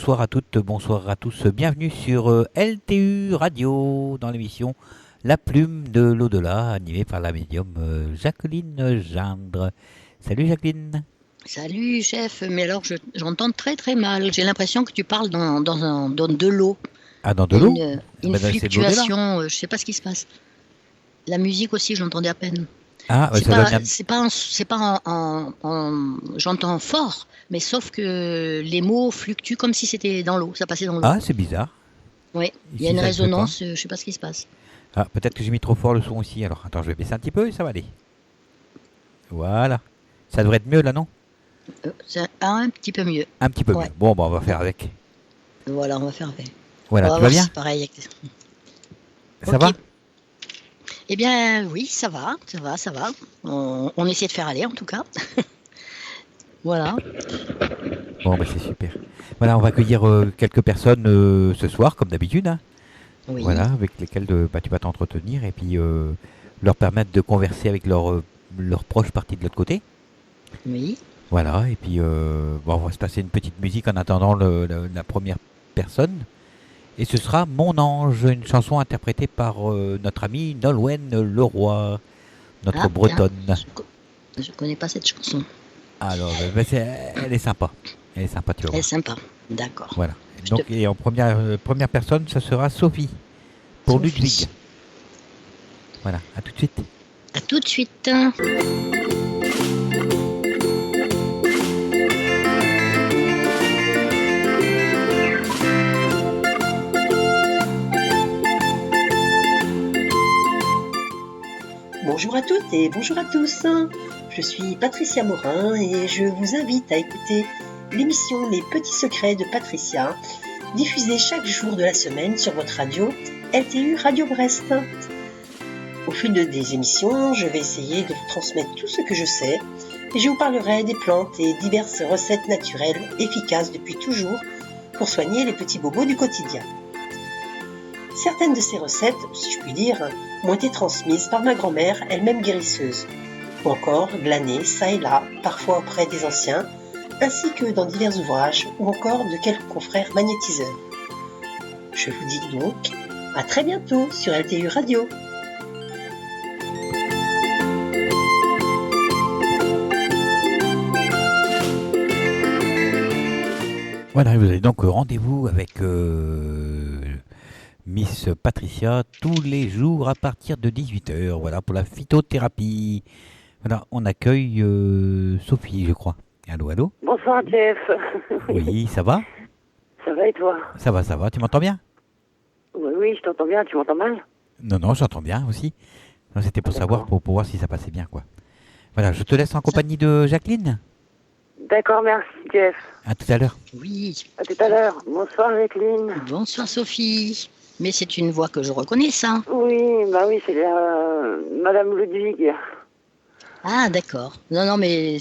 bonsoir à toutes, bonsoir à tous. Bienvenue sur LTU Radio dans l'émission La Plume de l'Au-delà, animée par la médium Jacqueline Gindre. Salut Jacqueline. Salut chef, mais alors j'entends très très mal. J'ai l'impression que tu parles dans de l'eau. Ah, dans de Il y a l'eau une ben, c'est de l'au-delà. fluctuation, je sais pas ce qui se passe. La musique aussi, je l'entendais à peine. Ah, ben, C'est ça doit pas, venir. c'est pas j'entends fort, mais sauf que les mots fluctuent comme si c'était dans l'eau, ça passait dans l'eau. Ah, c'est bizarre. Oui, il y a Ici, une ça ne fait pas. résonance, je sais pas ce qui se passe. Ah, peut-être que j'ai mis trop fort le son aussi. Alors, attends, je vais baisser un petit peu et ça va aller. Voilà. Ça devrait être mieux là, non? C'est un petit peu mieux. Un petit peu Ouais. mieux. Bon, ben, on va faire avec. Voilà, on va faire avec. Voilà, On va tu vas voir bien? si c'est pareil. Ça Ok. va? Eh bien, oui, ça va. On essaie de faire aller, en tout cas. Voilà. Bon, ben, c'est super. Voilà, on va accueillir quelques personnes ce soir, comme d'habitude, hein. Oui, Voilà, avec lesquels tu vas t'entretenir et puis leur permettre de converser avec leurs proches partis de l'autre côté. oui. Voilà, et puis on va se passer une petite musique en attendant la première personne. Et ce sera Mon Ange, une chanson interprétée par notre ami Nolwenn Leroy, notre Ah, tiens, bretonne. je connais pas cette chanson. Alors, elle est sympa. Elle est sympa, tu vas Elle est voir. sympa. D'accord. Voilà. Je te... Donc, et en première personne, ça sera Sophie, pour Ludwig. Sophie. Voilà, à tout de suite. À tout de suite. Bonjour à toutes et bonjour à tous. Je suis Patricia Morin et je vous invite à écouter l'émission Les Petits Secrets de Patricia, diffusée chaque jour de la semaine sur votre radio LTU Radio Brest. Au fil des émissions, je vais essayer de vous transmettre tout ce que je sais et je vous parlerai des plantes et diverses recettes naturelles efficaces depuis toujours pour soigner les petits bobos du quotidien. Certaines de ces recettes, si je puis dire, m'ont été transmises par ma grand-mère, elle-même guérisseuse, ou encore glanées ça et là, parfois auprès des anciens, ainsi que dans divers ouvrages, ou encore de quelques confrères magnétiseurs. Je vous dis donc à très bientôt sur LTU Radio. Voilà, vous avez donc rendez-vous avec Miss Patricia tous les jours à partir de 18h. Voilà, pour la phytothérapie. Voilà, on accueille Sophie, je crois. Allô, allô? Bonsoir Jeff. Oui, ça va? Ça va et toi? Ça va, tu m'entends bien? Oui, je t'entends bien, tu m'entends mal? Non, j'entends bien aussi. Non, c'était pour savoir, pour voir si ça passait bien, quoi. Voilà, je te laisse en compagnie de Jacqueline. D'accord, merci Jeff. À tout à l'heure. Oui. À tout à l'heure. Bonsoir Jacqueline. Bonsoir Sophie. Mais c'est une voix que je reconnais, ça. Oui, c'est Madame Ludwig. Ah, d'accord. Non, mais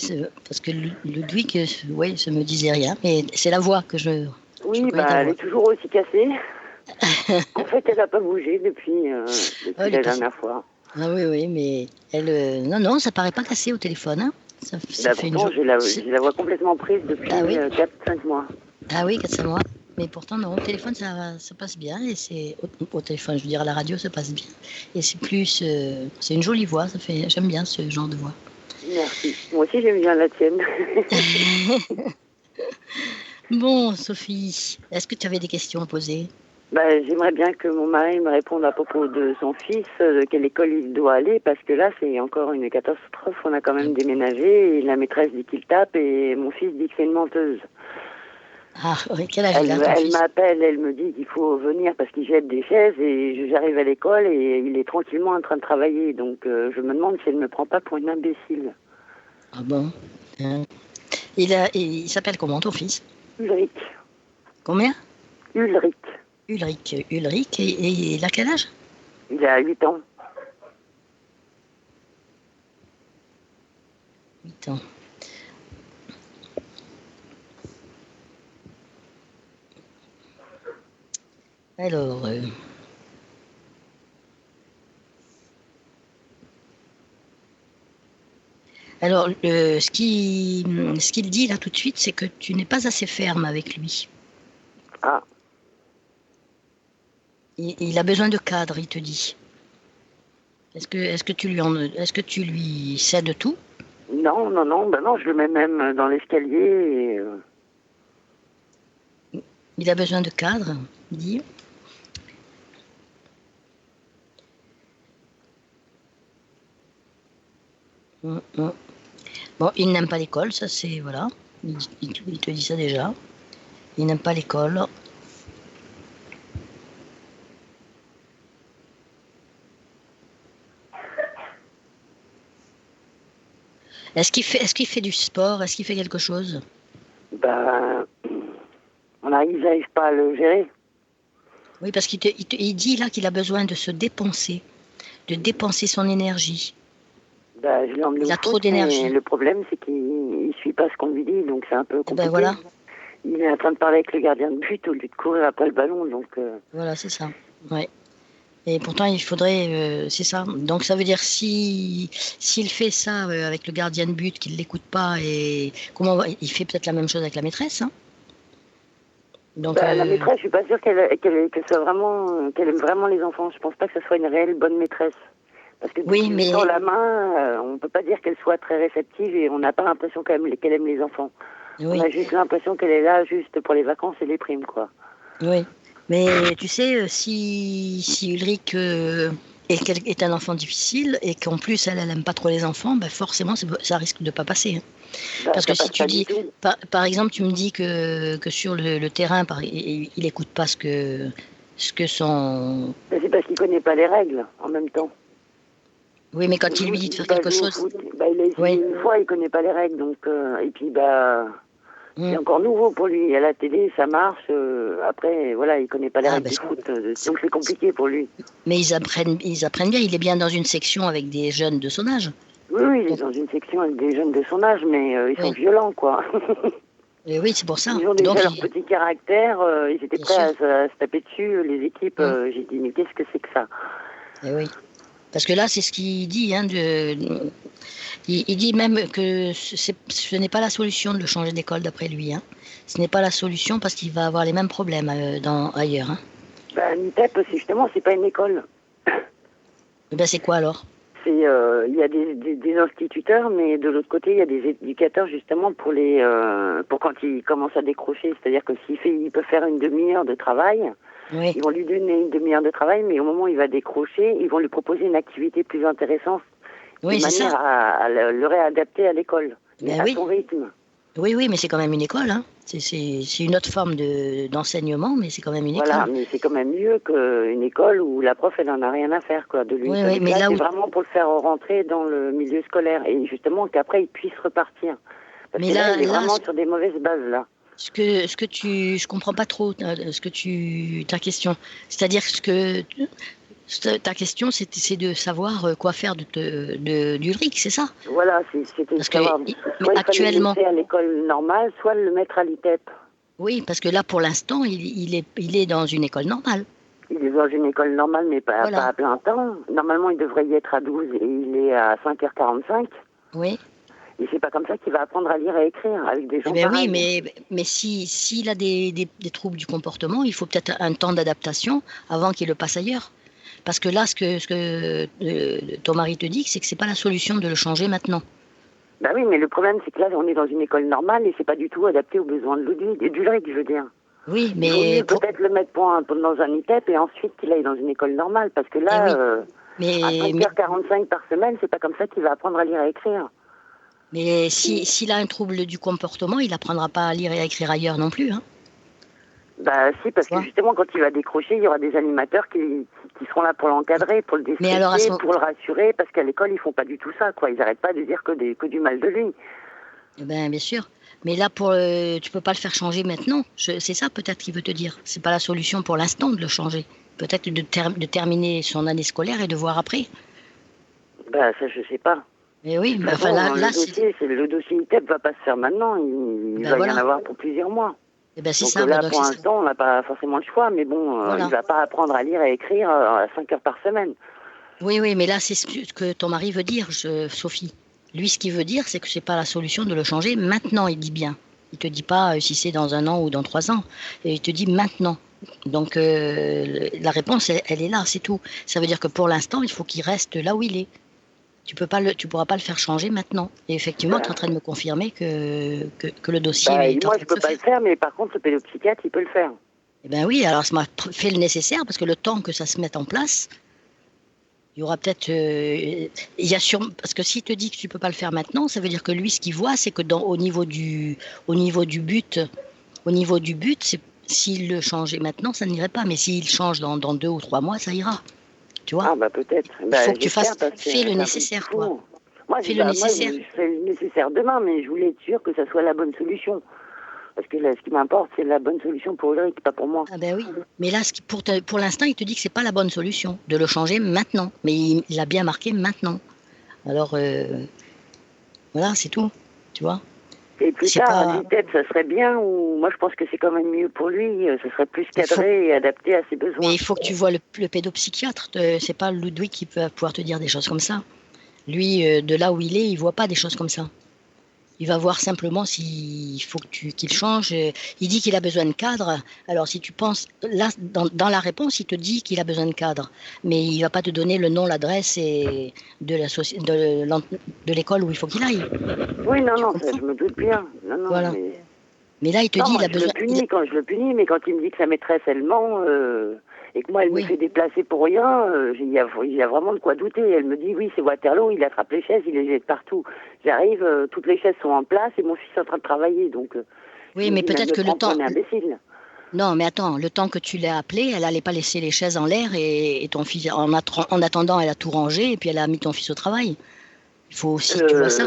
parce que Ludwig, oui, ça me disait rien, mais c'est la voix que je Oui, reconnais ta elle voix. est toujours aussi cassée. En fait, elle n'a pas bougé depuis Elle est la cassée. dernière fois. Ah oui, mais elle... non, ça paraît pas cassé au téléphone, hein. Ça fait Pourtant, j'ai la voix complètement prise depuis Ah oui. 4-5 mois. Ah oui, 4-5 mois. Mais pourtant, non, au téléphone, ça passe bien. Et c'est au téléphone, je veux dire, à la radio, ça passe bien. Et c'est plus... c'est une jolie voix, j'aime bien ce genre de voix. Merci. Moi aussi, j'aime bien la tienne. Bon, Sophie, est-ce que tu avais des questions à poser? J'aimerais bien que mon mari me réponde à propos de son fils, de quelle école il doit aller, parce que là, c'est encore une catastrophe. On a quand même déménagé, et la maîtresse dit qu'il tape, et mon fils dit que c'est une menteuse. Ah, oui, quel âge il a, ton Elle fils? m'appelle, elle me dit qu'il faut venir parce qu'il jette des chaises, et j'arrive à l'école, et il est tranquillement en train de travailler. Donc, je me demande si elle ne me prend pas pour une imbécile. Ah bon? Il s'appelle comment, ton fils? Ulrich. Combien? Ulrich. Ulrich, et il a quel âge? Il a 8 ans. 8 ans. Alors, ce qu'il dit là tout de suite, c'est que tu n'es pas assez ferme avec lui. il a besoin de cadre, il te dit. Est-ce que tu lui cèdes tout? Non, je le mets même dans l'escalier. Il a besoin de cadre, il dit. Bon, il n'aime pas l'école, ça c'est, voilà. Il te dit ça déjà. Il n'aime pas l'école. Est-ce qu'il fait du sport? Est-ce qu'il fait quelque chose? Ils n'arrivent pas à le gérer. Oui, parce il dit là qu'il a besoin de se dépenser, de dépenser son énergie. Je l'ai emmené il a trop d'énergie. Le problème, c'est qu'il ne suit pas ce qu'on lui dit, donc c'est un peu compliqué. Voilà. Il est en train de parler avec le gardien de but au lieu de courir après le ballon, donc... Voilà, c'est ça. Ouais. Et pourtant, il faudrait... c'est ça. Donc ça veut dire s'il fait ça avec le gardien de but, qu'il ne l'écoute pas, et il fait peut-être la même chose avec la maîtresse, hein. Donc, la maîtresse, je suis pas sûre qu'elle aime vraiment les enfants. Je pense pas que ce soit une réelle bonne maîtresse. Parce que mais dans la main, on peut pas dire qu'elle soit très réceptive et on n'a pas l'impression qu'elle aime les enfants. Oui. On a juste l'impression qu'elle est là juste pour les vacances et les primes, quoi. Oui, mais tu sais, si Ulrich est un enfant difficile et qu'en plus elle aime pas trop les enfants, forcément ça risque de pas passer. Hein. Parce que si tu dis, par exemple, tu me dis que sur le terrain, il écoute pas ce que son... C'est parce qu'il connaît pas les règles en même temps. Oui, mais quand il lui dit de faire quelque chose... il a essayé une fois, il connaît pas les règles, donc... et puis, c'est encore nouveau pour lui. À la télé, ça marche. Après, voilà, il connaît pas les règles du foot, donc c'est compliqué pour lui. Mais ils apprennent bien. Il est bien dans une section avec des jeunes de son âge. Oui, il est dans une section avec des jeunes de son âge, mais ils sont violents, quoi. Et oui, c'est pour ça. Ils ont déjà leur petit caractère. Ils étaient prêts à se taper dessus, les équipes. J'ai dit, mais qu'est-ce que c'est que ça? Et oui. Parce que là, c'est ce qu'il dit. Hein, il dit même que ce n'est pas la solution de le changer d'école, d'après lui. Hein. Ce n'est pas la solution parce qu'il va avoir les mêmes problèmes ailleurs. Hein. L'ITEP, c'est pas une école. C'est quoi alors? Il y a des instituteurs, mais de l'autre côté, il y a des éducateurs justement pour quand il commence à décrocher. C'est-à-dire que il peut faire une demi-heure de travail. Oui. Ils vont lui donner une demi-heure de travail, mais au moment où il va décrocher, ils vont lui proposer une activité plus intéressante, de manière à le réadapter à l'école, à son rythme. Oui, mais c'est quand même une école. Hein. C'est une autre forme d'enseignement, mais c'est quand même une école. Voilà, mais c'est quand même mieux qu'une école où la prof, elle n'en a rien à faire, quoi, de lui. Oui, mais là, c'est vraiment pour le faire rentrer dans le milieu scolaire, et justement qu'après, il puisse repartir. Parce que là, il est vraiment sur des mauvaises bases, là. Je comprends pas trop ta question. C'est-à-dire ta question, c'est de savoir quoi faire d'Ulrich, c'est ça? Voilà, c'était de savoir. Mais actuellement, le mettre à l'école normale, soit le mettre à l'ITEP. Oui, parce que là, pour l'instant, il est dans une école normale. Il est dans une école normale, mais pas à plein temps. Normalement, il devrait y être à 12 et il est à 5h45. Oui. Et c'est pas comme ça qu'il va apprendre à lire et écrire avec des gens pareils. Oui, mais s'il a des troubles du comportement, il faut peut-être un temps d'adaptation avant qu'il le passe ailleurs. Parce que là, ce que ton mari te dit, c'est que c'est pas la solution de le changer maintenant. Oui, mais le problème, c'est que là, on est dans une école normale et c'est pas du tout adapté aux besoins de d'Ulrich, je veux dire. Oui, mais... Il faut peut-être le mettre dans un ITEP et ensuite qu'il aille dans une école normale. Parce que là, à 5h45 par semaine, c'est pas comme ça qu'il va apprendre à lire et écrire. Mais s'il a un trouble du comportement, il n'apprendra pas à lire et à écrire ailleurs non plus. Hein. Si, parce que justement, quand il va décrocher, il y aura des animateurs qui seront là pour l'encadrer, pour le déstresser, pour le rassurer, parce qu'à l'école, ils font pas du tout ça, quoi. Ils n'arrêtent pas de dire que du mal de lui. Bien sûr. Mais là, tu peux pas le faire changer maintenant. C'est ça peut-être qu'il veut te dire. C'est pas la solution pour l'instant de le changer. Peut-être de terminer son année scolaire et de voir après. Ça, je sais pas. Mais oui, là, le dossier ITEP va pas se faire maintenant. Il va y en avoir pour plusieurs mois. C'est donc ça. Là, pour l'instant, on n'a pas forcément le choix, mais bon, il va pas apprendre à lire et écrire à 5 heures par semaine. Oui, mais là, c'est ce que ton mari veut dire, Sophie. Lui, ce qu'il veut dire, c'est que c'est pas la solution de le changer maintenant, il dit bien. Il te dit pas si c'est dans 1 an ou dans 3 ans. Et il te dit maintenant. Donc la réponse, elle est là, c'est tout. Ça veut dire que pour l'instant, il faut qu'il reste là où il est. Tu pourras pas le faire changer maintenant. Et effectivement, tu es en train de me confirmer que le dossier est en moi, train je de peux se pas faire. le faire, mais par contre, le pédopsychiatre, il peut le faire. Eh bien oui, alors ça m'a fait le nécessaire parce que le temps que ça se mette en place, il y aura peut-être. Il y a parce que s'il te dit que tu peux pas le faire maintenant, ça veut dire que lui, ce qu'il voit, c'est que au niveau du but, s'il le changeait maintenant, ça n'irait pas. Mais s'il change dans 2 ou 3 mois, ça ira. Tu vois? Ah, bah peut-être. Il Bah, faut que tu j'espère, fasses. parce que Fais le c'est un peu nécessaire, toi. fou. Moi, Fais le nécessaire. je fais le nécessaire demain, mais je voulais être sûre que ça soit la bonne solution. Parce que là, ce qui m'importe, c'est la bonne solution pour Ulrich, pas pour moi. Ah ben oui. Mais là, pour l'instant, il te dit que c'est pas la bonne solution de le changer maintenant. Mais il a bien marqué maintenant. Alors, voilà, c'est tout. Tu vois? Et plus C'est tard, pas. à l'ITEP, ça serait bien, ou moi je pense que c'est quand même mieux pour lui, ce serait plus cadré et adapté à ses besoins. Mais il faut que tu vois le pédopsychiatre. C'est pas Ludwig qui peut pouvoir te dire des choses comme ça. Lui, de là où il est, il voit pas des choses comme ça. Il va voir simplement s'il faut qu'il change. Il dit qu'il a besoin de cadre. Alors, si tu penses, là, dans la réponse, il te dit qu'il a besoin de cadre. Mais il va pas te donner le nom, l'adresse et de l'école où il faut qu'il aille. Oui, non, ça, comprends? je me doute bien. Non, Voilà. Mais là, il te dit qu'il a besoin. Je le punis, mais quand il me dit que sa maîtresse, elle ment, et que moi, elle me fait déplacer pour rien, il y a vraiment de quoi douter. Elle me dit, oui, c'est Waterloo, il attrape les chaises, il les jette partout. J'arrive, toutes les chaises sont en place et mon fils est en train de travailler, donc... oui, mais peut-être que le temps... On est imbécile. Non, mais attends, le temps que tu l'as appelée, elle n'allait pas laisser les chaises en l'air et ton fils, en attendant, elle a tout rangé et puis elle a mis ton fils au travail. Il faut aussi que tu vois ça.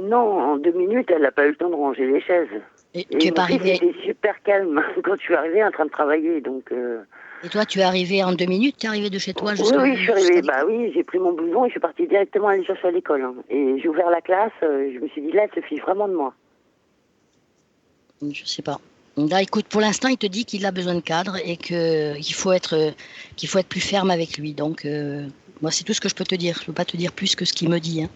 Non, en 2 minutes, elle n'a pas eu le temps de ranger les chaises. Et tu es pas arrivé. Il était super calme quand je suis arrivée en train de travailler, donc... Et toi, tu es arrivé en 2 minutes, tu es arrivé de chez toi jusqu'à... Oui, je suis arrivée, oui, j'ai pris mon blouson et je suis partie directement aller chercher à l'école. Hein. Et j'ai ouvert la classe, je me suis dit, là, elle se fiche vraiment de moi. Je sais pas. Là, écoute, pour l'instant, il te dit qu'il a besoin de cadre et qu'il faut être plus ferme avec lui. Donc, moi, c'est tout ce que je peux te dire. Je ne peux pas te dire plus que ce qu'il me dit. Hein.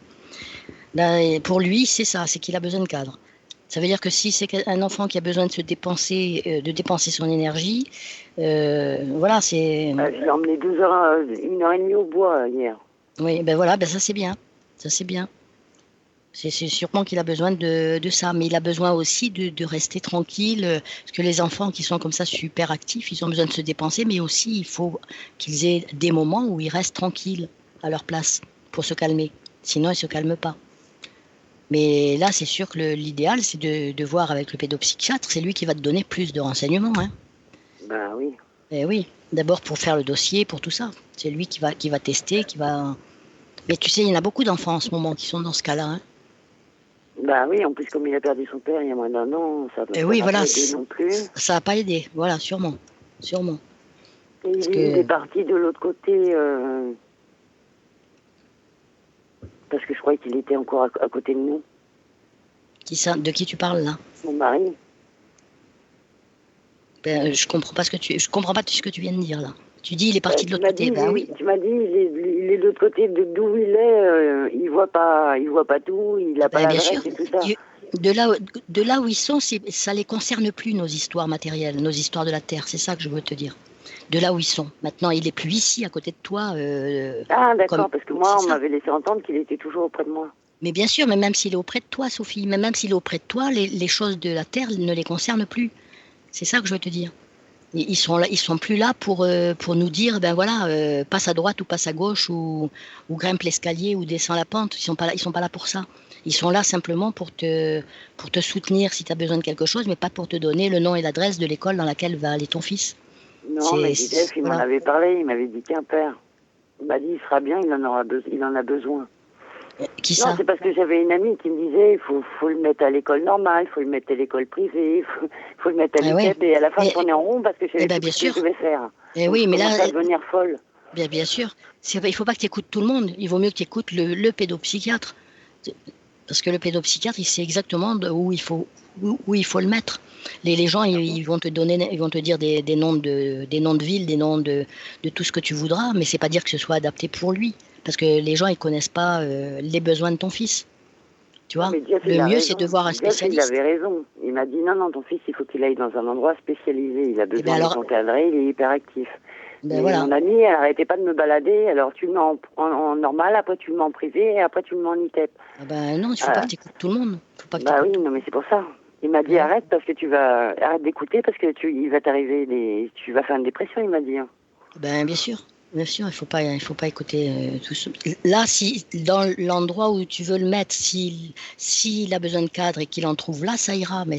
Là, pour lui, c'est ça, c'est qu'il a besoin de cadre. Ça veut dire que si c'est un enfant qui a besoin de dépenser son énergie, voilà, c'est... je l'ai emmené 1h30 au bois hier. Oui, ben voilà, ça c'est bien. Ça c'est bien. C'est sûrement qu'il a besoin de ça, mais il a besoin aussi de rester tranquille, parce que les enfants qui sont comme ça super actifs, ils ont besoin de se dépenser, mais aussi il faut qu'ils aient des moments où ils restent tranquilles à leur place pour se calmer. Sinon, ils ne se calment pas. Mais là, c'est sûr que l'idéal, c'est de voir avec le pédopsychiatre. C'est lui qui va te donner plus de renseignements. Hein. Ben oui. Eh oui, d'abord pour faire le dossier, pour tout ça. C'est lui qui va tester, qui va... Mais tu sais, il y en a beaucoup d'enfants en ce moment qui sont dans ce cas-là. Hein. Ben oui, en plus, comme il a perdu son père il y a moins d'1 an, ça ne oui, voilà, pas aider non plus. Ça n'a pas aidé, voilà, sûrement. Et il est parti de l'autre côté... Parce que je croyais qu'il était encore à côté de nous. De qui tu parles là? Mon mari. Je comprends pas ce que tu viens de dire là. Tu dis il est parti de l'autre côté. Oui. Tu m'as dit il est de l'autre côté d'où il est. Il voit pas tout. Il a pas l'adresse et tout ça. De là où ils sont, ça les concerne plus nos histoires matérielles, nos histoires de la terre. C'est ça que je veux te dire. De là où ils sont. Maintenant, il est plus ici, à côté de toi. D'accord, parce que moi, on m'avait laissé entendre qu'il était toujours auprès de moi. Mais bien sûr, mais même s'il est auprès de toi, Sophie, même s'il est auprès de toi, les choses de la terre ne les concernent plus. C'est ça que je veux te dire. Ils sont plus là pour nous dire, ben voilà, passe à droite ou passe à gauche ou grimpe l'escalier ou descend la pente. Ils sont pas là pour ça. Ils sont là simplement pour te soutenir si tu as besoin de quelque chose, mais pas pour te donner le nom et l'adresse de l'école dans laquelle va aller ton fils. Non, mais Joseph, il m'en avait parlé, il m'avait dit tiens père, il m'a dit il sera bien, il en a besoin. Qui ça? Non, c'est parce que j'avais une amie qui me disait il faut le mettre à l'école normale, il faut le mettre à l'école privée, il faut le mettre à l'ITEP, et à la fin je tournais en rond parce que je savais plus ce que je devais faire. Et oui, mais là, ça devenir folle. Bien sûr, il ne faut pas que tu écoutes tout le monde, il vaut mieux que tu écoutes le pédopsychiatre. Parce que le pédopsychiatre, il sait exactement où il faut le mettre. Les gens, ils vont te dire des noms de villes, des noms de tout ce que tu voudras, mais c'est pas dire que ce soit adapté pour lui, parce que les gens ils connaissent pas les besoins de ton fils. Tu Tu vois, Mais Jeff, il le a mieux, raison. c'est de voir un Jeff, il spécialiste. avait raison. Il m'a dit non, ton fils, il faut qu'il aille dans un endroit spécialisé. Il a ben besoin alors- d'être encadré, il est hyperactif. Ben Mais voilà. mon amie, elle arrêtait pas de me balader. Alors tu le mets en normal, après tu le mets en privé, et après tu le mets en ITEP. Ah ben non, il faut pas que tu écoutes tout le monde. Faut pas que Bah oui, t'écoutes non, mais c'est pour ça. Il m'a dit Ouais. arrête parce que arrête d'écouter parce que il va t'arriver tu vas faire une dépression, il m'a dit. Hein. Ben bien sûr, il faut pas écouter tout ça. Là, si dans l'endroit où tu veux le mettre, s'il a besoin de cadre et qu'il en trouve là, ça ira. Mais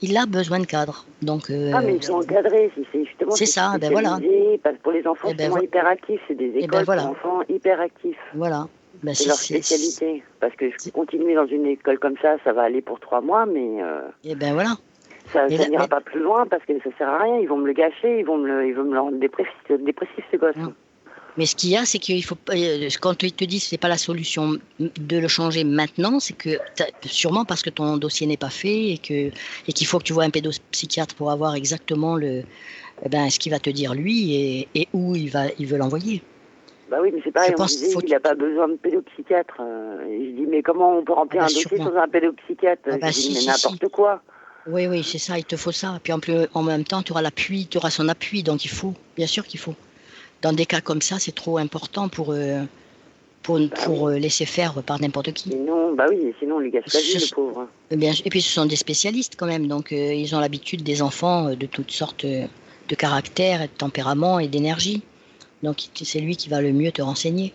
il a besoin de cadre. Donc Mais ils sont encadrés, c'est justement c'est ça, ben voilà. spécialisé, parce que pour les enfants, Eh ben c'est vo- hyperactifs, c'est des ben écoles voilà. pour enfants hyperactifs. voilà. Ben, C'est leur spécialité. Parce que continuer dans une école comme ça va aller pour 3 mois, mais Et ben voilà. ça Et là- n'ira mais- pas plus loin parce que ça sert à rien. Ils vont me le gâcher, ils vont me le rendre dépressif ce gosse. Non. Mais ce qu'il y a, c'est qu'il faut pas, quand ils te disent que c'est pas la solution de le changer maintenant, c'est que sûrement parce que ton dossier n'est pas fait et qu'il faut que tu vois un pédopsychiatre pour avoir exactement ce qu'il va te dire lui et où il veut l'envoyer. Bah oui, mais c'est pareil, Je on pense me disait, qu'il il n'a pas besoin de pédopsychiatre. Et je dis, mais comment on peut remplir Ah bah un dossier sûrement. sans un pédopsychiatre Ah bah Je dis, si, mais si, n'importe quoi. Oui, c'est ça, il te faut ça. Puis en même temps, tu auras l'appui, tu auras son appui, donc il faut, bien sûr qu'il faut. Dans des cas comme ça, c'est trop important pour laisser faire par n'importe qui. Sinon, sinon on lui gâche la vie, le pauvre. Et puis ce sont des spécialistes quand même, donc ils ont l'habitude des enfants de toutes sortes de caractères, de tempéraments et d'énergie. Donc c'est lui qui va le mieux te renseigner.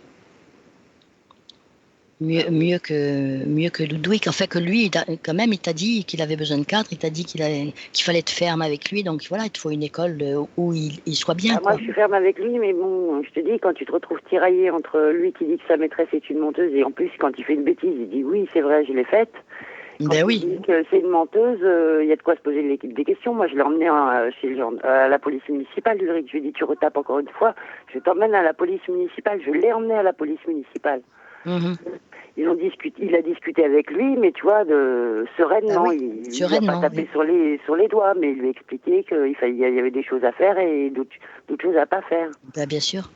Mieux que Ludwig. En fait, que lui, quand même, il t'a dit qu'il avait besoin de cadre, il t'a dit qu'il fallait être ferme avec lui. Donc voilà, il te faut une école où il soit bien. Moi, je suis ferme avec lui, mais bon, je te dis, quand tu te retrouves tiraillé entre lui qui dit que sa maîtresse est une menteuse, et en plus, quand il fait une bêtise, il dit oui, c'est vrai, je l'ai faite. Quand il dit que c'est une menteuse, il y a de quoi se poser des questions. Moi, je l'ai emmené à la police municipale, Ulrich. Je lui ai dit, tu retapes encore une fois, je t'emmène à la police municipale. Je l'ai emmené à la police municipale. Mmh. Il a discuté avec lui, mais tu vois, sereinement. Oui. Il n'a pas tapé sur les doigts, mais il lui a expliqué qu'il y avait des choses à faire et d'autres choses à pas faire. Bien sûr.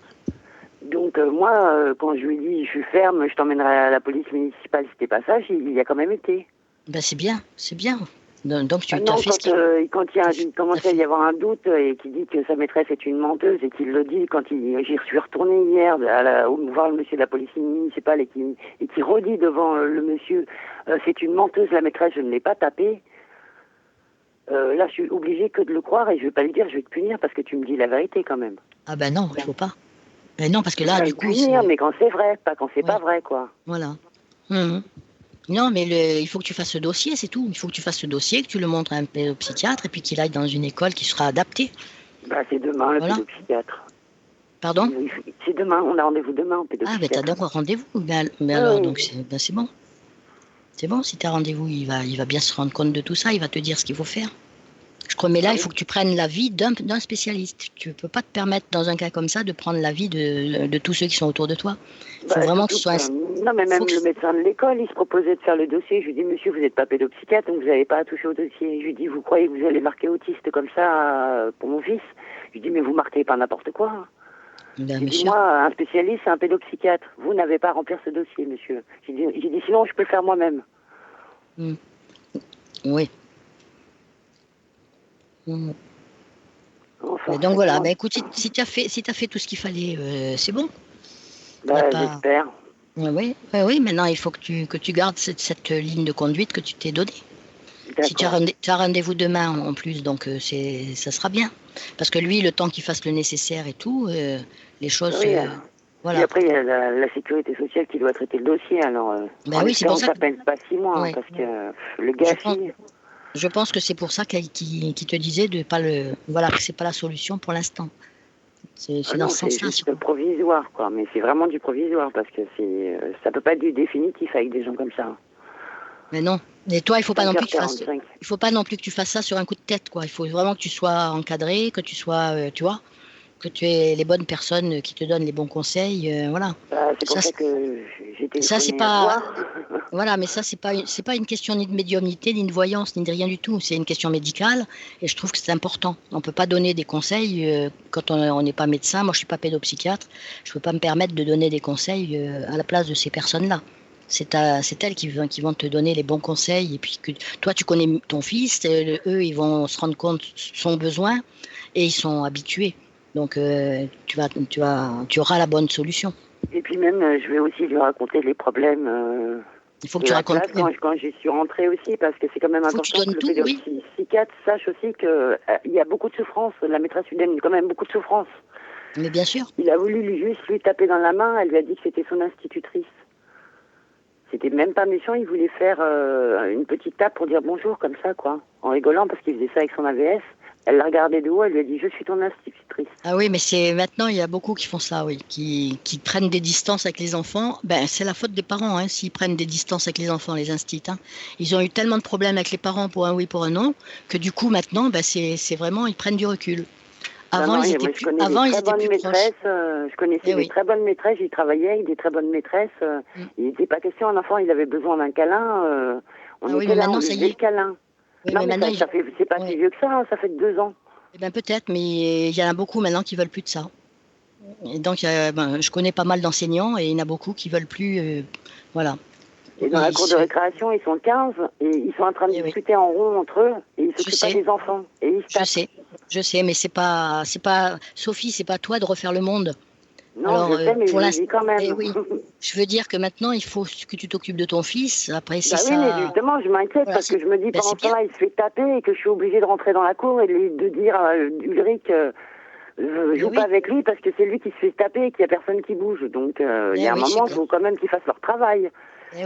Donc moi, quand je lui ai dit, je suis ferme, je t'emmènerai à la police municipale, c'était pas ça, il y a quand même été. C'est bien. Donc tu as fait quand il commençait à y avoir un doute et qu'il dit que sa maîtresse est une menteuse et qu'il le dit quand j'y suis retourné hier voir le monsieur de la police municipale et qui redit devant le monsieur c'est une menteuse la maîtresse, je ne l'ai pas tapée. Là je suis obligée que de le croire et je vais pas lui dire je vais te punir parce que tu me dis la vérité quand même. Ah ben non, il faut pas. Mais non, parce que là du coup punir, mais quand c'est vrai, pas quand c'est pas vrai quoi. Voilà. Non, mais il faut que tu fasses ce dossier, c'est tout. Il faut que tu fasses ce dossier, que tu le montres à un pédopsychiatre et puis qu'il aille dans une école qui sera adaptée. C'est demain, le pédopsychiatre. Pardon ? C'est demain, on a rendez-vous demain au pédopsychiatre. Ah, t'as donc rendez-vous. Mais alors, donc c'est bon. C'est bon, si t'as rendez-vous, il va bien se rendre compte de tout ça, il va te dire ce qu'il faut faire. Je crois, mais là, il faut que tu prennes l'avis d'un spécialiste. Tu ne peux pas te permettre, dans un cas comme ça, de prendre l'avis de tous ceux qui sont autour de toi. Il faut vraiment que tu sois... Non, mais même le médecin de l'école, il se proposait de faire le dossier. Je lui dis, monsieur, vous n'êtes pas pédopsychiatre, donc vous n'avez pas à toucher au dossier. Je lui dis, vous croyez que vous allez marquer autiste comme ça pour mon fils ? Je lui dis, mais vous marquez pas n'importe quoi. Je dis, moi, un spécialiste, c'est un pédopsychiatre. Vous n'avez pas à remplir ce dossier, monsieur. J'ai dit, sinon, je peux le faire moi-même. Oui. Enfin, donc voilà, écoute, si tu as fait tout ce qu'il fallait, c'est bon. J'espère. Oui, maintenant il faut que tu gardes cette ligne de conduite que tu t'es donnée. Si tu as rendez-vous demain en plus, donc ça sera bien. Parce que lui, le temps qu'il fasse le nécessaire et tout, les choses... voilà. Et après, il y a la sécurité sociale qui doit traiter le dossier. Alors, c'est pour ça que ça peine pas 6 mois, parce que le gâchis... Je pense que c'est pour ça qu'il te disait de pas que c'est pas la solution pour l'instant. C'est dans ce sens-là. C'est juste provisoire, quoi. Mais c'est vraiment du provisoire parce que ça peut pas être du définitif avec des gens comme ça. Mais non. Et toi, il faut pas non plus que tu fasses ça sur un coup de tête, quoi. Il faut vraiment que tu sois encadré, que tu sois, tu vois, que tu aies les bonnes personnes qui te donnent les bons conseils, voilà. C'est pour ça que j'étais. Ça c'est pas. Voilà, mais ça c'est pas une question ni de médiumnité, ni de voyance, ni de rien du tout. C'est une question médicale et je trouve que c'est important. On peut pas donner des conseils quand on n'est pas médecin. Moi, je suis pas pédopsychiatre. Je peux pas me permettre de donner des conseils à la place de ces personnes-là. C'est elles qui vont te donner les bons conseils. Et puis que toi, tu connais ton fils, eux, ils vont se rendre compte de son besoin et ils sont habitués. Donc, tu auras la bonne solution. Et puis même, je vais aussi lui raconter les problèmes Il faut que de tu la racontes. classe quand j'y suis rentrée aussi, parce que c'est quand même Faut que tu important que donnes le tout, pédopsychiatre sache aussi qu'il y a beaucoup de souffrance. La maîtresse lui donne quand même beaucoup de souffrance. Mais bien sûr. Il a voulu juste lui taper dans la main, elle lui a dit que c'était son institutrice. C'était même pas méchant, il voulait faire une petite tape pour dire bonjour, comme ça, quoi. En rigolant, parce qu'il faisait ça avec son AVS. Elle l'a regardé de haut, elle lui a dit « Je suis ton institutrice ». Ah oui, mais maintenant, il y a beaucoup qui font ça, oui. Qui prennent des distances avec les enfants. Ben, c'est la faute des parents, hein, s'ils prennent des distances avec les enfants, les instits. Hein. Ils ont eu tellement de problèmes avec les parents pour un oui, pour un non, que du coup, maintenant, ben, c'est vraiment, ils prennennent du recul. Avant, ils étaient plus proches. Je connaissais des très bonnes maîtresses, j'y travaillais avec des très bonnes maîtresses. Il n'était pas question, un enfant, il avait besoin d'un câlin. On était là, on lui faisait le câlin. Oui, non, mais mais c'est pas si vieux que ça, hein, ça fait 2 ans. Eh bien, peut-être, mais il y en a beaucoup maintenant qui veulent plus de ça. Et donc, je connais pas mal d'enseignants et il y en a beaucoup qui veulent plus. Voilà. Et dans la cour de récréation, ils sont 15 et ils sont en train de discuter en rond entre eux et ils s'occupent pas des enfants. Et ils se tapent. Je sais, mais c'est pas, Sophie, c'est pas toi de refaire le monde. Non, alors, je sais, mais je le dis quand même. Oui. Je veux dire que maintenant, il faut que tu t'occupes de ton fils. Après, si oui, mais justement, je m'inquiète parce que je me dis pendant ce temps-là, il se fait taper et que je suis obligée de rentrer dans la cour et de dire à Ulrich, joue pas avec lui parce que c'est lui qui se fait taper et qu'il n'y a personne qui bouge. Donc, il y a un moment, il faut quand même qu'ils fassent leur travail.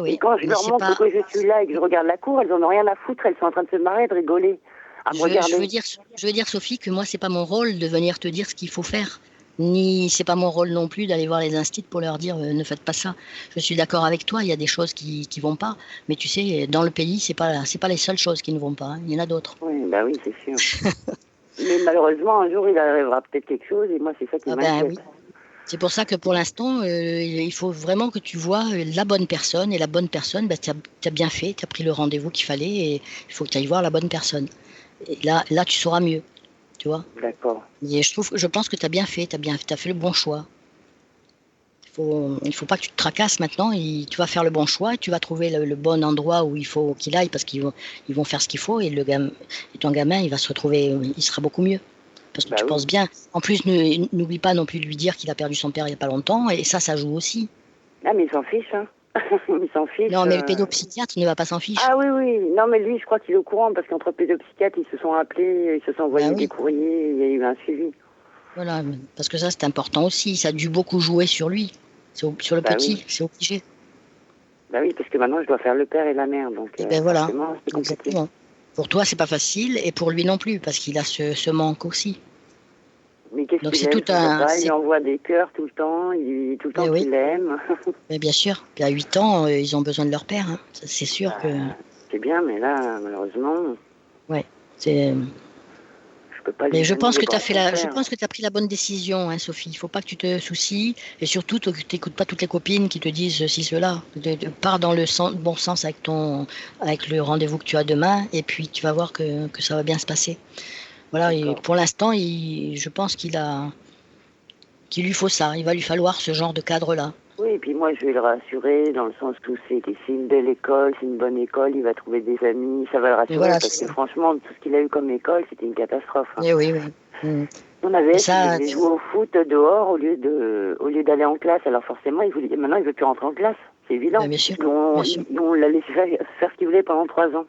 Et quand je leur montre que je suis là et que je regarde la cour, elles en ont rien à foutre, elles sont en train de se marrer, de rigoler. Je veux dire, Sophie, que moi, c'est pas mon rôle de venir te dire ce qu'il faut faire. Ni c'est pas mon rôle non plus d'aller voir les instits pour leur dire ne faites pas ça. Je suis d'accord avec toi, il y a des choses qui vont pas, mais tu sais, dans le pays, c'est pas les seules choses qui ne vont pas, hein. Il y en a d'autres. Oui, bah oui, c'est sûr. Mais malheureusement, un jour, il arrivera peut-être quelque chose, et moi, c'est ça qui m'inquiète. Oui. C'est pour ça que pour l'instant, il faut vraiment que tu vois la bonne personne, et la bonne personne, tu as bien fait, tu as pris le rendez-vous qu'il fallait, et il faut que tu ailles voir la bonne personne. Et là, tu sauras mieux. Tu vois. D'accord. Et je pense que tu as bien fait, t'as fait le bon choix. Il faut pas que tu te tracasses maintenant, tu vas faire le bon choix et tu vas trouver le bon endroit où il faut qu'il aille parce qu'ils vont faire ce qu'il faut et ton gamin, il va se retrouver, il sera beaucoup mieux. Parce que tu penses bien. En plus, n'oublie pas non plus de lui dire qu'il a perdu son père il n'y a pas longtemps et ça joue aussi. Ah, mais il s'en fiche, hein. Il s'en fiche. Non, mais le pédopsychiatre ne va pas s'en fiche. Ah oui. Non, mais lui, je crois qu'il est au courant parce qu'entre pédopsychiatres, ils se sont appelés, ils se sont envoyés des courriers, il y a eu un suivi. Voilà, parce que ça, c'est important aussi. Ça a dû beaucoup jouer sur lui, sur le petit, c'est obligé. Bah oui, parce que maintenant, je dois faire le père et la mère. Donc, voilà, exactement. Pour toi, c'est pas facile et pour lui non plus parce qu'il a ce manque aussi. Mais qu'est-ce qu'il aime, il envoie des cœurs tout le temps, qu'il l'aime. Mais bien sûr, puis à 8 ans, ils ont besoin de leur père, hein. C'est sûr que... C'est bien, mais là, malheureusement... Ouais, c'est... Je peux pas. Mais je pense que tu as pris la bonne décision, hein, Sophie. Il ne faut pas que tu te soucies et surtout que tu n'écoutes pas toutes les copines qui te disent ceci, cela. Pars dans le bon sens avec le rendez-vous que tu as demain et puis tu vas voir que ça va bien se passer. Voilà, et pour l'instant, je pense qu'il lui faut ça. Il va lui falloir ce genre de cadre-là. Oui, et puis moi, je vais le rassurer dans le sens où c'est une belle école, c'est une bonne école, il va trouver des amis, ça va le rassurer parce que franchement, tout ce qu'il a eu comme école, c'était une catastrophe. Hein. Oui. On avait joué au foot dehors au lieu d'aller en classe. Alors forcément, maintenant, il veut plus rentrer en classe. C'est évident. Bien sûr. On l'a laissé faire ce qu'il voulait pendant 3 ans.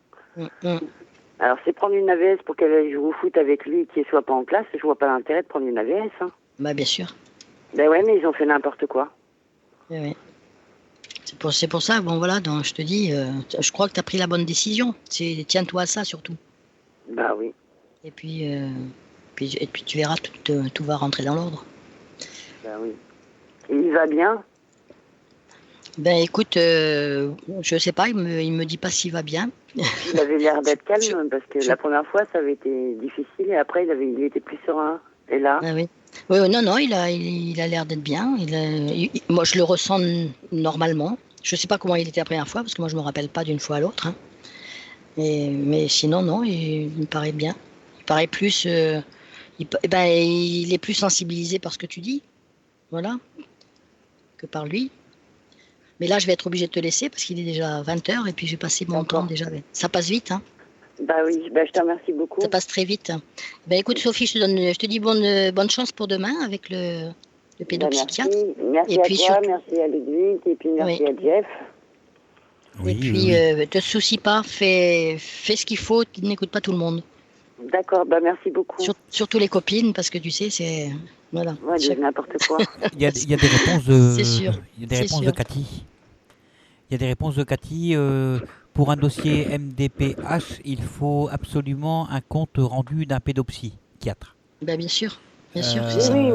Alors, c'est prendre une AVS pour qu'elle aille jouer au foot avec lui, qu'il ne soit pas en classe. Je vois pas l'intérêt de prendre une AVS. Hein. Bah, bien sûr. Ben ouais, mais ils ont fait n'importe quoi. Oui. C'est pour ça, bon voilà, donc, je te dis, je crois que tu as pris la bonne décision. Tiens-toi à ça surtout. Bah oui. Et puis tu verras, tout va rentrer dans l'ordre. Bah oui. Et il va bien ? Ben écoute, je sais pas, il me dit pas s'il va bien. Il avait l'air d'être calme parce que la première fois ça avait été difficile et après il était plus serein. Et là oui. Oui, non, il a l'air d'être bien. Moi je le ressens normalement. Je sais pas comment il était la première fois parce que moi je me rappelle pas d'une fois à l'autre. Hein. Mais sinon non, il me paraît bien. Il paraît plus, il est plus sensibilisé par ce que tu dis, voilà, que par lui. Mais là, je vais être obligée de te laisser parce qu'il est déjà 20h et puis j'ai passé mon temps déjà. Ça passe vite, hein. Bah oui, je te remercie beaucoup. Ça passe très vite. Ben écoute, Sophie, je te dis bonne chance pour demain avec le pédopsychiatre. Merci et à puis toi, merci à Ludwig, et puis merci à Jeff. Et puis, te soucie pas, fais ce qu'il faut, n'écoute pas tout le monde. D'accord, merci beaucoup. Surtout les copines, parce que tu sais, c'est... Voilà. Ouais, n'importe quoi. Il y a des réponses de... C'est sûr. Il y a des réponses de Cathy. Il y a des réponses de Cathy. Pour un dossier MDPH, il faut absolument un compte rendu d'un pédopsychiatre. Bien sûr. Bien sûr, c'est ça. Oui,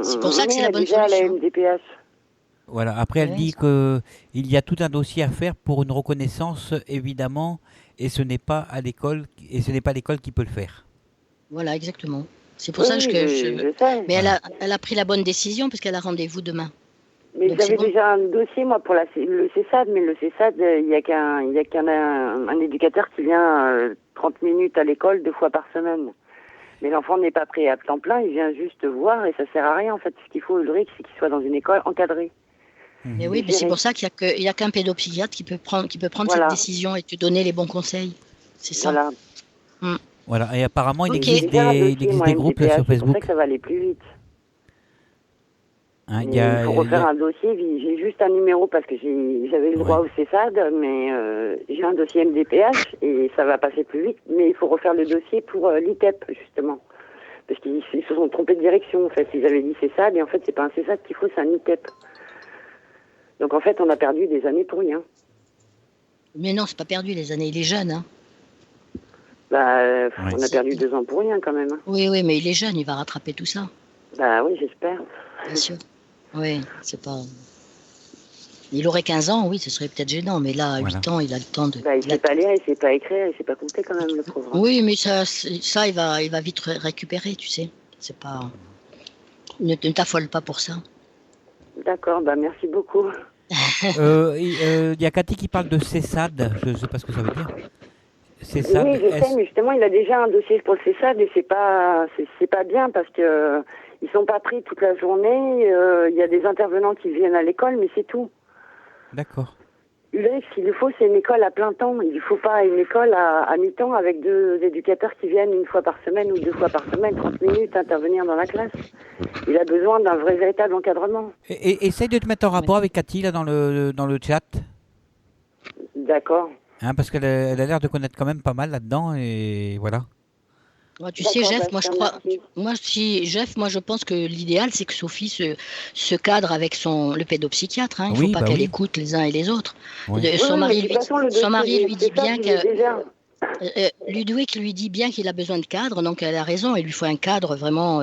c'est pour ça que c'est la bonne solution. La MDPH. Voilà. Après, elle dit qu'il y a tout un dossier à faire pour une reconnaissance, évidemment, et ce n'est pas à l'école, et ce n'est pas l'école qui peut le faire. Voilà, exactement. C'est pour ça que je sais. Mais elle a pris la bonne décision parce qu'elle a rendez-vous demain. Mais j'avais déjà un dossier, moi, pour le CESAD, mais le CESAD, il n'y a qu'un éducateur qui vient 30 minutes à l'école 2 fois par semaine. Mais l'enfant n'est pas pris à temps plein, il vient juste voir et ça sert à rien, en fait. Ce qu'il faut, Ulrich, c'est qu'il soit dans une école encadrée. Mais oui, mais c'est pour ça qu'il n'y a qu'un pédopsychiatre qui peut prendre cette décision et te donner les bons conseils. C'est ça. Voilà. Voilà, et apparemment, il existe des groupes là, sur Facebook. C'est pour ça que ça va aller plus vite. Hein, il faut refaire un dossier. J'ai juste un numéro parce que j'avais le droit au CESAD, mais j'ai un dossier MDPH et ça va passer plus vite. Mais il faut refaire le dossier pour l'ITEP, justement. Parce qu'ils se sont trompés de direction, en fait. Ils avaient dit CESAD et en fait, c'est pas un CESAD qu'il faut, c'est un ITEP. Donc en fait, on a perdu des années pour rien. Mais non, c'est pas perdu les années. Il est jeune, hein. On a perdu 2 ans pour rien quand même. Oui, mais il est jeune, il va rattraper tout ça. Oui, j'espère. Bien sûr. Oui, c'est pas... Il aurait 15 ans, oui, ce serait peut-être gênant, mais là, à 8 ans, il a le temps de... il sait pas lire, il sait pas écrire, il sait pas compter quand même, le pauvre. Oui, mais ça il va vite récupérer, tu sais. C'est pas... Ne t'affole pas pour ça. D'accord, merci beaucoup. Il y a Cathy qui parle de CESAD, je ne sais pas ce que ça veut dire. CESAD, oui, je sais, mais justement, il a déjà un dossier pour le CESAD et c'est pas bien parce que ils sont pas pris toute la journée. Il y a des intervenants qui viennent à l'école, mais c'est tout. D'accord. Ulrich, ce qu'il lui faut, c'est une école à plein temps. Il ne faut pas une école à mi-temps avec 2 éducateurs qui viennent 1 fois par semaine ou 2 fois par semaine, 30 minutes, intervenir dans la classe. Il a besoin d'un véritable encadrement. Et essaye de te mettre en rapport avec Cathy là, dans le chat. D'accord. Hein, parce qu'elle a l'air de connaître quand même pas mal là-dedans et voilà. Tu sais, Jeff, moi je pense que l'idéal c'est que Sophie se cadre avec le pédopsychiatre. Hein. Il ne faut pas qu'elle écoute les uns et les autres. Son mari lui dit bien que Ludwig lui dit bien qu'il a besoin de cadre, donc elle a raison. Il lui faut un cadre vraiment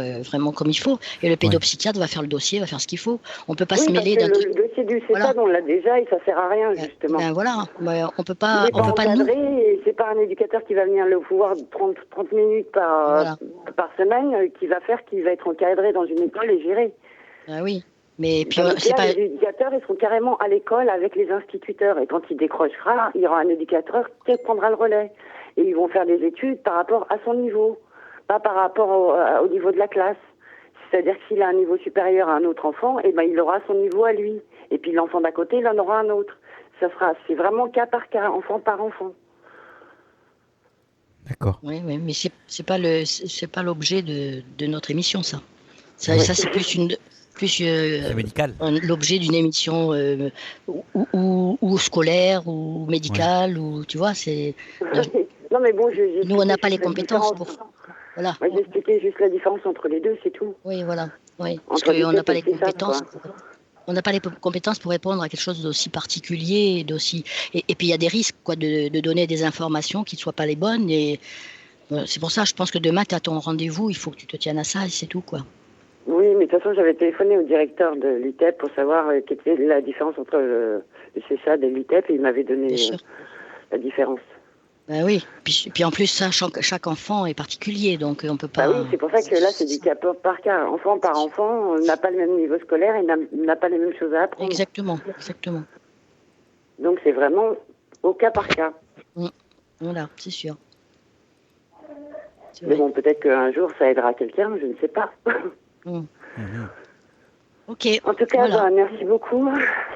comme il faut. Et le pédopsychiatre va faire le dossier, va faire ce qu'il faut. On peut pas se mêler d'un truc. Le dossier du CESAD, on l'a déjà et ça sert à rien justement. On peut pas. Il n'est pas encadré. C'est pas un éducateur qui va venir le voir 30 minutes par semaine qui va être encadré dans une école et géré. Oui. Mais puis, les éducateurs, ils seront carrément à l'école avec les instituteurs. Et quand il décrochera, il y aura un éducateur qui prendra le relais. Et ils vont faire des études par rapport à son niveau, pas par rapport au niveau de la classe. C'est-à-dire que s'il a un niveau supérieur à un autre enfant, il aura son niveau à lui. Et puis l'enfant d'à côté, il en aura un autre. C'est vraiment cas par cas, enfant par enfant. D'accord. Oui, mais c'est pas l'objet de notre émission, ça. Ça, c'est plus médical. L'objet d'une émission ou scolaire ou médicale ou tu vois c'est. Non mais bon, nous on n'a pas les compétences pour. Voilà. Moi j'expliquais juste la différence entre les deux, c'est tout. Oui, voilà. Oui. Parce qu'on n'a pas les compétences. On n'a pas les compétences pour répondre à quelque chose d'aussi particulier, et puis il y a des risques de donner des informations qui ne soient pas les bonnes. Et c'est pour ça, je pense que demain tu as ton rendez-vous, il faut que tu te tiennes à ça et c'est tout quoi. Oui, mais de toute façon, j'avais téléphoné au directeur de l'ITEP pour savoir quelle était la différence entre le CESAD et l'ITEP et il m'avait donné la différence. Oui, puis en plus, ça, chaque enfant est particulier, donc on peut pas... oui, c'est pour ça que là, c'est du cas par cas. Enfant par enfant, n'a pas le même niveau scolaire et n'a pas les mêmes choses à apprendre. Exactement. Donc c'est vraiment au cas par cas. Voilà, c'est sûr. Mais bon, peut-être qu'un jour, ça aidera quelqu'un, je ne sais pas. Ok. En tout cas, merci beaucoup.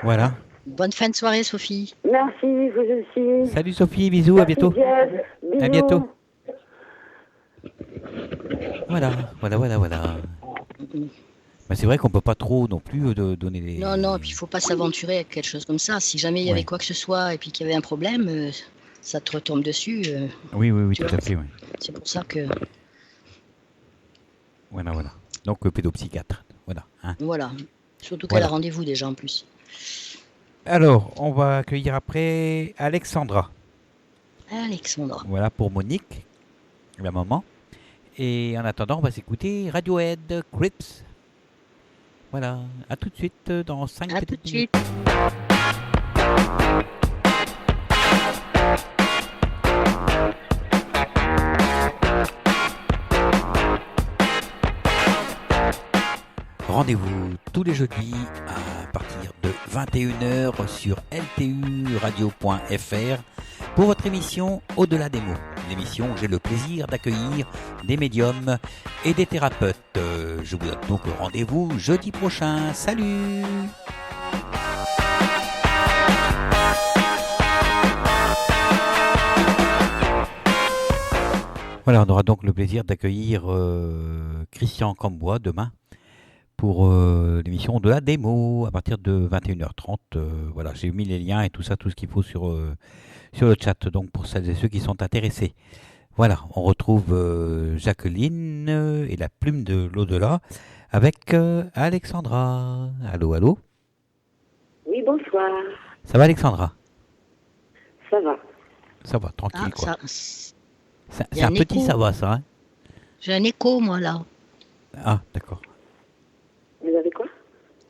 Voilà. Bonne fin de soirée, Sophie. Merci, vous aussi. Salut Sophie, bisous, à Merci, bientôt. Jeff. Bisous. À bientôt. Voilà. Bah, c'est vrai qu'on peut pas trop non plus donner des... Non, et puis il faut pas s'aventurer avec quelque chose comme ça. Si jamais il y avait Ouais. quoi que ce soit et puis qu'il y avait un problème, ça te retombe dessus. Oui, Tu tout vois. à fait, oui. C'est pour ça que, Voilà. Donc, pédopsychiatre, voilà. Hein. voilà. Surtout qu'elle Voilà. a rendez-vous déjà en plus. Alors, on va accueillir après Alexandra. Alexandra. Voilà pour Monique, la maman. Et en attendant, on va s'écouter Radiohead, Crips. Voilà, à tout de suite dans 5 À tout petites de minutes. suite. Rendez-vous tous les jeudis à partir de 21h sur lturadio.fr pour votre émission Au-delà des mots. L'émission où j'ai le plaisir d'accueillir des médiums et des thérapeutes. Je vous donne donc rendez-vous jeudi prochain. Salut! Voilà, on aura donc le plaisir d'accueillir Christian Cambois demain pour l'émission Au-delà des mots à partir de 21h30. Voilà, j'ai mis les liens et tout ça, tout ce qu'il faut sur le chat, donc pour celles et ceux qui sont intéressés. Voilà, on retrouve Jacqueline et la plume de l'au-delà avec Alexandra. Allô? Oui, bonsoir. Ça va Alexandra? Ça va. Ça va, tranquille Ah, quoi. ça, C'est y a un un petit écho. ça va ça, hein? j'ai un écho, moi, là. Ah, d'accord. Vous avez quoi?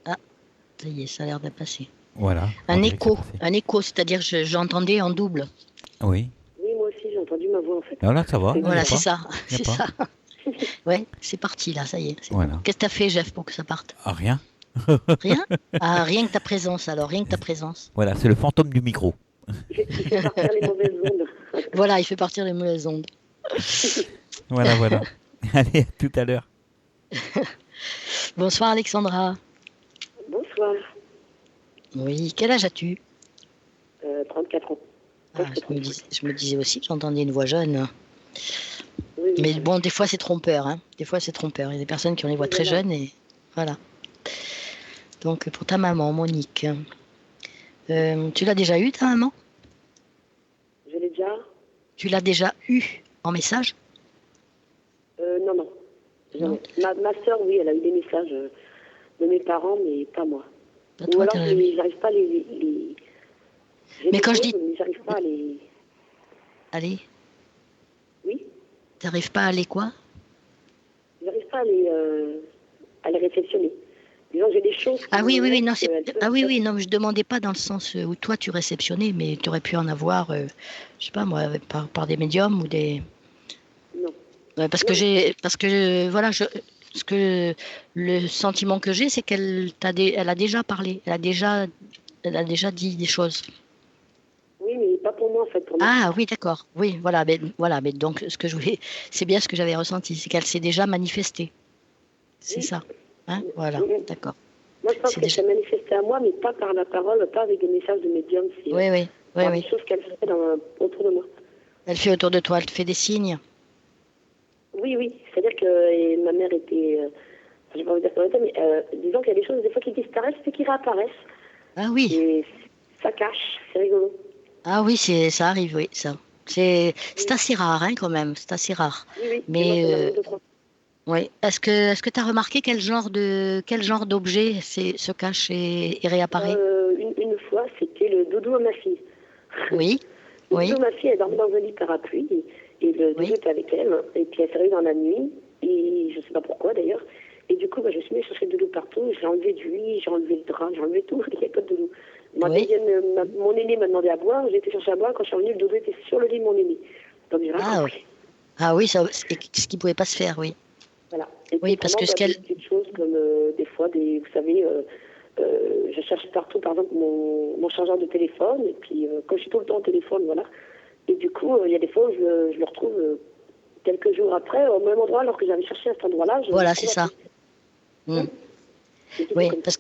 Ça y est, ça a l'air de passer. Voilà. on Un dirait que c'est écho, passé. c'est-à-dire que j'entendais en double. Oui. Oui, moi aussi, j'ai entendu ma voix en fait. Non, là ça va. Voilà, y a Voilà, pas. c'est ça. Y a C'est pas. ça. Ouais, c'est parti, là, ça y est. Voilà. Qu'est-ce que t'as fait, Jeff, pour que ça parte? Ah, rien. Rien? Ah, rien que ta présence, alors, rien que ta présence. Voilà, c'est le fantôme du micro. Je vais partir les mauvaises ondes. Voilà, il fait partir les mauvaises ondes. Voilà. Allez, à tout à l'heure. Bonsoir, Alexandra. Bonsoir. Oui, quel âge as-tu? 34 ans. Ah, je me disais aussi que j'entendais une voix jeune. Oui, oui. Mais bon, des fois, c'est trompeur. Hein. Des fois, c'est trompeur. Il y a des personnes qui ont les voix très jeunes et voilà. Donc, pour ta maman, Monique, tu l'as déjà eu, ta maman? Je l'ai déjà. Tu l'as déjà eu en message? Non. Jamais. Ma soeur, oui, elle a eu des messages de mes parents, mais pas moi. Pas Ou toi, alors, t'as jamais eu. j'arrive pas à les... J'ai Mais des quand je choses, dis- mais j'arrive pas à les... Allez, Oui, t'arrives pas à aller quoi? j'arrive pas à les réceptionner. Disons, j'ai des choses... Ah oui, non, c'est... non, mais je demandais pas dans le sens où toi tu réceptionnais, mais tu aurais pu en avoir, je sais pas moi, par des médiums ou des. Non. Ouais, parce que voilà, ce que le sentiment que j'ai, c'est qu'elle elle a déjà parlé, elle a déjà dit des choses. Oui, mais pas pour moi, en fait. Pour moi. Ah oui, d'accord. Oui, voilà, mais donc ce que je voulais, c'est bien ce que j'avais ressenti, c'est qu'elle s'est déjà manifestée. C'est Oui. ça. Hein, voilà, Oui. d'accord. Moi, je pense C'est qu'elle déjà- s'est manifestée à moi, mais pas par la parole, pas avec des messages de médium. C'est Oui. par des choses qu'elle fait autour de moi. Elle fait autour de toi, elle te fait des signes. Oui. C'est-à-dire que ma mère était... je vais pas vous dire comment elle était, mais disons qu'il y a des choses, des fois, qui disparaissent puis qui réapparaissent. Ah oui. Et ça cache, c'est rigolo. Ah oui, ça arrive, oui, ça. C'est assez rare, hein, quand même. C'est assez rare. Oui. Mais, Et moi, ça m'arrive 2-3 fois. Oui. Est-ce que tu as remarqué quel genre d'objet se cache et réapparaît? Une fois, c'était le doudou à ma fille. Oui. Le Oui. doudou à ma fille, elle dormait dans un lit parapluie, et le doudou Oui. était avec elle, et puis elle s'est réveillée dans la nuit, et je sais pas pourquoi d'ailleurs. Et du coup, je me suis mis à chercher le doudou partout, j'ai enlevé du lit, j'ai enlevé le drap, j'ai enlevé tout, il n'y avait pas de doudou. Oui. Mon aîné m'a demandé à boire, j'ai été chercher à boire, quand je suis revenue, le doudou était sur le lit de mon aîné. Donc j'ai Ah raconté. oui. Ah oui, c'est ce qui pouvait pas se faire, oui. Voilà. Et Oui, parce que ce des petites choses comme des fois, vous savez, je cherche partout, par exemple, mon chargeur de téléphone, et puis quand je suis tout le temps au téléphone, voilà. Et du coup, il y a des fois où je le retrouve quelques jours après, au même endroit, alors que j'avais cherché à cet endroit-là. Voilà, c'est ça. Mm. C'est tout Oui, comme ça.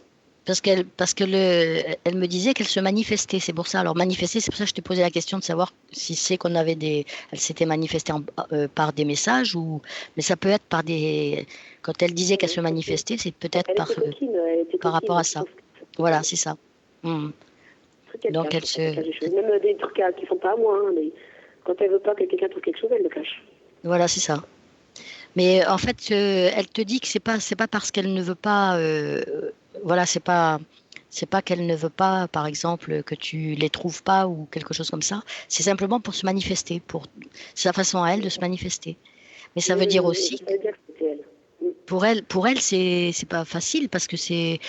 Elle me disait qu'elle se manifestait, c'est pour ça. Alors manifester, c'est pour ça que je t'ai posé la question de savoir si c'est qu'on avait elle s'était manifestée par des messages mais ça peut être par des, quand elle disait qu'elle se manifestait, c'est peut-être Elle était par rapport coquine, à je ça. pense que Voilà, c'est ça. Donc elle se, même des trucs qui sont pas à moi, hein, mais quand elle veut pas que quelqu'un trouve quelque chose, elle le cache. voilà, c'est ça. Mais en fait, elle te dit que c'est pas parce qu'elle ne veut pas, voilà, c'est pas qu'elle ne veut pas, par exemple, que tu les trouves pas ou quelque chose comme ça. C'est simplement pour se manifester, c'est sa façon à elle de se manifester. Mais ça veut dire aussi, Ça veut dire que c'était elle. pour elle, c'est pas facile parce que c'est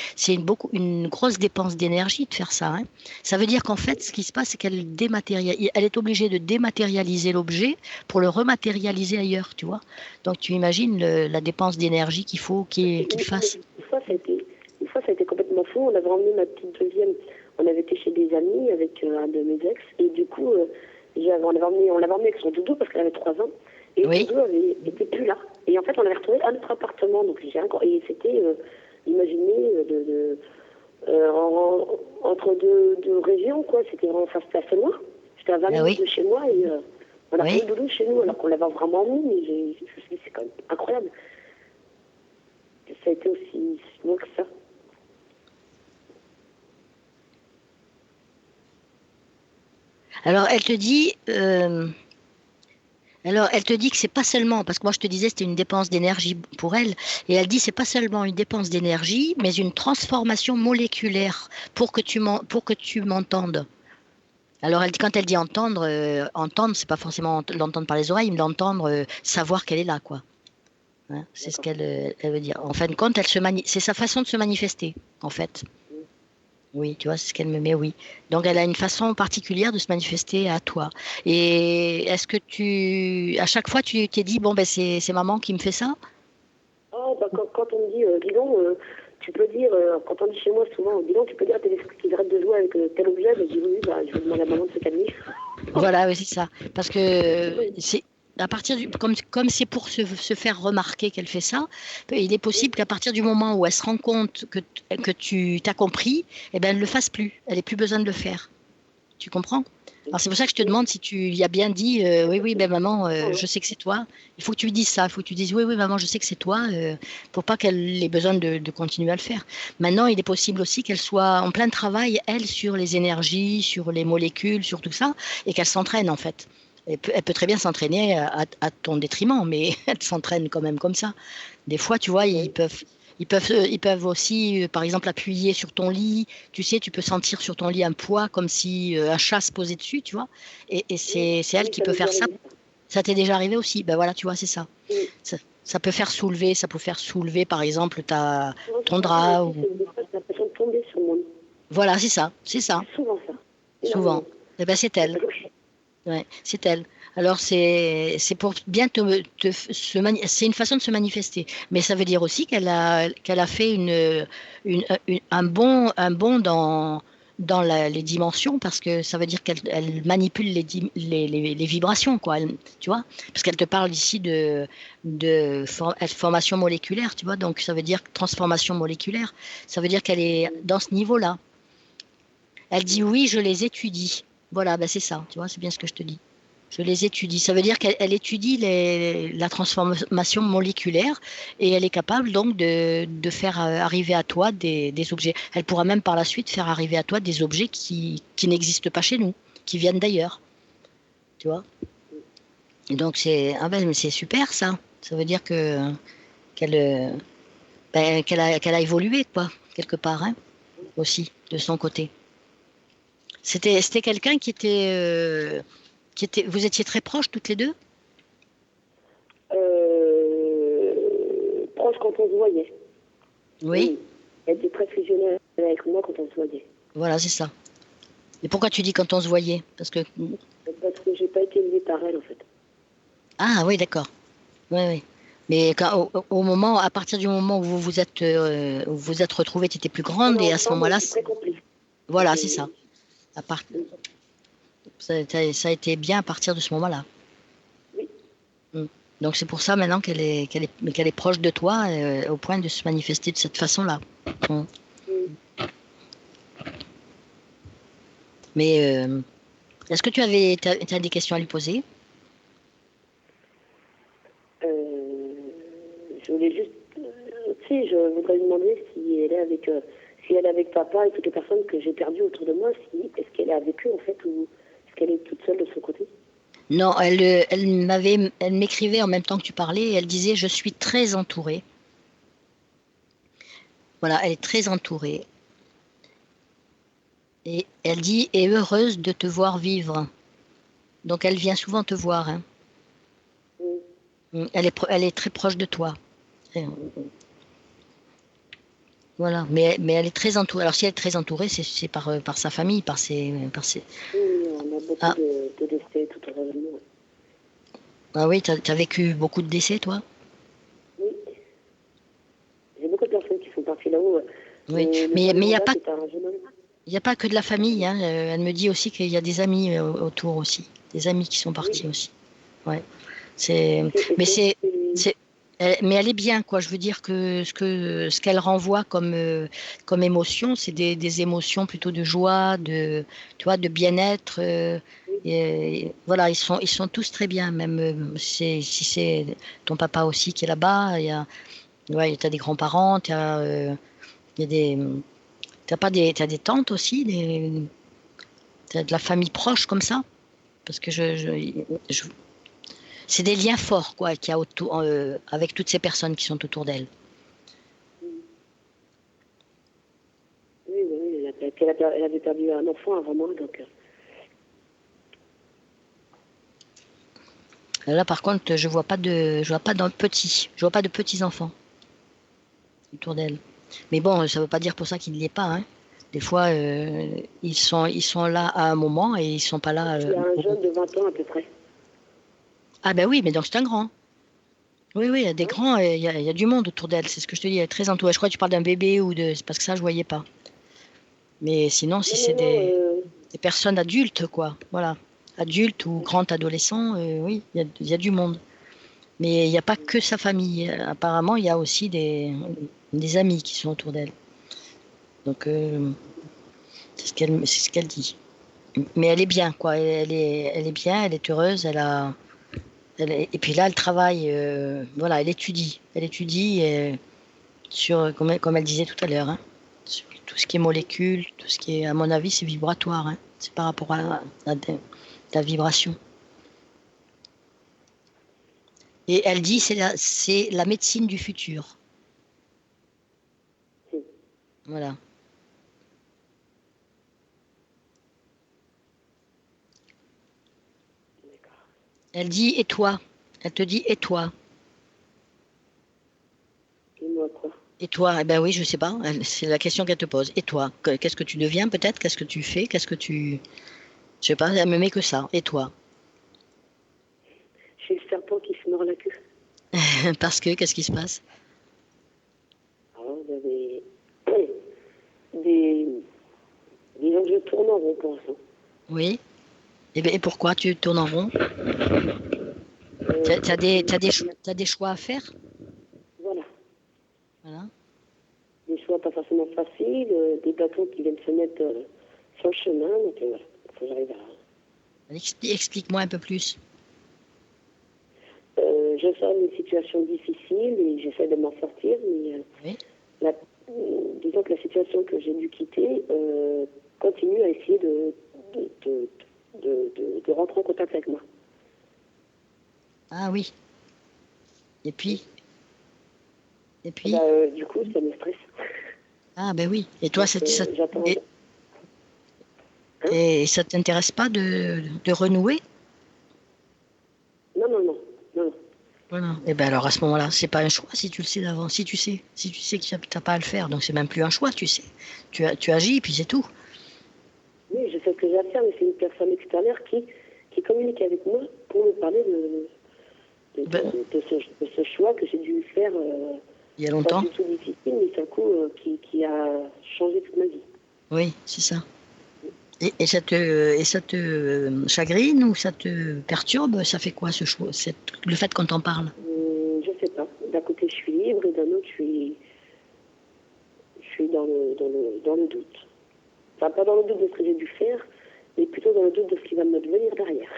une grosse dépense d'énergie de faire ça, hein. Ça veut dire qu'en fait, ce qui se passe, c'est elle est obligée de dématérialiser l'objet pour le rematérialiser ailleurs, tu vois. Donc tu imagines la dépense d'énergie qu'il faut qu'il fasse. Une fois, ça a été complètement fou. On avait emmené ma petite deuxième. On avait été chez des amis avec un de mes ex. Et du coup, on l'avait emmené avec son doudou parce qu'elle avait 3 ans. Et le doudou était plus là. Et en fait, on l'avait retrouvé à notre appartement. Donc, et c'était, imaginez, entre deux régions, quoi. C'était vraiment assez loin. J'étais à 20 minutes de chez moi et on a pris le doudou chez nous alors qu'on l'avait vraiment emmené. Mais je me suis dit, c'est quand même incroyable. Ça a été aussi loin que ça. Alors elle te dit que c'est pas seulement, parce que moi je te disais c'était une dépense d'énergie pour elle, et elle dit c'est pas seulement une dépense d'énergie, mais une transformation moléculaire pour que tu m'entendes. Alors quand elle dit entendre, c'est pas forcément l'entendre par les oreilles, mais l'entendre, savoir qu'elle est là, quoi. Hein, c'est ce qu'elle veut dire. En fin de compte, c'est sa façon de se manifester, en fait. Oui, tu vois, c'est ce qu'elle me met, oui. Donc, elle a une façon particulière de se manifester à toi. Et est-ce que à chaque fois, tu t'es dit, bon, ben, c'est maman qui me fait ça? Oh, bah, quand on me dit, dis donc, tu peux dire, quand on dit chez moi souvent, dis donc, tu peux dire à tes esprits qu'ils arrêtent de jouer avec tel objet, je dis oui, bah, je vais demander à maman de se calmer. Voilà, oui, c'est ça. Parce que c'est. À partir comme c'est pour se faire remarquer qu'elle fait ça, il est possible qu'à partir du moment où elle se rend compte que tu t'as compris, eh ben, elle ne le fasse plus. Elle n'ait plus besoin de le faire. Tu comprends? Alors c'est pour ça que je te demande si tu y as bien dit oui, ben maman, je sais que c'est toi. Il faut que tu lui dises ça. Il faut que tu dises oui, maman, je sais que c'est toi, pour pas qu'elle ait besoin de continuer à le faire. Maintenant, il est possible aussi qu'elle soit en plein travail, elle, sur les énergies, sur les molécules, sur tout ça, et qu'elle s'entraîne en fait. Elle peut très bien s'entraîner à ton détriment, mais elle s'entraîne quand même comme ça. Des fois, tu vois, ils peuvent aussi, par exemple, appuyer sur ton lit. Tu sais, tu peux sentir sur ton lit un poids comme si un chat se posait dessus, tu vois. Et c'est elle qui peut faire ça. Ça t'est déjà arrivé aussi. Ben voilà, tu vois, c'est ça. Ça peut faire soulever, par exemple, ton drap. Ou... l'impression de tomber sur mon lit. Voilà, c'est ça. Souvent ça. Souvent. Et ben c'est elle. Ouais, c'est elle. Alors c'est pour bien c'est une façon de se manifester, mais ça veut dire aussi qu'elle a fait un bond dans les dimensions, parce que ça veut dire qu'elle manipule les vibrations, quoi. Tu vois, parce qu'elle te parle ici de formation moléculaire, tu vois, donc ça veut dire transformation moléculaire. Ça veut dire qu'elle est dans ce niveau-là. Elle dit oui, je les étudie. Voilà, ben c'est ça, tu vois, c'est bien ce que je te dis. Je les étudie. Ça veut dire qu'elle étudie la transformation moléculaire, et elle est capable donc de faire arriver à toi des objets. Elle pourra même par la suite faire arriver à toi des objets qui n'existent pas chez nous, qui viennent d'ailleurs. Tu vois? Et donc c'est super ça. Ça veut dire qu'elle a évolué, quoi, quelque part, hein, aussi, de son côté. C'était quelqu'un qui était, vous étiez très proches toutes les deux? Proches quand on se voyait. Oui. Elle était très fusionnelle avec moi quand on se voyait. Voilà, c'est ça. Et pourquoi tu dis quand on se voyait? Parce que j'ai pas été élevée par elle, en fait. Ah oui, d'accord. Oui. Mais à partir du moment où vous vous êtes retrouvés, tu étais plus grande, et à ce moment-là... Voilà, c'est ça. Ça a été bien à partir de ce moment-là. Oui. Donc c'est pour ça maintenant qu'elle est proche de toi, au point de se manifester de cette façon-là. Mais est-ce que t'as des questions à lui poser? Je voulais juste, je voudrais lui demander si elle est avec papa et toutes les personnes que j'ai perdues autour de moi, est-ce qu'elle est avec eux en fait ou est-ce qu'elle est toute seule de son côté? Non, elle m'écrivait en même temps que tu parlais et elle disait je suis très entourée. Voilà, elle est très entourée. Et elle dit est heureuse de te voir vivre. Donc elle vient souvent te voir. Hein. Elle est très proche de toi. Voilà, mais elle est très entourée. Alors si elle est très entourée, c'est par sa famille, par ses. Oui, on a beaucoup de décès tout autour de nous. Ah oui, t'as vécu beaucoup de décès, toi? Oui. J'ai beaucoup de personnes qui sont parties là-haut. Oui, mais il n'y a pas. Il n'y a pas que de la famille. Hein. Elle me dit aussi qu'il y a des amis autour aussi, des amis qui sont partis aussi. Ouais. Mais elle est bien, quoi. Je veux dire que ce qu'elle renvoie comme émotion, c'est des émotions plutôt de joie, de bien-être. Voilà, ils sont tous très bien. Même si c'est ton papa aussi qui est là-bas, t'as des grands-parents, il y a des. T'as des tantes aussi, t'as de la famille proche comme ça, parce que c'est des liens forts quoi qu'il y a autour, avec toutes ces personnes qui sont autour d'elle. Oui, elle avait perdu un enfant avant moi, donc. Là, par contre, je vois pas de petits enfants autour d'elle. Mais bon, ça veut pas dire pour ça qu'il n'y est pas. Hein. Des fois, ils sont là à un moment et ils sont pas là. Il y a un jeune de 20 ans à peu près. Ah ben oui, mais donc c'est un grand. Oui, il y a des grands, il y a du monde autour d'elle. C'est ce que je te dis, elle est très entourée. Je crois que tu parles d'un bébé ou de. C'est parce que ça, je voyais pas. Mais sinon, si c'est des personnes adultes, quoi. Voilà. Adultes ou grands adolescents, oui, il y a du monde. Mais il n'y a pas que sa famille. Apparemment, il y a aussi des amis qui sont autour d'elle. Donc, c'est ce qu'elle dit. Mais elle est bien, quoi. Elle est bien, elle est heureuse, et puis là, elle travaille, voilà, elle étudie sur, comme elle disait tout à l'heure, hein, sur tout ce qui est molécules, tout ce qui est, à mon avis, c'est vibratoire. Hein. C'est par rapport à la vibration. Et elle dit c'est la médecine du futur. Voilà. Elle dit et toi? Elle te dit et toi? Et moi quoi? Et toi? Eh ben oui, je sais pas. C'est la question qu'elle te pose. Et toi? Qu'est-ce que tu deviens peut-être? Qu'est-ce que tu fais? Qu'est-ce que tu... Je sais pas, elle me met que ça. Et toi? Je suis le serpent qui se mord la queue. Parce que, qu'est-ce qui se passe? Alors, disons que je tourne en rond pour l'instant. Oui. Et pourquoi tu tournes en rond? T'as des choix à faire? Voilà. Voilà. Des choix pas forcément faciles, des bâtons qui viennent se mettre sur le chemin, donc voilà, faut que j'arrive à... Explique-moi un peu plus. Je sors d'une situation difficile et j'essaie de m'en sortir, mais Oui. disons que la situation que j'ai dû quitter continue à essayer de rentrer en contact avec moi. Ah oui. Et puis? Du coup, ça me stresse. Ah ben oui. Et toi, j'attends. Et ça t'intéresse pas de renouer? Non. Voilà. Et ben alors à ce moment-là, c'est pas un choix si tu le sais d'avance, si tu sais que t'as pas à le faire, donc c'est même plus un choix, tu sais. Tu agis puis c'est tout. Oui, je sais ce que j'ai à faire, mais c'est une personne extérieure qui communique avec moi pour me parler de ce choix que j'ai dû faire. Il y a longtemps. Pas du tout difficile, mais c'est un coup qui a changé toute ma vie. Oui, c'est ça. Et ça te chagrine ou ça te perturbe? Ça fait quoi ce choix, le fait qu'on t'en parle? Je sais pas. D'un côté, je suis libre et d'un autre, je suis dans le doute. Enfin, pas dans le doute de ce que j'ai dû faire, mais plutôt dans le doute de ce qui va me devenir derrière.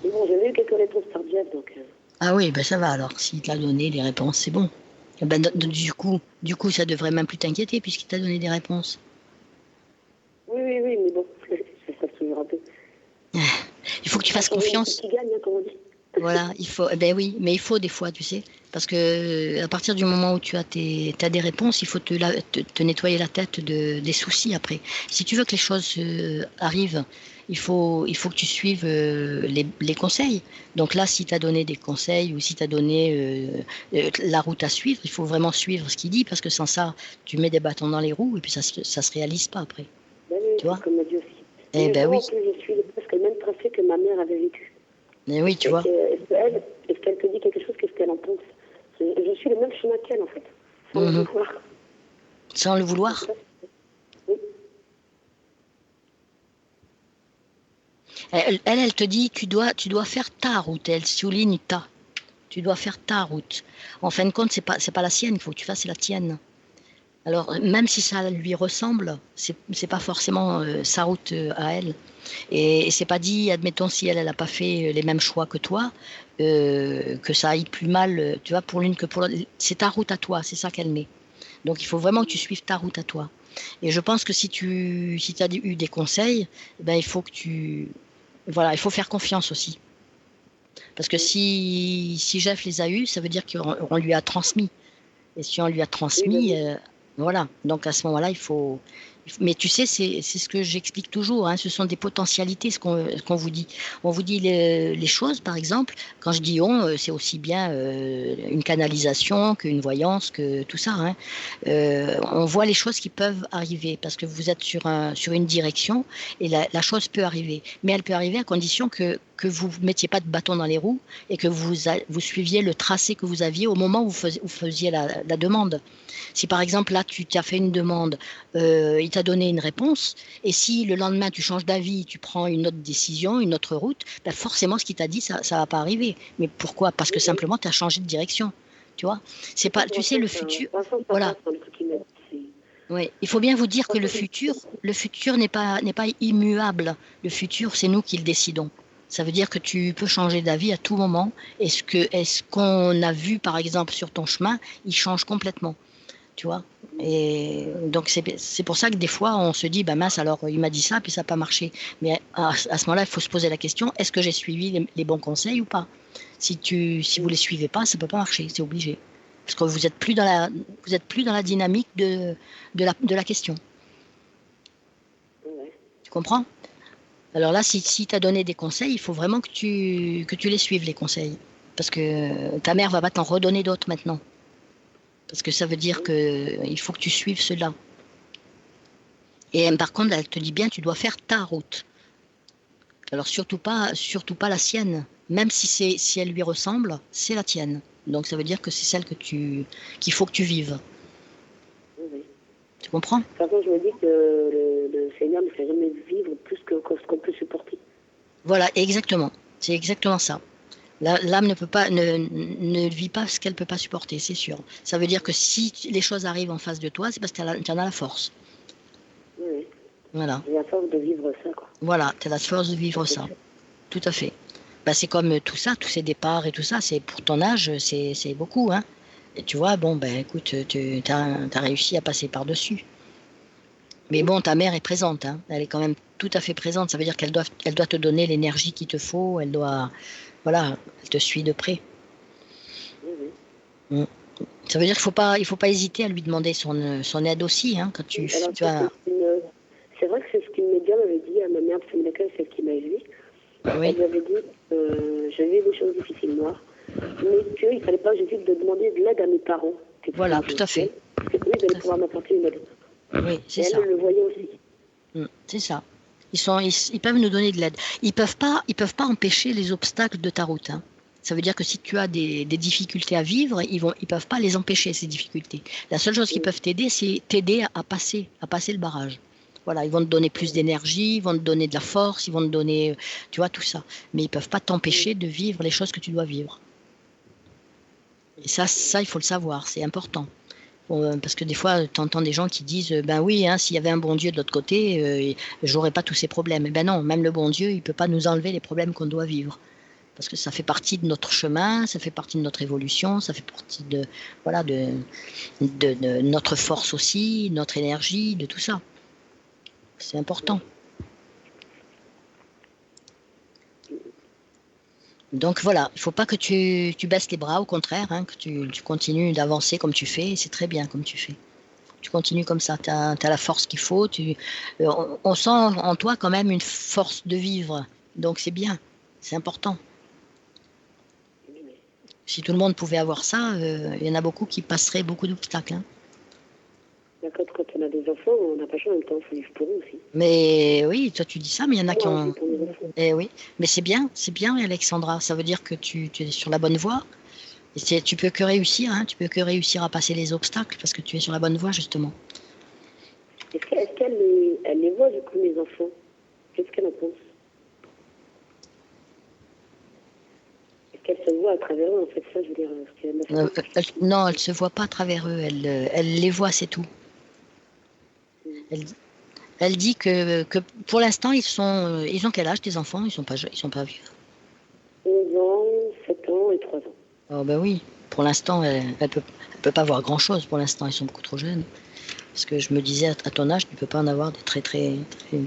Mais bon, j'avais eu quelques réponses par Jeff, donc... Ah oui, ben ça va alors. S'il t'a donné les réponses, c'est bon. Eh ben, du coup, ça devrait même plus t'inquiéter puisqu'il t'a donné des réponses. Oui, mais bon, ça se toujours un peu. Il faut que tu fasses confiance. Qui gagne, hein, comme on dit. Voilà, il faut. Ben oui, mais il faut des fois, tu sais, parce que à partir du moment où tu as t'as des réponses, il faut te nettoyer la tête des soucis après. Si tu veux que les choses arrivent, il faut que tu suives les conseils. Donc là, si tu as donné des conseils ou si tu as donné la route à suivre, il faut vraiment suivre ce qu'il dit parce que sans ça, tu mets des bâtons dans les roues et puis ça se réalise pas après. Ben oui, tu vois comme m'a dit aussi. Eh ben oui. Je suis presque le même tracé que ma mère avait vécu. Mais oui, tu vois. Est-ce qu'elle te dit quelque chose, qu'est-ce qu'elle en pense? Je suis le même chemin qu'elle, en fait. Sans le vouloir. Sans le vouloir? Oui. Elle te dit, tu dois faire ta route. Elle souligne ta. Tu dois faire ta route. En fin de compte, c'est pas la sienne. Il faut que tu fasses la tienne. Alors, même si ça lui ressemble, c'est pas forcément sa route à elle. Et c'est pas dit, admettons, si elle n'a pas fait les mêmes choix que toi, que ça aille plus mal, tu vois, pour l'une que pour l'autre. C'est ta route à toi, c'est ça qu'elle met. Donc il faut vraiment que tu suives ta route à toi. Et je pense que si tu as eu des conseils, ben il faut que il faut faire confiance aussi. Parce que si Jeff les a eus, ça veut dire qu'on lui a transmis. Et si on lui a transmis, voilà. Donc à ce moment-là, il faut. Mais tu sais, c'est ce que j'explique toujours. Hein, ce sont des potentialités, ce qu'on vous dit. On vous dit les choses, par exemple. Quand je dis on, c'est aussi bien une canalisation qu'une voyance, que tout ça. Hein. On voit les choses qui peuvent arriver parce que vous êtes sur une direction et la chose peut arriver. Mais elle peut arriver à condition que vous ne mettiez pas de bâton dans les roues et que vous suiviez le tracé que vous aviez au moment où vous faisiez la demande. Si par exemple là tu t'as fait une demande, il t'a donné une réponse, et si le lendemain tu changes d'avis, tu prends une autre décision, une autre route, ben forcément ce qu'il t'a dit ça va pas arriver. Mais pourquoi? Parce que simplement tu as changé de direction. Tu vois? C'est pas, tu sais, le futur. Voilà. Oui, il faut bien vous dire que le futur n'est pas immuable. Le futur, c'est nous qui le décidons. Ça veut dire que tu peux changer d'avis à tout moment. Est-ce qu'on a vu, par exemple, sur ton chemin, il change complètement, tu vois. Et donc c'est pour ça que des fois on se dit, bah mince, alors il m'a dit ça, puis ça n'a pas marché. Mais à ce moment-là, il faut se poser la question, est-ce que j'ai suivi les bons conseils ou pas? Si vous les suivez pas, ça peut pas marcher, c'est obligé. Parce que vous êtes plus dans la dynamique de la question. Tu comprends? Alors là, si tu as donné des conseils, il faut vraiment que tu les suives, les conseils. Parce que ta mère va pas t'en redonner d'autres maintenant. Parce que ça veut dire qu'il faut que tu suives cela. Et par contre, elle te dit bien, tu dois faire ta route. Alors surtout pas la sienne. Même si elle lui ressemble, c'est la tienne. Donc ça veut dire que c'est celle qu'il faut que tu vives. Oui. Tu comprends? De toute façon, je me dis que le Seigneur ne fait jamais vivre plus que ce qu'on peut supporter. Voilà, exactement. C'est exactement ça. L'âme ne vit pas ce qu'elle ne peut pas supporter, c'est sûr. Ça veut dire que si les choses arrivent en face de toi, c'est parce que tu en as la force. Oui. Voilà. J'ai la force de vivre ça, quoi. Voilà, tu as la force de vivre ça. Tout à fait. Bah, c'est comme tout ça, tous ces départs et tout ça, c'est pour ton âge, c'est beaucoup. Hein. Et tu vois, bon, ben écoute, tu as réussi à passer par-dessus. Mais bon, ta mère est présente, hein. Elle est quand même tout à fait présente. Ça veut dire qu'elle doit te donner l'énergie qu'il te faut, voilà, elle te suit de près. Oui. Ça veut dire qu'il faut pas hésiter à lui demander son aide aussi, hein, quand tu as... C'est vrai que c'est ce qu'une médium avait dit à ma mère, parce que c'est celle qui m'a élevée. Oui. Elle lui avait dit que j'avais des choses difficiles, moi, mais qu'il ne fallait pas que j'évite de demander de l'aide à mes parents. Voilà, tout à fait. Parce que eux, ils allaient pouvoir m'apporter une aide. Oui, c'est ça. ça. Elle le voyait aussi. C'est ça. Ils peuvent nous donner de l'aide. Ils peuvent pas empêcher les obstacles de ta route. Hein. Ça veut dire que si tu as des difficultés à vivre, ils peuvent pas les empêcher, ces difficultés. La seule chose qu'ils peuvent t'aider, c'est t'aider à passer le barrage. Voilà, ils vont te donner plus d'énergie, ils vont te donner de la force, ils vont te donner, tu vois, tout ça. Mais ils peuvent pas t'empêcher de vivre les choses que tu dois vivre. Et ça, il faut le savoir, c'est important. Parce que des fois, tu entends des gens qui disent ben oui, hein, s'il y avait un bon Dieu de l'autre côté, j'aurais pas tous ces problèmes. Et ben non, même le bon Dieu, il peut pas nous enlever les problèmes qu'on doit vivre. Parce que ça fait partie de notre chemin, ça fait partie de notre évolution, ça fait partie de notre force aussi, notre énergie, de tout ça. C'est important. Donc voilà, il ne faut pas que tu baisses les bras, au contraire, hein, que tu continues d'avancer comme tu fais, et c'est très bien comme tu fais. Tu continues comme ça, tu as la force qu'il faut, on sent en toi quand même une force de vivre, donc c'est bien, c'est important. Si tout le monde pouvait avoir ça, il y en a beaucoup qui passeraient beaucoup d'obstacles. Hein. Quand on a des enfants, on n'a pas le choix, en même temps, il faut vivre pour eux aussi. Mais oui, toi tu dis ça, mais il y en a qui ont... Eh oui, mais c'est bien Alexandra, ça veut dire que tu es sur la bonne voie. Et tu peux que réussir, hein, tu peux que réussir à passer les obstacles parce que tu es sur la bonne voie justement. Est-ce qu'elle les voit du coup, mes enfants? Qu'est-ce qu'elle en pense? Est-ce qu'elle se voit à travers eux, en fait, ça, je veux dire, non, elle ne se voit pas à travers eux, elle les voit, c'est tout. Elle dit que pour l'instant, ils ont quel âge tes enfants? Ils sont pas vieux. 11 ans, 7 ans et 3 ans. Oh ben oui, pour l'instant, elle peut pas voir grand-chose pour l'instant, ils sont beaucoup trop jeunes. Parce que je me disais, à ton âge, tu peux pas en avoir des très, très, très...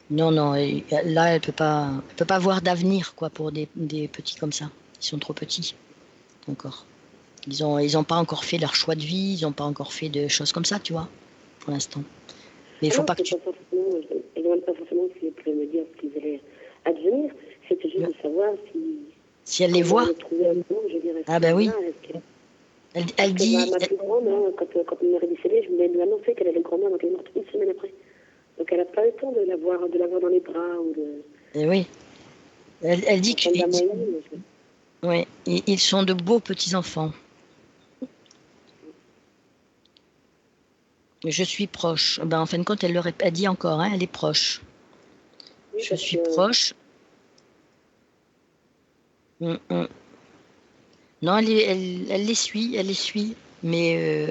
Non, là, elle peut pas voir d'avenir, quoi, pour des petits comme ça. Ils sont trop petits, encore. Ils ont pas encore fait leur choix de vie, ils ont pas encore fait de choses comme ça, tu vois, pour l'instant. Mais il faut pas que tu... Ils ne demandent pas forcément s'ils pouvaient me dire ce qu'ils allaient advenir. C'était juste de savoir si elle les voit. Ah ben oui. Elle dit... Ma plus grande, hein, quand on est décédée, je lui ai annoncé qu'elle allait grandir, donc elle est morte une semaine après. Donc elle n'a pas eu le temps de l'avoir dans les bras ou de... Et oui. Elle dit que... Oui, ils sont de beaux petits-enfants. Je suis proche. Ben, en fin de compte, elle dit encore, hein, elle est proche. Oui, je suis proche. Non, elle les suit, mais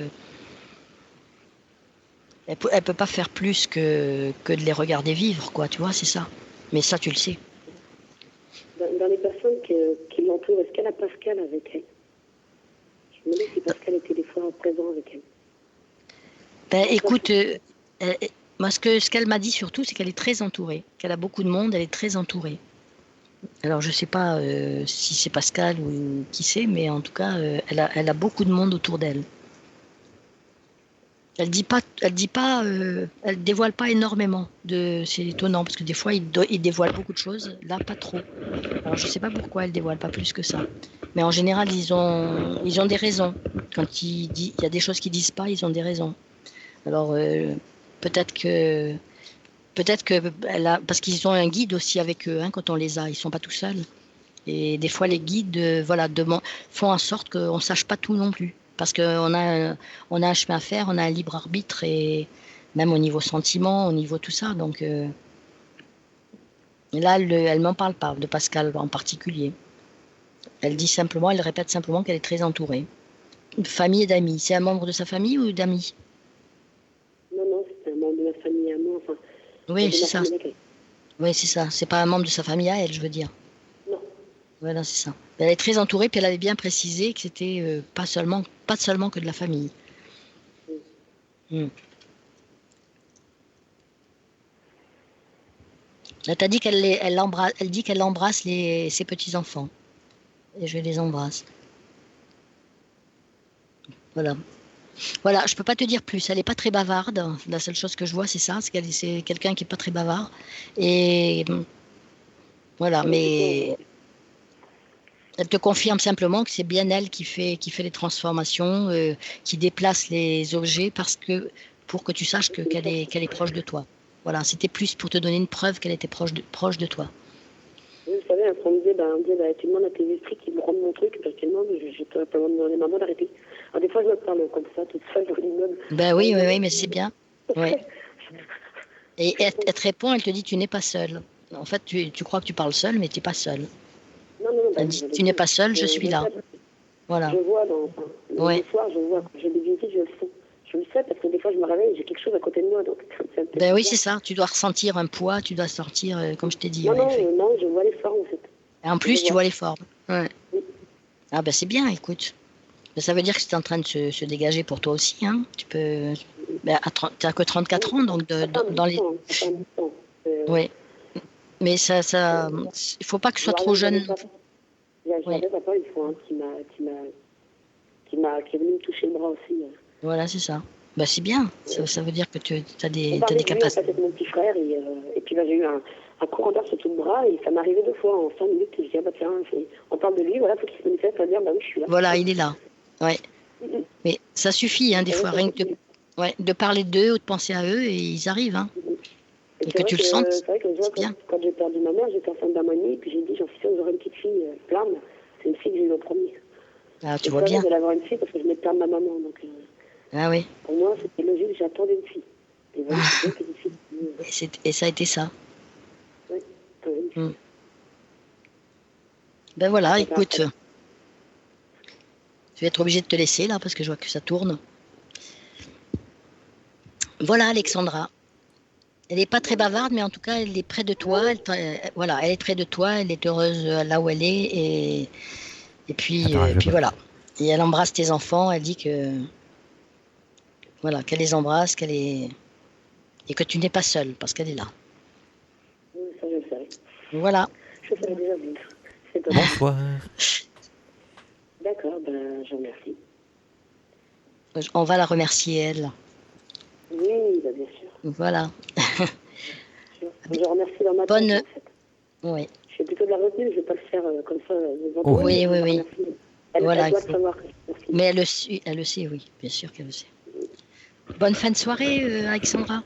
elle peut pas faire plus que de les regarder vivre, quoi, tu vois, c'est ça. Mais ça, tu le sais. Dans les personnes qui l'entourent, est-ce qu'elle a Pascal avec elle? Je me demandais si Pascal était des fois présent avec elle. Ben, écoute, moi, ce qu'elle m'a dit surtout, c'est qu'elle est très entourée, qu'elle a beaucoup de monde, elle est très entourée. Alors, je ne sais pas si c'est Pascal ou qui c'est, mais en tout cas, elle a beaucoup de monde autour d'elle. Elle dévoile pas énormément. C'est étonnant, parce que des fois, il dévoile beaucoup de choses. Là, pas trop. Alors, je ne sais pas pourquoi elle dévoile pas plus que ça. Mais en général, ils ont des raisons. Quand il y a des choses qu'ils disent pas, ils ont des raisons. Alors, peut-être que parce qu'ils ont un guide aussi avec eux, hein, quand on les a, ils sont pas tout seuls. Et des fois, les guides, font en sorte qu'on ne sache pas tout non plus. Parce qu'on a un chemin à faire, on a un libre arbitre, et même au niveau sentiment, au niveau tout ça. Donc, là, elle m'en parle pas, de Pascal en particulier. Elle répète simplement qu'elle est très entourée. De famille et d'amis. C'est un membre de sa famille ou d'amis? Non, c'est un membre de ma famille à moi. Enfin, oui, c'est ça. Oui, c'est ça. C'est pas un membre de sa famille à elle, je veux dire. Non. Voilà, c'est ça. Elle est très entourée, puis elle avait bien précisé que c'était pas seulement que de la famille. Là, t'as dit elle dit qu'elle embrasse ses petits-enfants. Et je les embrasse. Voilà. Voilà, je peux pas te dire plus. Elle est pas très bavarde. La seule chose que je vois, c'est ça, c'est quelqu'un qui est pas très bavard. Et voilà, mais elle te confirme simplement que c'est bien elle qui fait les transformations, qui déplace les objets pour que tu saches qu'elle est proche de toi. Voilà, c'était plus pour te donner une preuve qu'elle était proche de toi. Vous savez, on me disait, tu demandes à tes esprits qu'ils me rendent mon truc, parce que non, je te demande à maman d'arrêter. Alors des fois, je me parle comme ça, toute seule dans l'immeuble. Ben oui, mais c'est bien. Oui. Et elle te répond, elle te dit, tu n'es pas seule. En fait, tu crois que tu parles seule, mais tu n'es pas seule. Non. Elle dit, tu n'es pas seule, je suis là. Voilà. Je vois Ouais. Le soir, je vois, quand j'ai des visites, je le sens. Je le sais parce que des fois, je me réveille et j'ai quelque chose à côté de moi. Donc, ça me fait Ben oui, bizarre. c'est ça. Tu dois ressentir un poids, tu dois sortir, comme je t'ai dit. Non, Ouais, non, effectivement. non, je vois les formes en fait. Et en plus, je tu vois. vois les formes. Ouais. Oui. Ah ben c'est bien, écoute. Ben, ça veut dire que c'est en train de se dégager pour toi aussi. Hein. Tu peux. Ben, t'as que 34 ans, donc Ça fait un dans bout de les. temps, ça fait un bout de temps. Oui. Mais il faut pas que ce soit trop jeune. Oui. J'avais papa une fois qui est venu me toucher le bras aussi. Voilà, c'est ça. Ben c'est bien. Ça veut dire que tu as On des parlait de lui en fait capacités. avec mon petit frère et puis là j'ai eu un courant d'air sur tout le bras et ça m'est arrivé 2 fois en 5 minutes. Je dis ah bah tiens, on parle de lui, voilà, faut qu'il se manifeste, on va dire bah oui je suis là. Voilà, il est là. Ouais. Mais ça suffit, hein, des fois, rien que de parler d'eux ou de penser à eux, et ils arrivent. Hein. Et que tu le sentes, c'est vrai que c'est bien. quand j'ai perdu ma mère, j'étais enceinte d'un mois et demi, et puis j'ai dit j'en suis sûre que j'aurai une petite fille, blâme. C'est une fille que j'ai eu en premier. Ah, tu Je vois savais bien. que j'allais avoir une fille parce que je venais de perdre ma maman. Donc Ah oui. pour moi c'était logique, j'attendais une fille. Et voilà, c'est bien que une fille. Et ça a été ça. Oui, une fille. Ben voilà, C'est écoute. parfait. Je vais être obligée de te laisser là parce que je vois que ça tourne. Voilà, Alexandra. Elle n'est pas très bavarde, mais en tout cas, elle est près de toi. Voilà, elle est près de toi. Elle est heureuse là où elle est. Et puis, Attends, je puis peux. voilà. Et elle embrasse tes enfants. Elle dit que voilà, qu'elle les embrasse, et que tu n'es pas seule parce qu'elle est là. Oui, ça je le savais. Voilà. Je savais déjà bien. C'est comme Bonsoir. D'accord, ben je vous remercie. On va la remercier elle. Oui, ben, bien sûr. Voilà. Je remercie leur matin Bonne. en fait. Oui. Je fais plutôt de la retenue, je ne vais pas le faire comme ça devant Oh. toi, Oui, mais oui, je oui. remercie. Elle Voilà, doit il le faut. savoir. Merci. Mais elle le sait, oui, bien sûr qu'elle le sait. Bonne fin de soirée, Alexandra.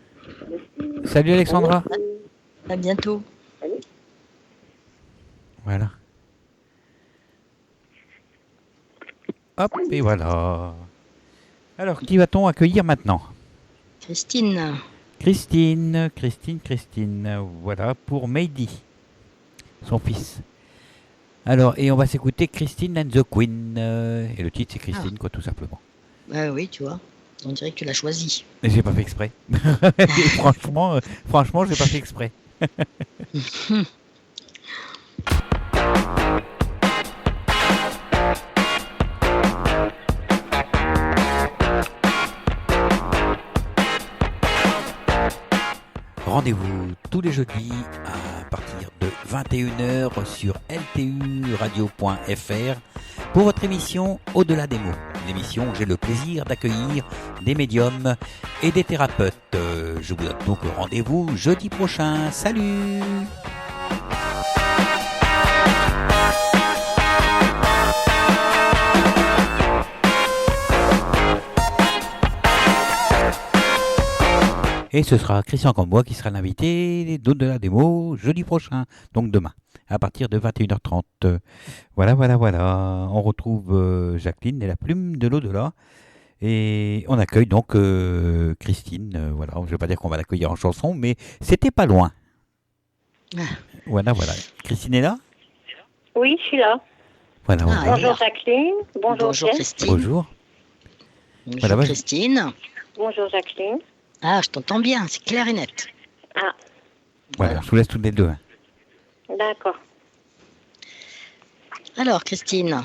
Salut Alexandra. À bientôt. Allez. Voilà. Hop, et voilà. Alors, qui va-t-on accueillir maintenant? Christine. Christine. Voilà, pour Mehdi, son fils. Alors, et on va s'écouter Christine and the Queen. Et le titre, c'est Christine, quoi, tout simplement. Oui, tu vois. On dirait que tu l'as choisi. Et j'ai pas fait exprès. Et franchement, j'ai pas fait exprès. Rendez-vous tous les jeudis à partir de 21h sur lturadio.fr pour votre émission Au-delà des mots. L'émission où j'ai le plaisir d'accueillir des médiums et des thérapeutes. Je vous donne donc rendez-vous jeudi prochain. Salut! Et ce sera Christian Cambois qui sera l'invité d'Au-delà des mots jeudi prochain, donc demain, à partir de 21h30. Voilà. On retrouve Jacqueline et la plume de l'au-delà. Et on accueille donc Christine. Voilà, je ne vais pas dire qu'on va l'accueillir en chanson, mais c'était pas loin. Voilà. Christine est là? Oui, je suis là. Voilà. Ah, Bonjour Jacqueline. Bonjour Jess. Christine. Bonjour. Voilà, vas-y. Christine. Bonjour Jacqueline. Ah, je t'entends bien, c'est clair et net. Ah, Voilà, je vous laisse toutes les deux. d'accord. Alors, Christine,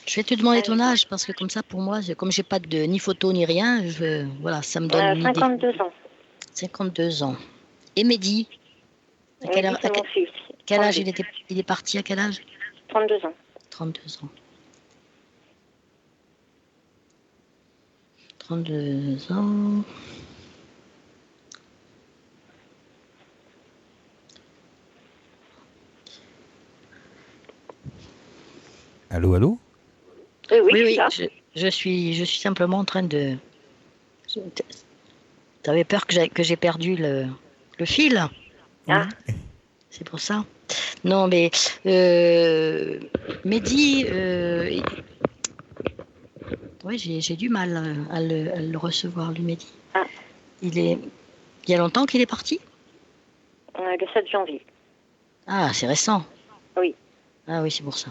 je vais te demander ton âge parce que comme ça, pour moi, comme j'ai pas ni photo ni rien, voilà, ça me donne une idée. 52 ans. 52 ans. Et Mehdi, à quel, Mehdi, c'est mon fils. quel âge 32. il est parti à quel âge? 32 ans. 32 ans. 32 ans. Allô? Oui, Oui, là. je suis simplement en train de... T'avais peur que j'ai perdu le fil? Ah, C'est pour ça. Non, mais Mehdi, oui, j'ai du mal à le recevoir, lui, Mehdi. Ah. Il y a longtemps qu'il est parti? le 7 janvier. Ah, c'est récent. Oui. Ah oui, c'est pour ça.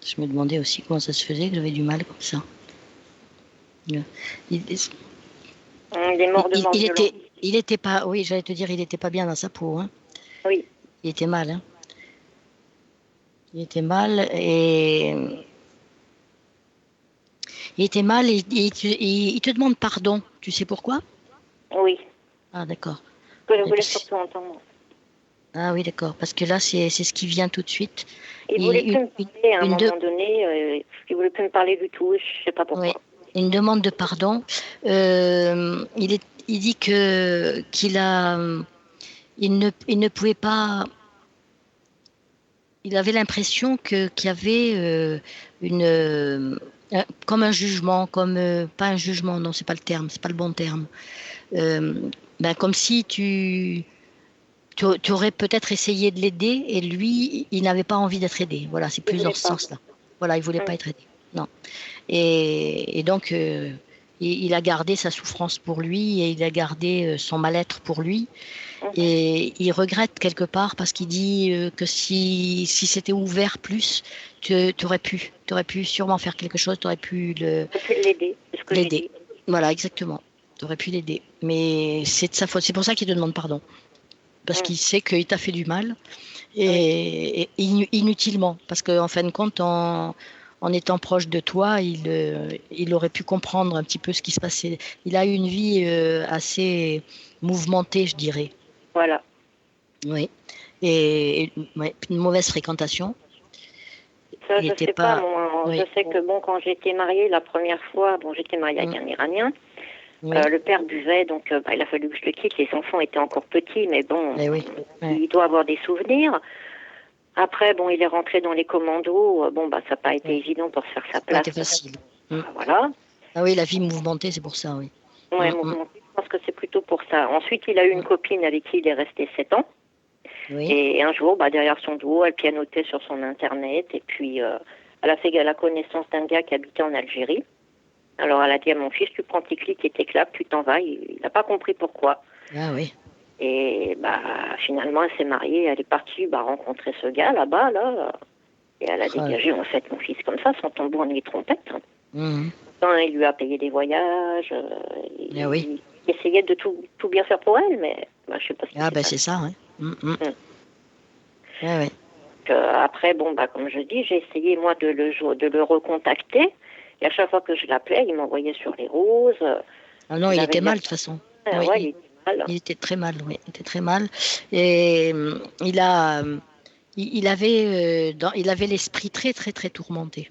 Je me demandais aussi comment ça se faisait que j'avais du mal comme ça. Il, Il est mort de il- mort il violente. il était pas, oui, j'allais te dire, il était pas bien dans sa peau. Hein. Oui. Il était mal. Hein. Il était mal et il te demande pardon. Tu sais pourquoi? Oui. Ah d'accord. Que je voulais Parce- surtout entendre. Ah oui d'accord. Parce que là c'est ce qui vient tout de suite. Il voulait plus me parler à un une de- moment donné. Il voulait plus me parler du tout. Je sais pas pourquoi. Oui, une demande de pardon. Il dit il ne pouvait pas. Il avait l'impression qu'il y avait comme un jugement, pas un jugement, non, c'est pas le terme, c'est pas le bon terme. Euh, comme si tu aurais peut-être essayé de l'aider et lui, il n'avait pas envie d'être aidé. Voilà, c'est plus dans ce sens-là. Voilà, il voulait pas être aidé. Non. Et donc, il a gardé sa souffrance pour lui et il a gardé son mal-être pour lui. Et il regrette quelque part parce qu'il dit que si c'était ouvert plus, tu aurais pu sûrement faire quelque chose, tu aurais pu l'aider. C'est ce que j'ai dit. Voilà, exactement. Tu aurais pu l'aider. Mais c'est de sa faute. C'est pour ça qu'il te demande pardon. Parce qu'il sait qu'il t'a fait du mal et inutilement. Parce qu'en fin de compte, en étant proche de toi, il aurait pu comprendre un petit peu ce qui se passait. Il a eu une vie assez mouvementée, je dirais. Voilà. Oui. Et ouais, une mauvaise fréquentation. Ça, je sais pas. Moi, oui. Je sais que quand j'étais mariée la première fois, j'étais mariée avec un Iranien. Oui. Le père buvait, donc il a fallu que je le quitte. Les enfants étaient encore petits, mais oui. Il doit avoir des souvenirs. Après, il est rentré dans les commandos. Ça n'a pas été évident pour se faire sa place. C'était facile. Voilà. Ah oui, la vie mouvementée, c'est pour ça, oui. Oui, mouvementée, je pense que c'est plutôt pour ça. Ensuite, il a eu une copine avec qui il est resté 7 ans. Oui. Et un jour, derrière son dos, elle pianotait sur son Internet. Et puis, elle a fait la connaissance d'un gars qui habitait en Algérie. Alors, elle a dit à mon fils, tu prends tes clics et tes claques, tu t'en vas. Il n'a pas compris pourquoi. Ah oui. Et finalement, elle s'est mariée. Elle est partie rencontrer ce gars là-bas, là. Et elle a dégagé, en fait, mon fils comme ça, sans tambour ni trompette. Il lui a payé des voyages. Il essayait de tout bien faire pour elle, mais je sais pas ce qui c'est ça, hein. Ouais. Après, comme je dis, j'ai essayé, moi, de le recontacter. Et à chaque fois que je l'appelais, il m'envoyait sur les roses. Ah non, il était mal, de toute façon. Oui, il était mal. Il était très mal, oui. Il était très mal. Et il avait l'esprit très, très, très tourmenté.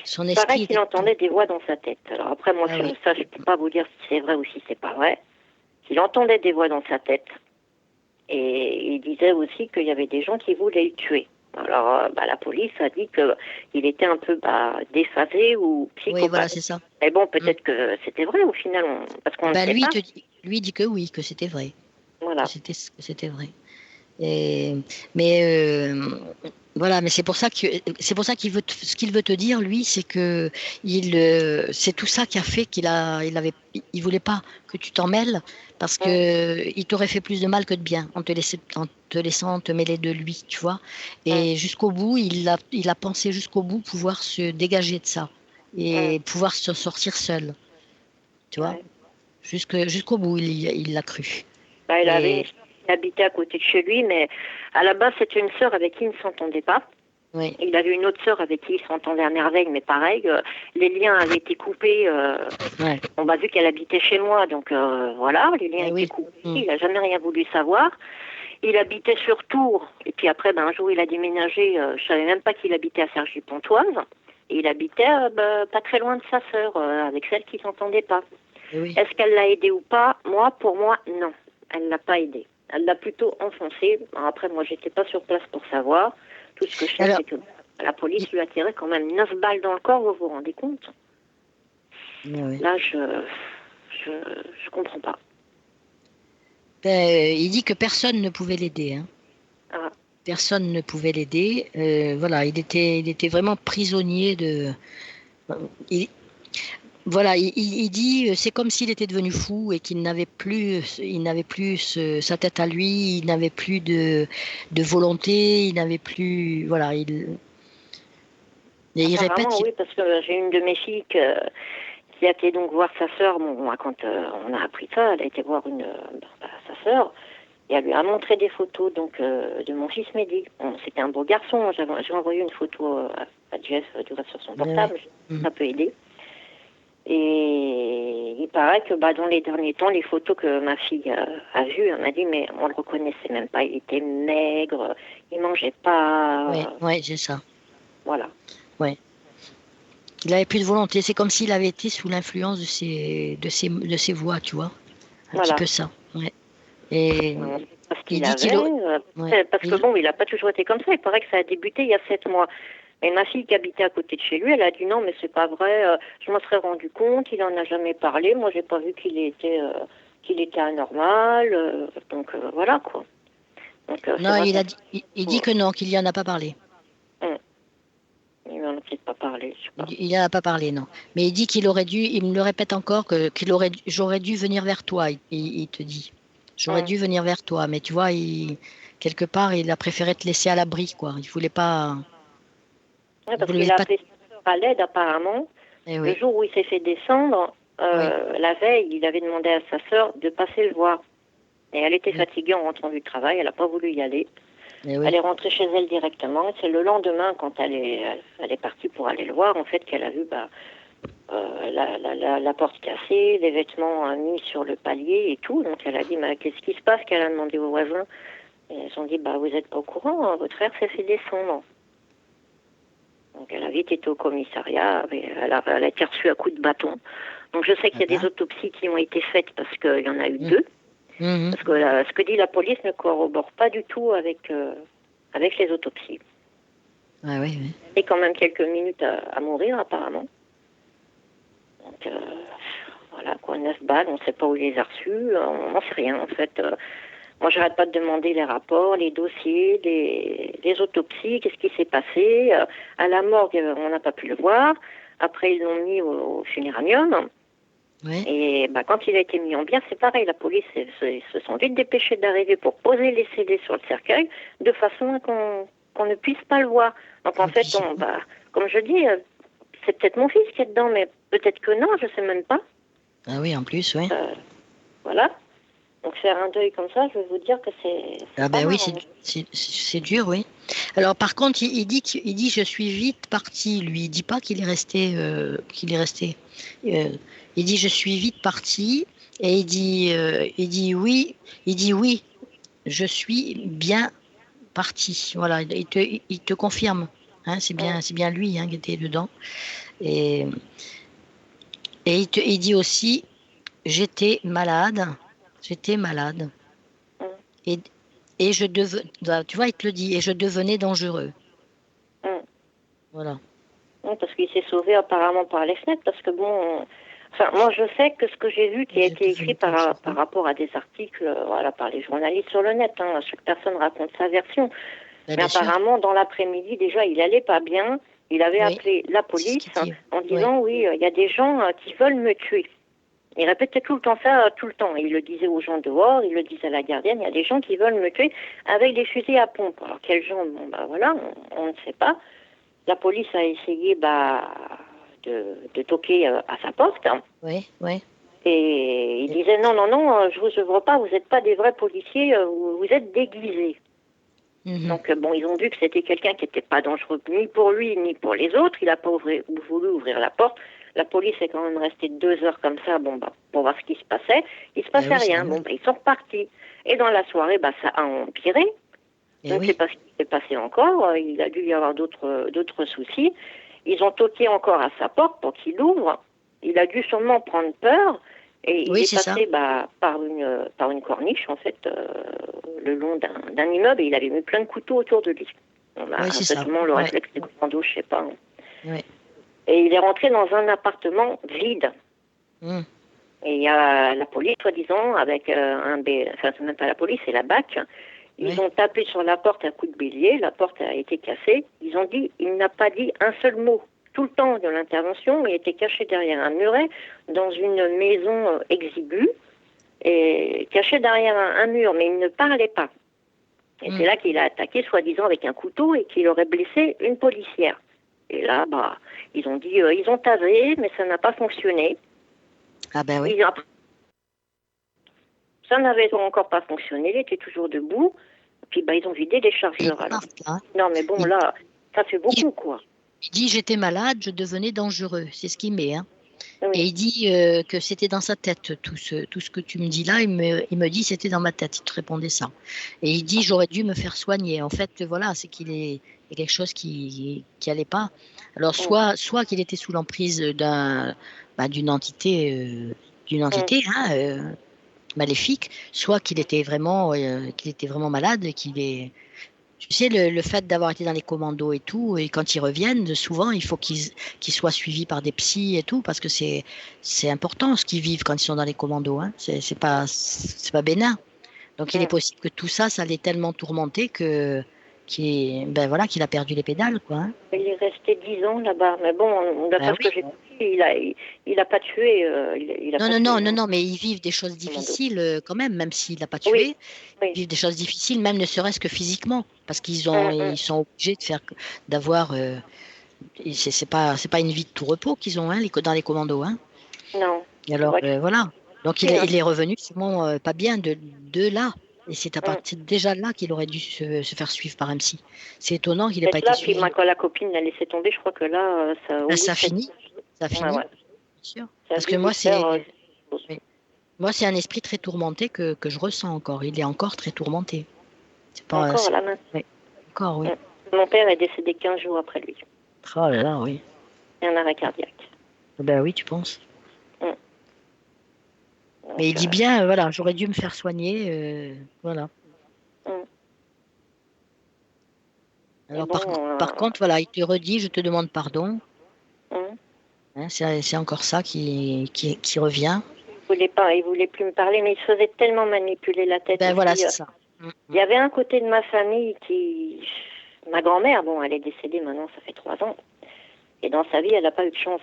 Son esprit. Pareil qu'il entendait des voix dans sa tête. Alors après, moi, ça, je ne peux pas vous dire si c'est vrai ou si c'est pas vrai. Il entendait des voix dans sa tête. Et il disait aussi qu'il y avait des gens qui voulaient le tuer. Alors, la police a dit qu'il était un peu déphasé ou psychopathe. Oui, voilà, c'est ça. Mais peut-être que c'était vrai au final, parce qu'on ne sait pas. Lui dit que oui, que c'était vrai. Voilà. Que c'était vrai. Voilà, mais c'est pour ça qu'il veut ce qu'il veut te dire, lui, c'est que c'est tout ça qui a fait il voulait pas que tu t'en mêles parce que il t'aurait fait plus de mal que de bien en te laissant te mêler de lui, tu vois. Et jusqu'au bout, il a pensé jusqu'au bout pouvoir se dégager de ça et pouvoir se sortir seul, tu vois. Jusqu'au bout, il l'a cru. Il habitait à côté de chez lui, mais à la base, c'était une sœur avec qui il ne s'entendait pas. Oui. Il avait une autre sœur avec qui il s'entendait à merveille, mais pareil, les liens avaient été coupés. On a vu qu'elle habitait chez moi, donc voilà, les liens étaient coupés. Il n'a jamais rien voulu savoir. Il habitait sur Tours, et puis après, un jour, il a déménagé. Je savais même pas qu'il habitait à Cergy-Pontoise. Et il habitait pas très loin de sa sœur, avec celle qui ne s'entendait pas. Est-ce qu'elle l'a aidé ou pas? Pour moi, non. Elle ne l'a pas aidé. Elle l'a plutôt enfoncé. Après, moi, j'étais pas sur place pour savoir. Tout ce que je sais, c'est que la police lui a tiré quand même 9 balles dans le corps, vous vous rendez compte? Là, je comprends pas. Il dit que personne ne pouvait l'aider. Hein. Personne ne pouvait l'aider. Voilà, il était vraiment prisonnier de... Voilà, il dit c'est comme s'il était devenu fou et qu'il n'avait plus sa tête à lui, il n'avait plus de volonté, il n'avait plus il répète. Oui, parce que j'ai une de mes filles qui a été donc voir sa sœur. Bon, quand on a appris ça, elle a été voir sa sœur. Et elle lui a montré des photos donc de mon fils Mehdi. Bon, c'était un beau garçon. J'ai envoyé une photo à Jeff sur son portable. Ça peut aider. Et il paraît que dans les derniers temps, les photos que ma fille a vues, elle m'a dit mais on le reconnaissait même pas. Il était maigre, il mangeait pas. Oui, c'est ça. Voilà. Ouais. Il avait plus de volonté. C'est comme s'il avait été sous l'influence de ses voix, tu vois. Un petit peu ça. Ouais. Et parce qu'il parce que bon, il n'a pas toujours été comme ça. Il paraît que ça a débuté il y a 7 mois. Et ma fille qui habitait à côté de chez lui, elle a dit non, mais c'est pas vrai. Je m'en serais rendu compte. Il en a jamais parlé. Moi, j'ai pas vu qu'il était anormal. Donc voilà quoi. Donc, non, il dit que non, qu'il y en a pas parlé. Il n'en a peut-être pas parlé. Je sais pas. Il n'en a pas parlé, non. Mais il dit qu'il aurait dû. Il me le répète encore j'aurais dû venir vers toi. Il te dit. J'aurais dû venir vers toi, mais tu vois, quelque part, il a préféré te laisser à l'abri, quoi. Il voulait pas. Oui, parce qu'il a appelé sa sœur à l'aide, apparemment. Le jour où il s'est fait descendre, la veille, il avait demandé à sa sœur de passer le voir. Et elle était fatiguée en rentrant du travail, elle n'a pas voulu y aller. Elle est rentrée chez elle directement. C'est le lendemain, quand elle est partie pour aller le voir, en fait, qu'elle a vu la porte cassée, les vêtements mis sur le palier et tout. Donc elle a dit, mais qu'est-ce qui se passe? Qu'elle a demandé aux voisins. Et ils ont dit, vous n'êtes pas au courant, hein, votre frère s'est fait descendre. Donc elle a vite été au commissariat, elle a été reçue à coups de bâton. Donc je sais qu'il y a des autopsies qui ont été faites parce qu'il y en a eu 2. Parce que ce que dit la police ne corrobore pas du tout avec les autopsies. Ah oui. Et quand même quelques minutes à mourir apparemment. Donc voilà quoi, 9 balles, on ne sait pas où il les a reçus, on n'en sait rien en fait. Moi j'arrête pas de demander les rapports, les dossiers, les autopsies, qu'est-ce qui s'est passé. À la morgue on n'a pas pu le voir, après ils l'ont mis au funérarium. Et quand il a été mis en bière, c'est pareil, la police se sont vite dépêchés d'arriver pour poser les CD sur le cercueil de façon qu'on ne puisse pas le voir. Donc en fait, comme je dis, c'est peut-être mon fils qui est dedans, mais peut-être que non, je sais même pas. Ah oui, en plus, oui. Voilà. Donc faire un deuil comme ça, je vais vous dire que c'est oui, c'est dur, oui. Alors par contre, il dit je suis vite parti. Lui, il dit pas qu'il est resté. Il dit je suis vite parti et il dit oui, je suis bien parti. Voilà, il te confirme. Hein, c'est bien lui qui était dedans. Et il dit aussi j'étais malade. Et je devenais, tu vois, il te le dit, et je devenais dangereux. Voilà. Oui, parce qu'il s'est sauvé apparemment par les fenêtres, parce que moi je sais que ce que j'ai vu qui a été écrit par rapport à des articles, par les journalistes sur le net, chaque personne raconte sa version. Mais apparemment, dans l'après-midi, déjà, il allait pas bien. Il avait appelé la police en disant, il y a des gens qui veulent me tuer. Il répétait tout le temps ça, tout le temps. Il le disait aux gens dehors, il le disait à la gardienne, il y a des gens qui veulent me tuer avec des fusils à pompe. Alors quels gens? On ne sait pas. La police a essayé de toquer à sa porte. Oui. Et il disait non, je vous ouvre pas, vous n'êtes pas des vrais policiers, vous êtes déguisés. Donc ils ont vu que c'était quelqu'un qui n'était pas dangereux ni pour lui ni pour les autres. Il n'a pas voulu ouvrir la porte. La police est quand même restée 2 heures comme ça, pour voir ce qui se passait. Il se passait rien. Ils sont repartis. Et dans la soirée, ça a empiré. Donc c'est pas ce qui s'est passé encore. Il a dû y avoir d'autres soucis. Ils ont toqué encore à sa porte pour qu'il ouvre. Il a dû sûrement prendre peur. Et il est passé par une corniche, en fait, le long d'un immeuble, et il avait mis plein de couteaux autour de lui. Sûrement le réflexe des commandos, je sais pas. Et il est rentré dans un appartement vide. Et il y a la police, soi-disant, avec c'est même pas la police, c'est la BAC. Ils ont tapé sur la porte à coups de bélier, la porte a été cassée. Ils ont dit, il n'a pas dit un seul mot. Tout le temps de l'intervention, il était caché derrière un muret, dans une maison exiguë, et caché derrière un mur, mais il ne parlait pas. Et c'est là qu'il a attaqué, soi-disant, avec un couteau, et qu'il aurait blessé une policière. Et là, ils ont dit, ils ont tasé, mais ça n'a pas fonctionné. Ah ben oui. Ça n'avait encore pas fonctionné, il était toujours debout. Puis ils ont vidé les chargeurs. Non, mais bon, là, ça fait beaucoup, quoi. Il dit, j'étais malade, je devenais dangereux. C'est ce qu'il met, hein. Oui. Et il dit que c'était dans sa tête, tout ce que tu me dis là, il me dit c'était dans ma tête, il te répondait ça. Et il dit j'aurais dû me faire soigner. En fait, voilà, c'est qu'il y a quelque chose qui allait pas. Alors soit qu'il était sous l'emprise d'une entité, maléfique, soit qu'il était vraiment malade, tu sais, le fait d'avoir été dans les commandos et tout, et quand ils reviennent, souvent, il faut qu'ils soient suivis par des psys et tout, parce que c'est important ce qu'ils vivent quand ils sont dans les commandos. Hein. C'est pas bénin. Donc, il est possible que tout ça l'ait tellement tourmenté qu'il a perdu les pédales, quoi. Hein. Il est resté 10 ans là-bas, mais bon, d'après ce que j'ai compris, il a pas tué. Non, mais ils vivent des choses difficiles quand même s'il n'a pas tué. Oui. Ils vivent des choses difficiles, même ne serait-ce que physiquement, parce qu'ils sont obligés d'avoir. C'est pas une vie de tout repos qu'ils ont dans les commandos, hein. Non. Et alors voilà. Donc il est revenu sûrement pas bien de là. Et c'est à partir déjà là qu'il aurait dû se faire suivre par un psy. C'est étonnant qu'il n'ait pas été suivi. Puis quand la copine l'a laissé tomber, je crois que là, ça finit. Ça finit, bien sûr. Parce que moi, c'est un esprit très tourmenté que je ressens encore. Il est encore très tourmenté. C'est pas encore là maintenant. Oui. Encore, oui. Mon père est décédé 15 jours après lui. Oh là là, oui. Et un arrêt cardiaque. Ben oui, tu penses. Mais il dit bien, voilà, j'aurais dû me faire soigner, voilà. Alors par contre, voilà, il te redit, je te demande pardon. Hein, c'est encore ça qui revient. Il voulait plus me parler, mais il se faisait tellement manipuler la tête. Ben voilà, c'est ça. Il y avait un côté de ma famille ma grand-mère, elle est décédée maintenant, ça fait 3 ans. Et dans sa vie, elle n'a pas eu de chance.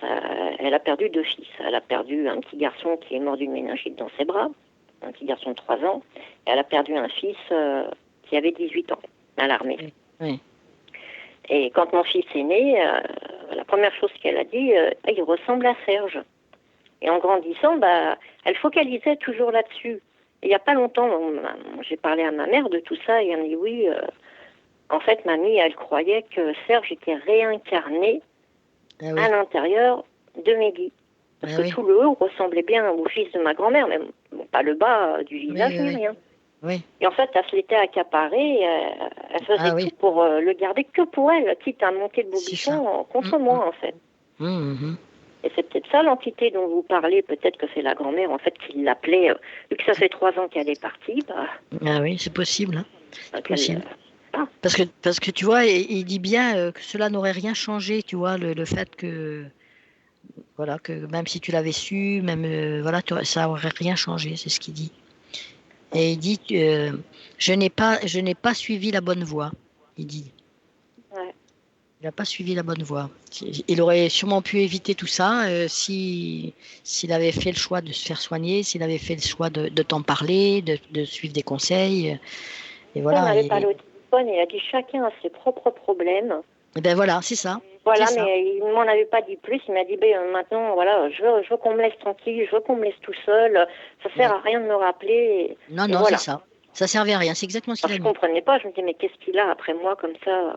Elle a perdu 2 fils. Elle a perdu un petit garçon qui est mort d'une méningite dans ses bras, un petit garçon de 3 ans. Et elle a perdu un fils qui avait 18 ans à l'armée. Oui. Et quand mon fils est né, la première chose qu'elle a dit, il ressemble à Serge. Et en grandissant, elle focalisait toujours là-dessus. Et il n'y a pas longtemps, j'ai parlé à ma mère de tout ça et elle m'a dit oui. En fait, mamie, elle croyait que Serge était réincarné à l'intérieur de Meggy. Parce que tout le haut ressemblait bien au fils de ma grand-mère, mais pas le bas du visage ni rien. Oui. Et en fait, elle se l'était accaparée, elle faisait tout pour le garder que pour elle, quitte à monter le bobichon contre moi, en fait. Et c'est peut-être ça l'entité dont vous parlez, peut-être que c'est la grand-mère, en fait, qui l'appelait, vu que ça fait 3 ans qu'elle est partie. Ah oui, c'est possible. Hein. C'est possible. Parce que tu vois, il dit bien que cela n'aurait rien changé, tu vois, le fait que voilà, que même si tu l'avais su, même ça aurait rien changé, c'est ce qu'il dit. Et il dit je n'ai pas suivi la bonne voie, il dit. Ouais. Il n'a pas suivi la bonne voie. Il aurait sûrement pu éviter tout ça s'il avait fait le choix de se faire soigner, s'il avait fait le choix de t'en parler, de suivre des conseils. Et voilà. On avait parlé au téléphone, il a dit chacun a ses propres problèmes. Et ben voilà, c'est ça. Voilà, c'est mais ça. il m'en avait pas dit plus. Il m'a dit maintenant, voilà, je veux qu'on me laisse tranquille, je veux qu'on me laisse tout seul. Ça sert à rien de me rappeler. Non, voilà. C'est ça. Ça servait à rien. C'est exactement ce qu'il a dit. Je comprenais pas. Je me disais mais qu'est-ce qu'il a après moi comme ça?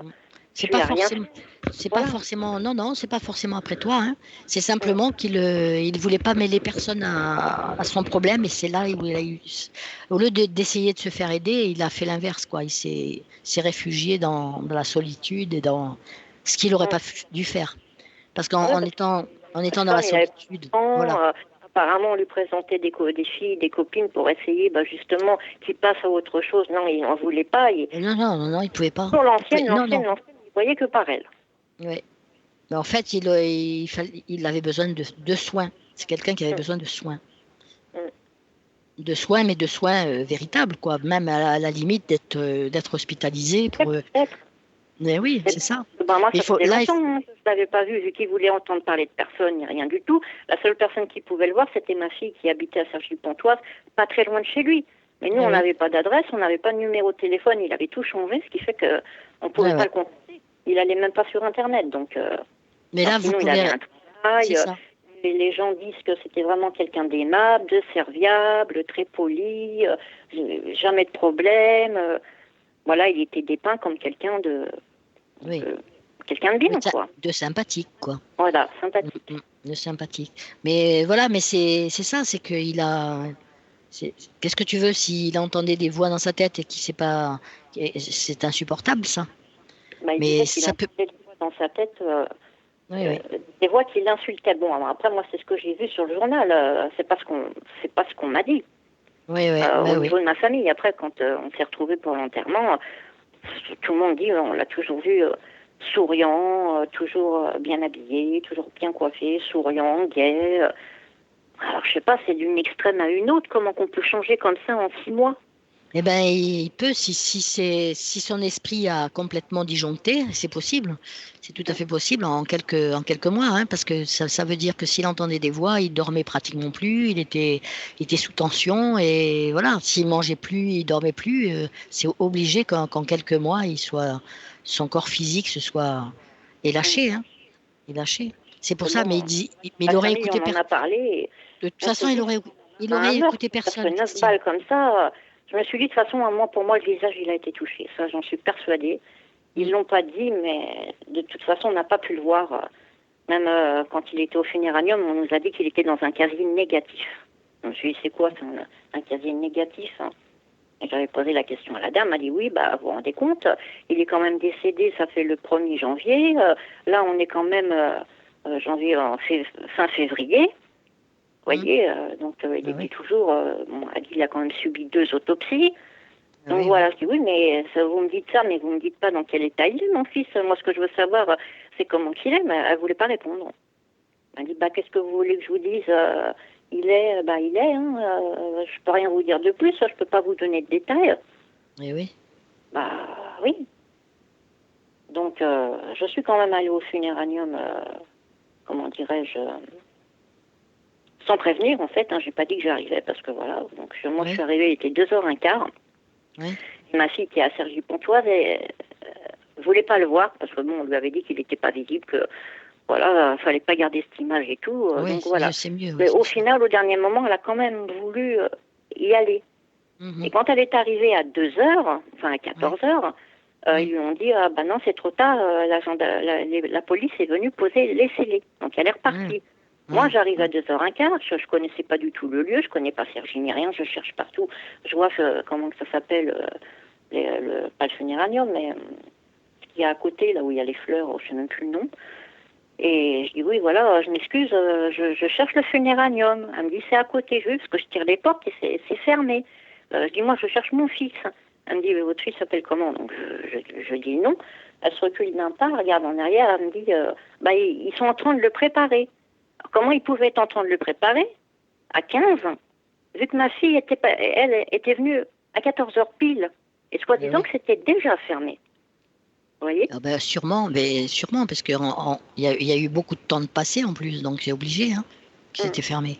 C'est pas forcément. C'est pas forcément. Non, c'est pas forcément après toi. Hein. C'est simplement qu'il voulait pas mêler personne à son problème et c'est là où il a eu. Au lieu d'essayer de se faire aider, il a fait l'inverse quoi. Il s'est réfugié dans la solitude et dans ce qu'il n'aurait pas dû faire. Parce qu'en étant dans la solitude, voilà. Apparemment, on lui présentait des filles, des copines pour essayer justement qu'il passe à autre chose. Non, il n'en voulait pas. Non, il pouvait pas. Pour l'ancienne, il voyait que par elle. Oui. Mais en fait, il avait besoin de soins. C'est quelqu'un qui avait besoin de soins. De soins, mais de soins véritables, quoi. Même à la limite d'être hospitalisé pour. Mais oui, c'est ça. Moi, ça faisait longtemps, je ne l'avais pas vu qu'il voulait entendre parler de personne, ni rien du tout. La seule personne qui pouvait le voir, c'était ma fille qui habitait à Cergy-Pontoise, pas très loin de chez lui. Mais nous, on n'avait pas d'adresse, on n'avait pas de numéro de téléphone, il avait tout changé, ce qui fait qu'on ne pouvait pas le contacter. Il n'allait même pas sur Internet, donc... Mais là, vous sinon, pouvez... il avait un travail. C'est ça. Les gens disent que c'était vraiment quelqu'un d'aimable, de serviable, très poli, jamais de problème. Voilà, il était dépeint comme quelqu'un de... Oui. Quelqu'un de bien, quoi. De sympathique, quoi. Voilà, sympathique. De sympathique. Mais voilà, mais c'est ça, c'est qu'il a... Qu'est-ce que tu veux s'il entendait des voix dans sa tête et qu'il sait pas... C'est insupportable, ça. Bah, il mais ça peut... des voix dans sa tête... oui. Des voix qui l'insultaient. Bon, alors après, moi, c'est ce que j'ai vu sur le journal. C'est pas ce qu'on m'a dit. Oui, au niveau de ma famille. Après, quand on s'est retrouvés pour l'enterrement, tout le monde dit on l'a toujours vu souriant, toujours bien habillé, toujours bien coiffé, souriant, gai. Alors, je sais pas, c'est d'une extrême à une autre. Comment qu'on peut changer comme ça en 6 mois? Eh ben, il peut, si son esprit a complètement disjoncté, c'est possible. C'est tout à fait possible en quelques mois, hein, parce que ça veut dire que s'il entendait des voix, il dormait pratiquement plus, il était sous tension, et voilà, s'il mangeait plus, il dormait plus, c'est obligé qu'en quelques mois, son corps physique est lâché, hein, est lâché. C'est pour ça, mais il aurait écouté personne. On en a parlé. De toute façon, il aurait écouté personne. Parce que 9 balles comme ça, je me suis dit, de toute façon, pour moi, le visage, il a été touché. Ça, j'en suis persuadée. Ils l'ont pas dit, mais de toute façon, on n'a pas pu le voir. Même quand il était au funéranium, on nous a dit qu'il était dans un casier négatif. Je me suis dit, c'est quoi un casier négatif, hein? Et j'avais posé la question à la dame, elle m'a dit, oui, vous vous rendez compte, il est quand même décédé, ça fait le 1er janvier. Là, on est quand même fin février. Vous voyez, donc il était toujours... elle dit, il a quand même subi 2 autopsies. Donc voilà, je dis, oui, mais vous me dites ça, mais vous me dites pas dans quel état il est, mon fils. Moi, ce que je veux savoir, c'est comment qu'il est, mais elle voulait pas répondre. Elle dit, qu'est-ce que vous voulez que je vous dise? Il est, hein, je peux rien vous dire de plus, je peux pas vous donner de détails. Eh oui. Oui. Donc, je suis quand même allée au funéranium, comment dirais-je... sans prévenir, en fait, hein, j'ai pas dit que j'arrivais, parce que voilà, donc moi je suis arrivée, il était 2h15. Ma fille qui est à Cergy-Pontoise, elle voulait pas le voir, parce que on lui avait dit qu'il n'était pas visible, que voilà, fallait pas garder cette image et tout. Donc voilà. C'est mieux, mais au final, au dernier moment, elle a quand même voulu y aller. Et quand elle est arrivée à 2h, enfin à 14h, ils lui ont dit, non, c'est trop tard, la police est venue poser les scellés. Donc elle est repartie. Moi, j'arrive à 2h15, je connaissais pas du tout le lieu, je connais pas Cergy ni rien, je cherche partout. Je vois comment ça s'appelle, pas le funéranium, mais il y a à côté, là où il y a les fleurs, je sais même plus le nom. Et je dis, oui, voilà, je m'excuse, je cherche le funéranium. Elle me dit, c'est à côté, parce que je tire les portes et c'est fermé. Je dis, moi, je cherche mon fils. Elle me dit, votre fils s'appelle comment? Donc, je dis non. Elle se recule d'un pas, regarde en arrière, elle me dit, ils sont en train de le préparer. Comment ils pouvaient être en train de le préparer à 15, vu que ma fille était venue à 14h pile, et soi-disant que c'était déjà fermé. Vous voyez? Sûrement, parce qu'il y a eu beaucoup de temps de passé en plus, donc c'est obligé, hein, que c'était fermé.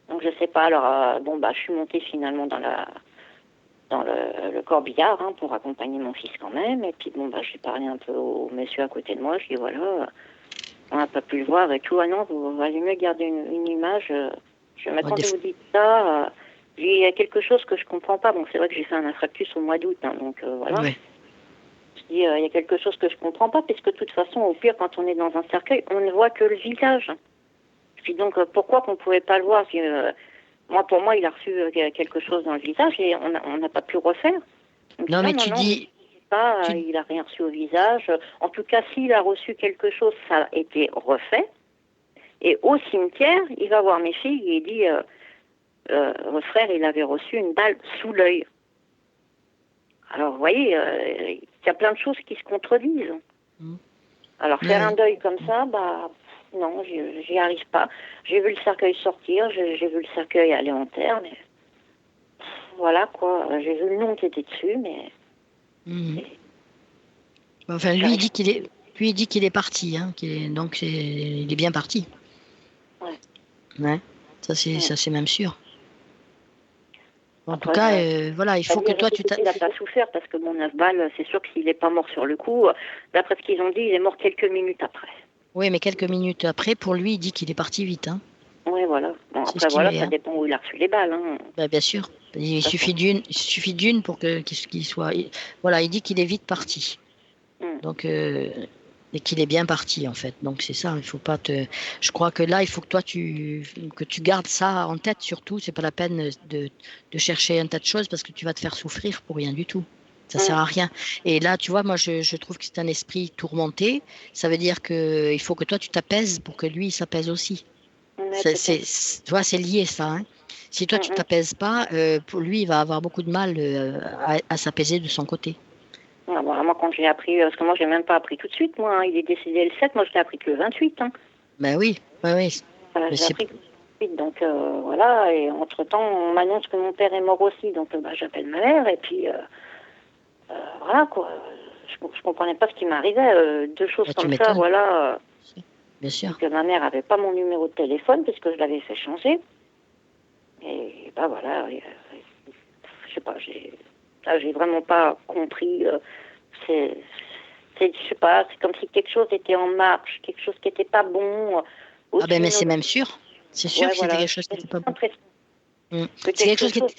Donc je sais pas, alors je suis montée finalement dans le corbillard, hein, pour accompagner mon fils quand même, et puis j'ai parlé un peu au monsieur à côté de moi, je dis voilà... on n'a pas pu le voir et tout. Ah non, vous allez mieux garder une image. Je m'attendais, vous dites ça. Il y a quelque chose que je comprends pas. Bon, c'est vrai que j'ai fait un infarctus au mois d'août, hein, donc voilà. Ouais. Je dis, il y a quelque chose que je comprends pas, puisque de toute façon, au pire, quand on est dans un cercueil, on ne voit que le visage. Je dis donc, pourquoi qu'on pouvait pas le voir? Pour moi, il a reçu quelque chose dans le visage et on n'a pas pu refaire. Non, mais tu dis... il n'a rien reçu au visage. En tout cas, s'il a reçu quelque chose, ça a été refait. Et au cimetière, il va voir mes filles et il dit votre frère, il avait reçu une balle sous l'œil. Alors, vous voyez, il y a plein de choses qui se contredisent. Alors, faire un deuil comme ça, non, j'y arrive pas. J'ai vu le cercueil sortir, j'ai vu le cercueil aller en terre, mais voilà quoi. J'ai vu le nom qui était dessus, mais... Enfin, lui, il dit qu'il est parti, hein, donc il est bien parti. Ouais. Ça c'est même sûr. En tout cas, voilà, il faut que toi, tu... Il n'a pas souffert, parce que mon 9 balles, c'est sûr que s'il n'est pas mort sur le coup, d'après ce qu'ils ont dit, il est mort quelques minutes après. Oui, mais quelques minutes après, pour lui, il dit qu'il est parti vite. Hein. Oui, voilà. Bon, après, voilà, ça dépend où il a reçu les balles. Hein. Bah, bien sûr. Il suffit d'une pour qu'il soit... Voilà, il dit qu'il est vite parti. Donc, et qu'il est bien parti, en fait. Donc, c'est ça, il faut pas te... Je crois que là, il faut que toi, tu gardes ça en tête, surtout. C'est pas la peine de chercher un tas de choses, parce que tu vas te faire souffrir pour rien du tout. Ça sert à rien. Et là, tu vois, moi, je trouve que c'est un esprit tourmenté. Ça veut dire qu'il faut que toi, tu t'apaises pour que lui, il s'apaise aussi. Tu vois, c'est lié, ça. Hein. Si toi, tu t'apaises pas, pour lui, il va avoir beaucoup de mal à s'apaiser de son côté. Ah, bon, moi, quand j'ai appris, parce que moi, j'ai même pas appris tout de suite, moi. Hein. Il est décédé le 7, moi, je l'ai appris que le 28. Hein. Ben oui, oui. J'ai appris que le 28, donc voilà. Et entre-temps, on m'annonce que mon père est mort aussi, donc j'appelle ma mère, et puis... voilà, quoi. Je comprenais pas ce qui m'arrivait. Deux choses comme ça, voilà. Bien sûr. Que ma mère avait pas mon numéro de téléphone, puisque je l'avais fait changer. Et bah voilà. Je sais pas, j'ai vraiment pas compris. Je sais pas, c'est comme si quelque chose était en marche, quelque chose qui était pas bon. Ah ben, mais c'est même sûr. C'est sûr que c'était quelque chose qui était pas bon. C'est quelque chose qui était...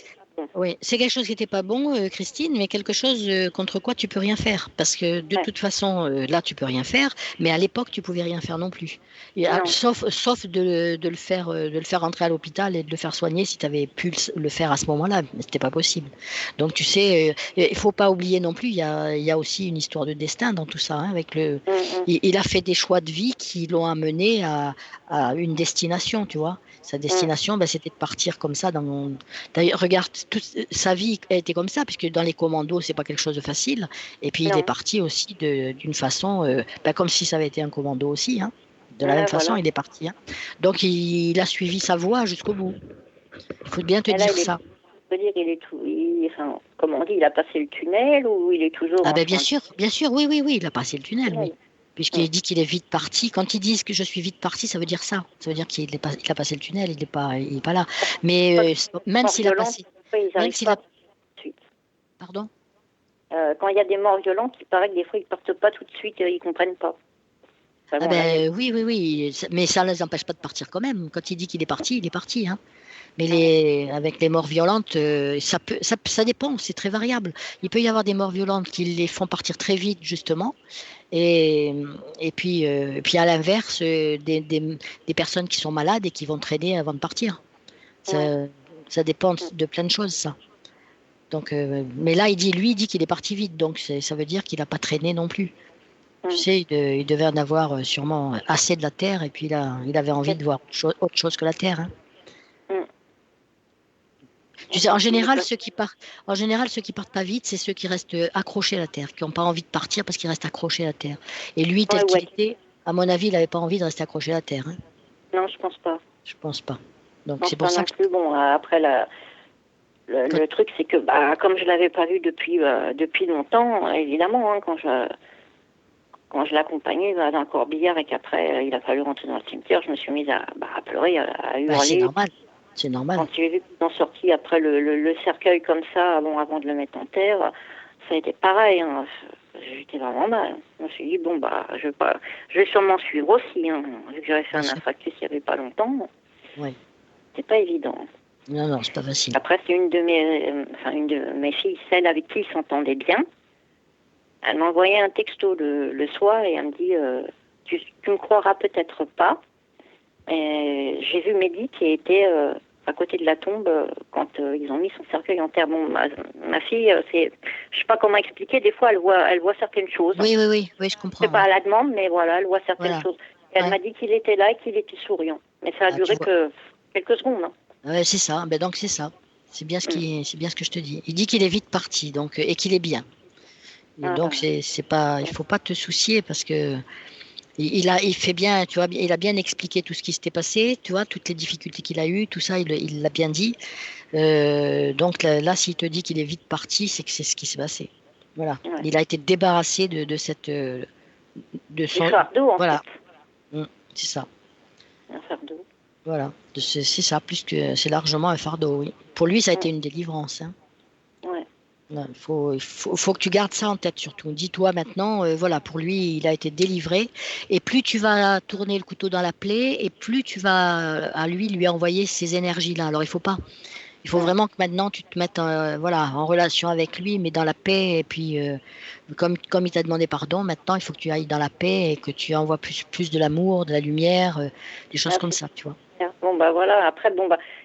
Oui, c'est quelque chose qui n'était pas bon, Christine, mais quelque chose contre quoi tu peux rien faire. Parce que de toute façon, là, tu peux rien faire, mais à l'époque, tu pouvais rien faire non plus. Et, sauf de le faire rentrer à l'hôpital et de le faire soigner si tu avais pu le faire à ce moment-là. Mais c'était pas possible. Donc, tu sais, il faut pas oublier non plus, il y a aussi une histoire de destin dans tout ça. Hein, avec il a fait des choix de vie qui l'ont amené à une destination, tu vois. Sa destination, c'était de partir comme ça. D'ailleurs, regarde, toute sa vie a été comme ça, puisque dans les commandos, c'est pas quelque chose de facile. Et puis, il est parti aussi d'une façon, comme si ça avait été un commando aussi. Hein. De la même façon, il est parti. Hein. Donc, il a suivi sa voie jusqu'au bout. Il faut bien te dire ça. Je veux dire, comme on dit, il a passé le tunnel ou il est toujours... Ah ben bien sûr, oui, il a passé le tunnel, oui. Puisqu'il dit qu'il est vite parti. Quand ils disent que je suis vite parti, ça veut dire ça. Ça veut dire qu'il a passé le tunnel, il n'est pas là. Mais même s'il a passé... Même s'il a... Pardon ? Quand il y a des morts violentes, il paraît que des fois, ils ne partent pas tout de suite, ils ne comprennent pas. Oui. Mais ça ne les empêche pas de partir quand même. Quand il dit qu'il est parti, il est parti. Hein. Mais avec les morts violentes, ça dépend, c'est très variable. Il peut y avoir des morts violentes qui les font partir très vite, justement. Et puis à l'inverse, des personnes qui sont malades et qui vont traîner avant de partir. Ça dépend de plein de choses, ça. Donc, mais là, lui, il dit qu'il est parti vite, donc ça veut dire qu'il n'a pas traîné non plus. Tu sais, il devait en avoir sûrement assez de la Terre, et puis il avait envie de voir autre chose que la Terre. Hein. Tu sais, en général, ceux qui partent pas vite, c'est ceux qui restent accrochés à la Terre, qui n'ont pas envie de partir parce qu'ils restent accrochés à la Terre. Et lui, tel qu'il était, à mon avis, il n'avait pas envie de rester accroché à la Terre. Hein. Non, je pense pas. Je pense pas. Donc c'est pour ça que... Bon, après, le truc, c'est que comme je l'avais pas vu depuis longtemps, évidemment, hein, quand je l'accompagnais dans le corbillard et qu'après, il a fallu rentrer dans le cimetière, je me suis mise à pleurer, à hurler. C'est normal. Quand j'ai vu qu'ils ont sorti après le cercueil comme ça, avant de le mettre en terre, ça a été pareil. Hein. J'étais vraiment mal. Je me suis dit, je vais sûrement suivre aussi, hein, vu que j'avais fait un infarctus il n'y avait pas longtemps. Oui. C'est pas évident. Non, c'est pas facile. Après, c'est une de mes filles, celle avec qui il s'entendait bien. Elle m'a envoyé un texto le soir et elle me dit, tu ne croiras peut-être pas. Et j'ai vu Mehdi qui était à côté de la tombe quand ils ont mis son cercueil en terre. Bon, ma fille, je sais pas comment expliquer. Des fois, elle voit certaines choses. Oui, je comprends. C'est pas à la demande, mais voilà, elle voit certaines choses. Et elle m'a dit qu'il était là et qu'il était souriant. Mais ça a duré que quelques secondes. Hein. Ouais, c'est ça. Ben donc c'est ça. C'est bien ce que je te dis. Il dit qu'il est vite parti, donc et qu'il est bien. Donc c'est pas, il faut pas te soucier parce que il fait bien, tu vois, il a bien expliqué tout ce qui s'était passé, tu vois, toutes les difficultés qu'il a eues, tout ça, il l'a bien dit. Donc là, s'il te dit qu'il est vite parti, c'est que c'est ce qui s'est passé. Voilà. Ouais. Il a été débarrassé de cette, de son. Du fardeau, en fait. C'est ça. Un fardeau. Voilà, c'est ça, plus que c'est largement un fardeau, oui. Pour lui, ça a été une délivrance. Hein. Ouais. Il faut que tu gardes ça en tête surtout. Dis-toi maintenant, voilà, pour lui, il a été délivré. Et plus tu vas tourner le couteau dans la plaie, et plus tu vas à lui envoyer ces énergies-là. Alors il faut vraiment que maintenant tu te mettes voilà, en relation avec lui, mais dans la paix. Et puis, comme il t'a demandé pardon, maintenant il faut que tu ailles dans la paix et que tu envoies plus de l'amour, de la lumière, des choses comme ça, tu vois. Bon, voilà, après,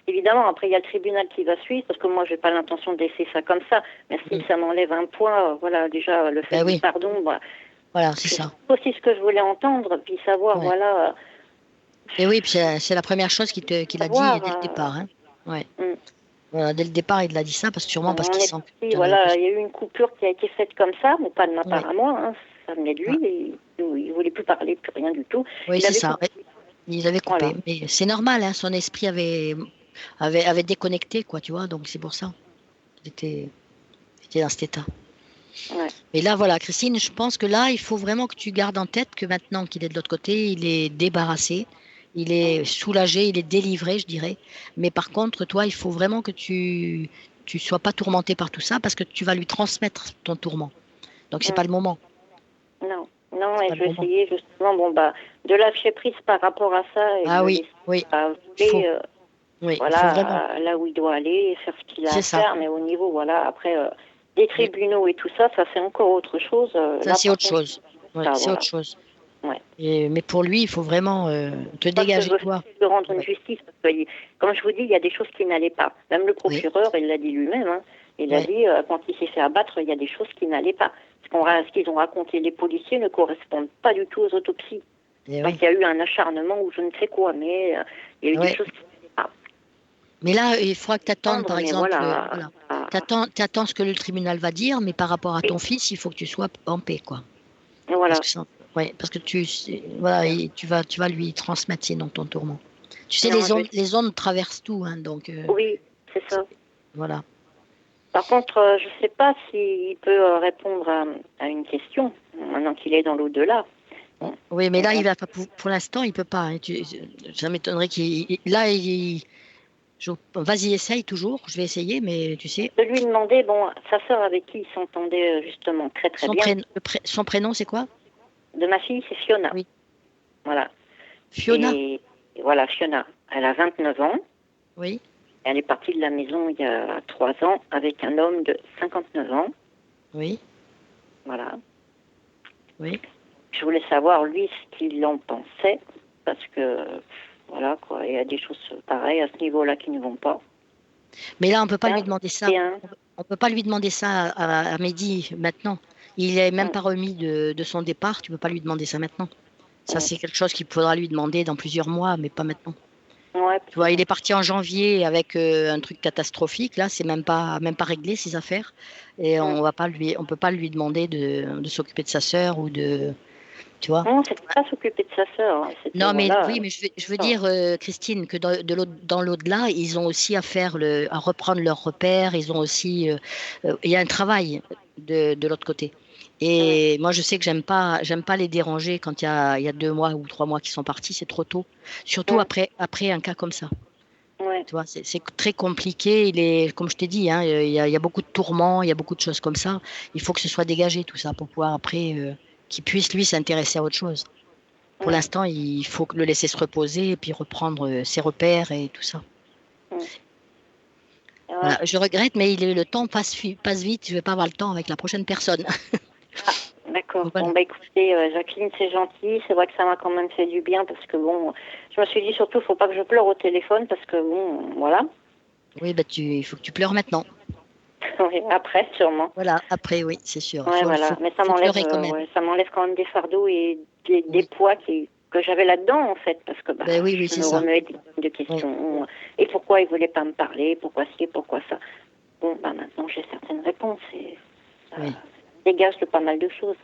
évidemment, après, il y a le tribunal qui va suivre, parce que moi, j'ai pas l'intention de laisser ça comme ça. Mais si ça m'enlève un poids, voilà, déjà, le fait du pardon, voilà, c'est ça. C'est aussi ce que je voulais entendre, puis savoir, voilà. Et oui, puis c'est la première chose qu'il a dit dès le départ, hein. Ouais. Voilà, dès le départ, il a dit ça, sûrement parce qu'il sent que... Voilà, il y a eu une coupure qui a été faite comme ça, mais pas de ma part à moi, hein, ça venait de lui, et il voulait plus parler, plus rien du tout. Oui, c'est ça. Ils avaient coupé, voilà. Mais c'est normal, hein, son esprit avait déconnecté, quoi, tu vois, donc c'est pour ça. Il était dans cet état. Ouais. Et là, voilà, Christine, je pense que là, il faut vraiment que tu gardes en tête que maintenant qu'il est de l'autre côté, il est débarrassé, il est soulagé, il est délivré, je dirais. Mais par contre, toi, il faut vraiment que tu sois pas tourmenté par tout ça parce que tu vas lui transmettre ton tourment. Donc, c'est pas le moment. Non, et je vais essayer justement, de lâcher prise par rapport à ça. Et oui. Voilà, là où il doit aller, faire ce qu'il a à faire, mais au niveau, voilà, après, des tribunaux et tout ça, c'est encore autre chose. Ça, c'est autre chose. C'est autre chose. Ouais. Mais pour lui, il faut vraiment te dégager, toi. De rendre une justice, parce que, comme je vous dis, il y a des choses qui n'allaient pas. Même le procureur, il l'a dit lui-même, hein, il a dit, quand il s'est fait abattre, il y a des choses qui n'allaient pas. Ce qu'ils ont raconté les policiers ne correspondent pas du tout aux autopsies. Donc il y a eu un acharnement ou je ne sais quoi, mais il y a eu des choses qui n'allaient pas. Mais là, il faudra que tu attendes, par exemple, t'attends ce que le tribunal va dire, mais par rapport à ton fils, il faut que tu sois en paix, quoi. Voilà. Parce que tu vas lui transmettre sinon ton tourment. Tu sais, les ondes traversent tout, hein, donc. Oui, c'est ça. Voilà. Par contre, je ne sais pas s'il peut répondre à une question, maintenant qu'il est dans l'au-delà. Oui, mais là, il va pas, pour l'instant, il peut pas. Hein. Ça m'étonnerait qu'il... Là, vas-y, essaye toujours. Je vais essayer, mais tu sais... De lui demander, sa sœur avec qui il s'entendait justement très très bien. Son prénom, c'est quoi? De ma fille, c'est Fiona. Oui. Voilà. Fiona. Et voilà, Fiona. Elle a 29 ans. Oui. Elle est partie de la maison il y a 3 ans avec un homme de 59 ans. Oui. Voilà. Oui. Je voulais savoir, lui, ce qu'il en pensait, parce que, voilà, quoi, il y a des choses pareilles à ce niveau-là qui ne vont pas. Mais là, on ne peut pas lui demander ça. On peut pas lui demander ça à Mehdi maintenant. Il n'est même pas remis de son départ. Tu ne peux pas lui demander ça maintenant. Ça, c'est quelque chose qu'il faudra lui demander dans plusieurs mois, mais pas maintenant. Ouais, tu vois, il est parti en janvier avec un truc catastrophique. Là, c'est même pas réglé ses affaires. Et on peut pas lui demander de s'occuper de sa sœur ou de, tu vois. Non, c'est pas s'occuper de sa sœur. Hein. Non, mais oui, mais je veux dire, Christine, que dans l'au-delà, ils ont aussi à reprendre leurs repères. Ils ont aussi, il y a un travail de l'autre côté. Et moi, je sais que j'aime pas les déranger quand il y a 2 mois ou 3 mois qu'ils sont partis, c'est trop tôt. Surtout après un cas comme ça. Ouais. Tu vois, c'est très compliqué. Comme je t'ai dit, hein, il y a beaucoup de tourments, il y a beaucoup de choses comme ça. Il faut que ce soit dégagé tout ça pour pouvoir après qu'il puisse lui s'intéresser à autre chose. Pour l'instant, il faut le laisser se reposer et puis reprendre ses repères et tout ça. Voilà, je regrette, mais le temps passe vite. Je vais pas avoir le temps avec la prochaine personne. D'accord. Voilà. Écoutez, Jacqueline, c'est gentil. C'est vrai que ça m'a quand même fait du bien parce que je me suis dit surtout, faut pas que je pleure au téléphone parce que voilà. Oui, il faut que tu pleures maintenant. Oui, après, sûrement. Voilà, après, oui, c'est sûr. Ouais, mais ça m'enlève quand même des fardeaux et des poids que j'avais là-dedans, en fait, parce que je me remets des questions. Et pourquoi il voulait pas me parler? Pourquoi ci, pourquoi ça? Maintenant, j'ai certaines réponses et ça dégage de pas mal de choses.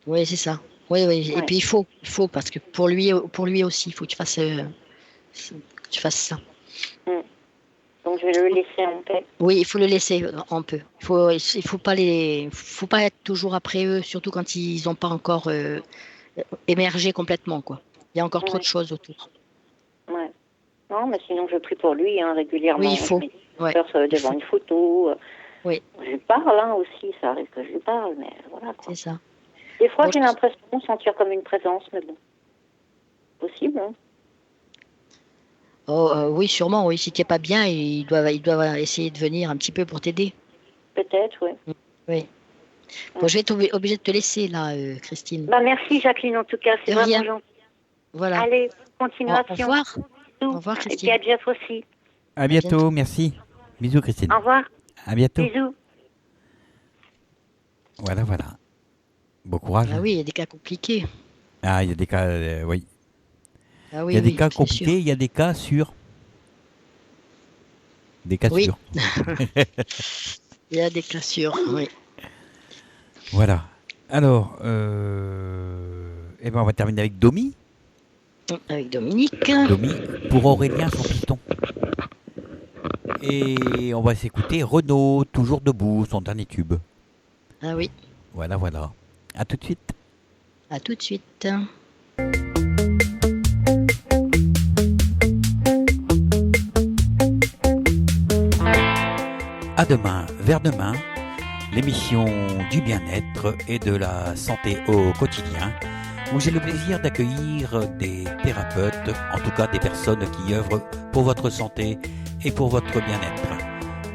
Oui, c'est ça. Oui. Et puis, il faut, parce que pour lui aussi, il faut que tu fasses ça. Donc, je vais le laisser en paix. Oui, il faut le laisser en paix. Il faut pas être toujours après eux, surtout quand ils n'ont pas encore émergé complètement, quoi. Il y a encore trop de choses autour. Ouais. Non, mais sinon je prie pour lui régulièrement. Oui, il faut. Devant une photo. Oui. Je parle aussi, ça arrive que je lui parle, mais voilà. Quoi. C'est ça. Des fois, j'ai l'impression de sentir comme une présence, mais bon. Possible, hein. Oui, sûrement, oui. Si tu n'es pas bien, il doit essayer de venir un petit peu pour t'aider. Peut-être, oui. Oui. Bon, je vais être obligée de te laisser, là, Christine. Merci, Jacqueline, en tout cas. C'est vraiment gentil. Voilà. Allez, continuation. Au revoir. Au revoir, Christine. Et puis à Jeff aussi. À bientôt, merci. Bisous, Christine. Au revoir. À bientôt. Bisous. Voilà. Bon courage. Ah oui, il y a des cas compliqués. Ah, il y a des cas, oui. Ah oui, il y a des cas compliqués, il y a des cas sûrs. Des cas sûrs. Il y a des cas sûrs, oui. Voilà. Alors, on va terminer avec Domi. Avec Dominique. Domi, pour Aurélien, son piston. Et on va s'écouter Renaud, toujours debout, son dernier tube. Ah oui. Voilà. À tout de suite. À tout de suite. À demain, vers demain, l'émission du bien-être et de la santé au quotidien, où j'ai le plaisir d'accueillir des thérapeutes, en tout cas des personnes qui œuvrent pour votre santé et pour votre bien-être.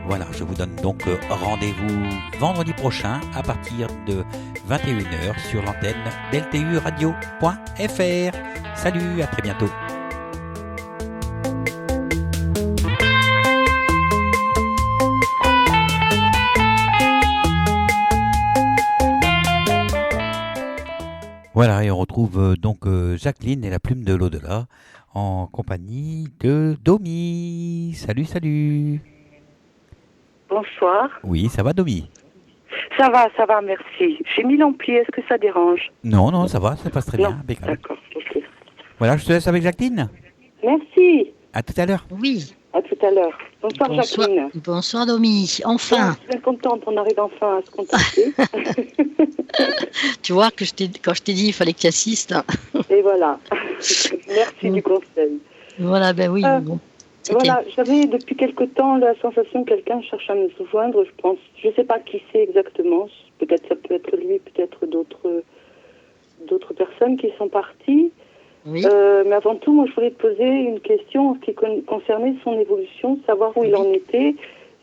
Voilà, je vous donne donc rendez-vous vendredi prochain à partir de 21h sur l'antenne d'LTUradio.fr. Salut, à très bientôt. Voilà, et on retrouve donc Jacqueline et la plume de l'au-delà en compagnie de Domi. Salut. Bonsoir. Oui, ça va, Domi? Ça va, merci. J'ai mis l'ampli, est-ce que ça dérange? Non, ça va, ça passe très bien. D'accord, ok. Voilà, je te laisse avec Jacqueline. Merci. À tout à l'heure. Oui. À tout à l'heure. Bonsoir, Jacqueline. Bonsoir, Domi. Enfin. Je suis bien contente, on arrive enfin à se contacter. Tu vois que quand je t'ai dit il fallait que tu assistes. Et voilà. Merci du conseil. Voilà, ben oui. Voilà, j'avais depuis quelque temps la sensation que quelqu'un cherche à me joindre, je pense. Je ne sais pas qui c'est exactement. Peut-être ça peut être lui, peut-être d'autres personnes qui sont parties. Oui. Mais avant tout, moi, je voulais te poser une question qui concernait son évolution, savoir où il en était.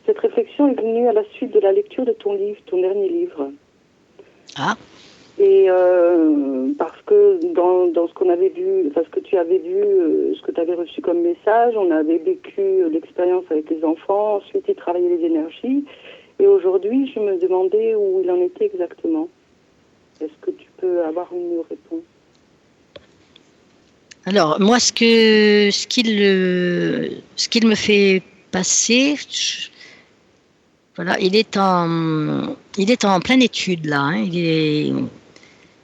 Cette réflexion est venue à la suite de la lecture de ton livre, ton dernier livre. Ah. Et parce que dans ce qu'on avait vu, enfin ce que tu avais vu, ce que tu avais reçu comme message, on avait vécu l'expérience avec les enfants, ensuite il travaillait les énergies. Et aujourd'hui, je me demandais où il en était exactement. Est-ce que tu peux avoir une réponse? Alors, moi, ce qu'il me fait passer, voilà, il est en pleine étude là. Hein, il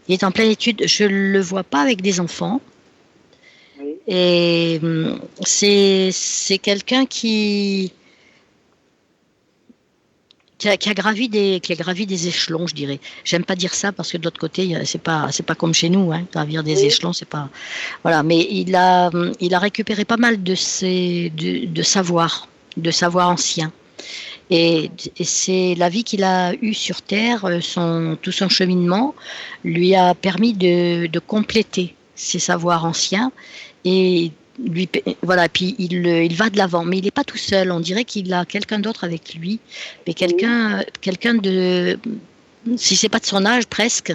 est en pleine étude. Je le vois pas avec des enfants. Oui. Et c'est quelqu'un qui a gravi des échelons, je dirais. J'aime pas dire ça parce que de l'autre côté, c'est pas comme chez nous, hein. Gravir des échelons, c'est pas, voilà. Mais il a récupéré pas mal de savoir ancien. Et c'est la vie qu'il a eue sur Terre, tout son cheminement lui a permis de compléter ses savoirs anciens et lui, voilà, puis il va de l'avant, mais il n'est pas tout seul. On dirait qu'il a quelqu'un d'autre avec lui, mais quelqu'un de, si c'est pas de son âge presque,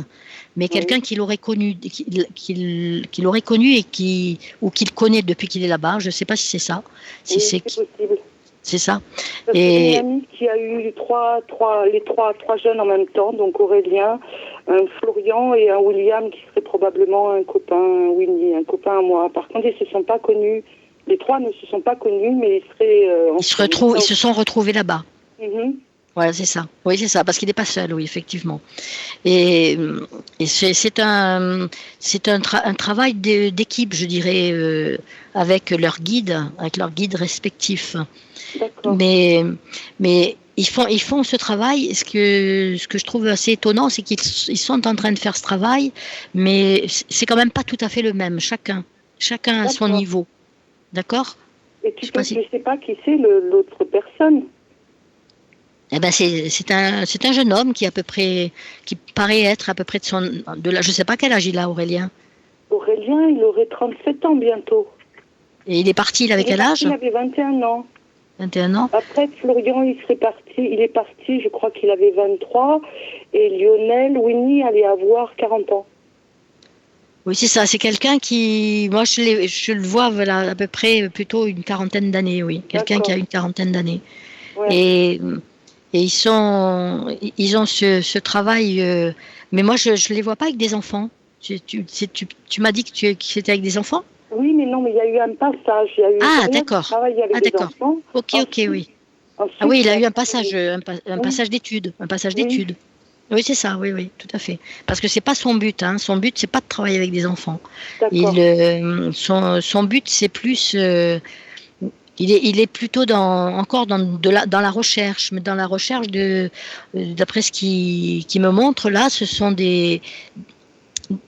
mais quelqu'un qu'il aurait connu, qu'il aurait connu et qu'il connaît depuis qu'il est là-bas. Je ne sais pas si c'est ça. Si c'est possible. C'est ça. Et une amie qui a eu les trois jeunes en même temps, donc Aurélien, un Florian et un William qui serait probablement un copain, un Winnie, un copain à moi. Par contre, ils se sont pas connus. Les trois ne se sont pas connus, mais ils seraient. Ils se sont retrouvés là-bas. Mm-hmm. Voilà, c'est ça. Oui, c'est ça, parce qu'il n'est pas seul, oui, effectivement. Et c'est un travail d'équipe, je dirais, avec leurs guides respectifs. D'accord. Mais ils font ce travail. Ce que je trouve assez étonnant, c'est qu'ils sont en train de faire ce travail, mais c'est quand même pas tout à fait le même. Chacun à son niveau. D'accord ? Et je sais pas qui c'est l'autre personne. Eh ben c'est un jeune homme qui paraît être à peu près je sais pas quel âge il a, Aurélien. Aurélien, il aurait 37 ans bientôt. Et il est parti, il avait quel âge? Il avait 21 ans. 21 ans. Après, Florian, il est parti, je crois qu'il avait 23. Et Lionel, Winnie allait avoir 40 ans. Oui, c'est ça. C'est quelqu'un qui, moi, je le vois voilà, à peu près plutôt une quarantaine d'années, oui. Quelqu'un qui a une quarantaine d'années. Ouais. Et ils ont ce travail. Mais moi, je les vois pas avec des enfants. Tu m'as dit que c'était avec des enfants? Oui, mais non, mais il y a eu un passage. D'accord. D'accord. Ok, oui. Ensuite, oui, il a eu un passage d'études. Un passage d'études. Oui, c'est ça, oui, tout à fait. Parce que c'est pas son but, hein. Son but, c'est pas de travailler avec des enfants. Son but, c'est plus, il est plutôt encore dans la recherche, mais dans la recherche d'après ce qui me montre là,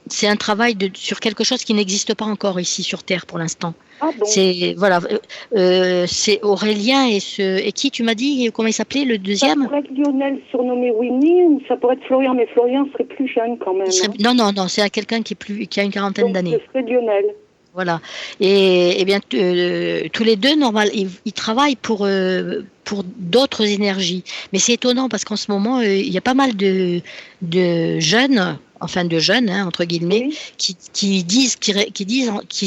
c'est un travail sur quelque chose qui n'existe pas encore ici sur Terre pour l'instant. Ah bon. C'est Aurélien et qui tu m'as dit, comment il s'appelait le deuxième? Ça pourrait être Lionel surnommé Winnie, ou ça pourrait être Florian, mais Florian serait plus jeune quand même. Non, c'est quelqu'un qui a une quarantaine d'années. Ce serait Lionel. Voilà. Et bien tous les deux, normal, ils travaillent pour d'autres énergies. Mais c'est étonnant parce qu'en ce moment, il y a pas mal de jeunes, hein, entre guillemets, oui. qui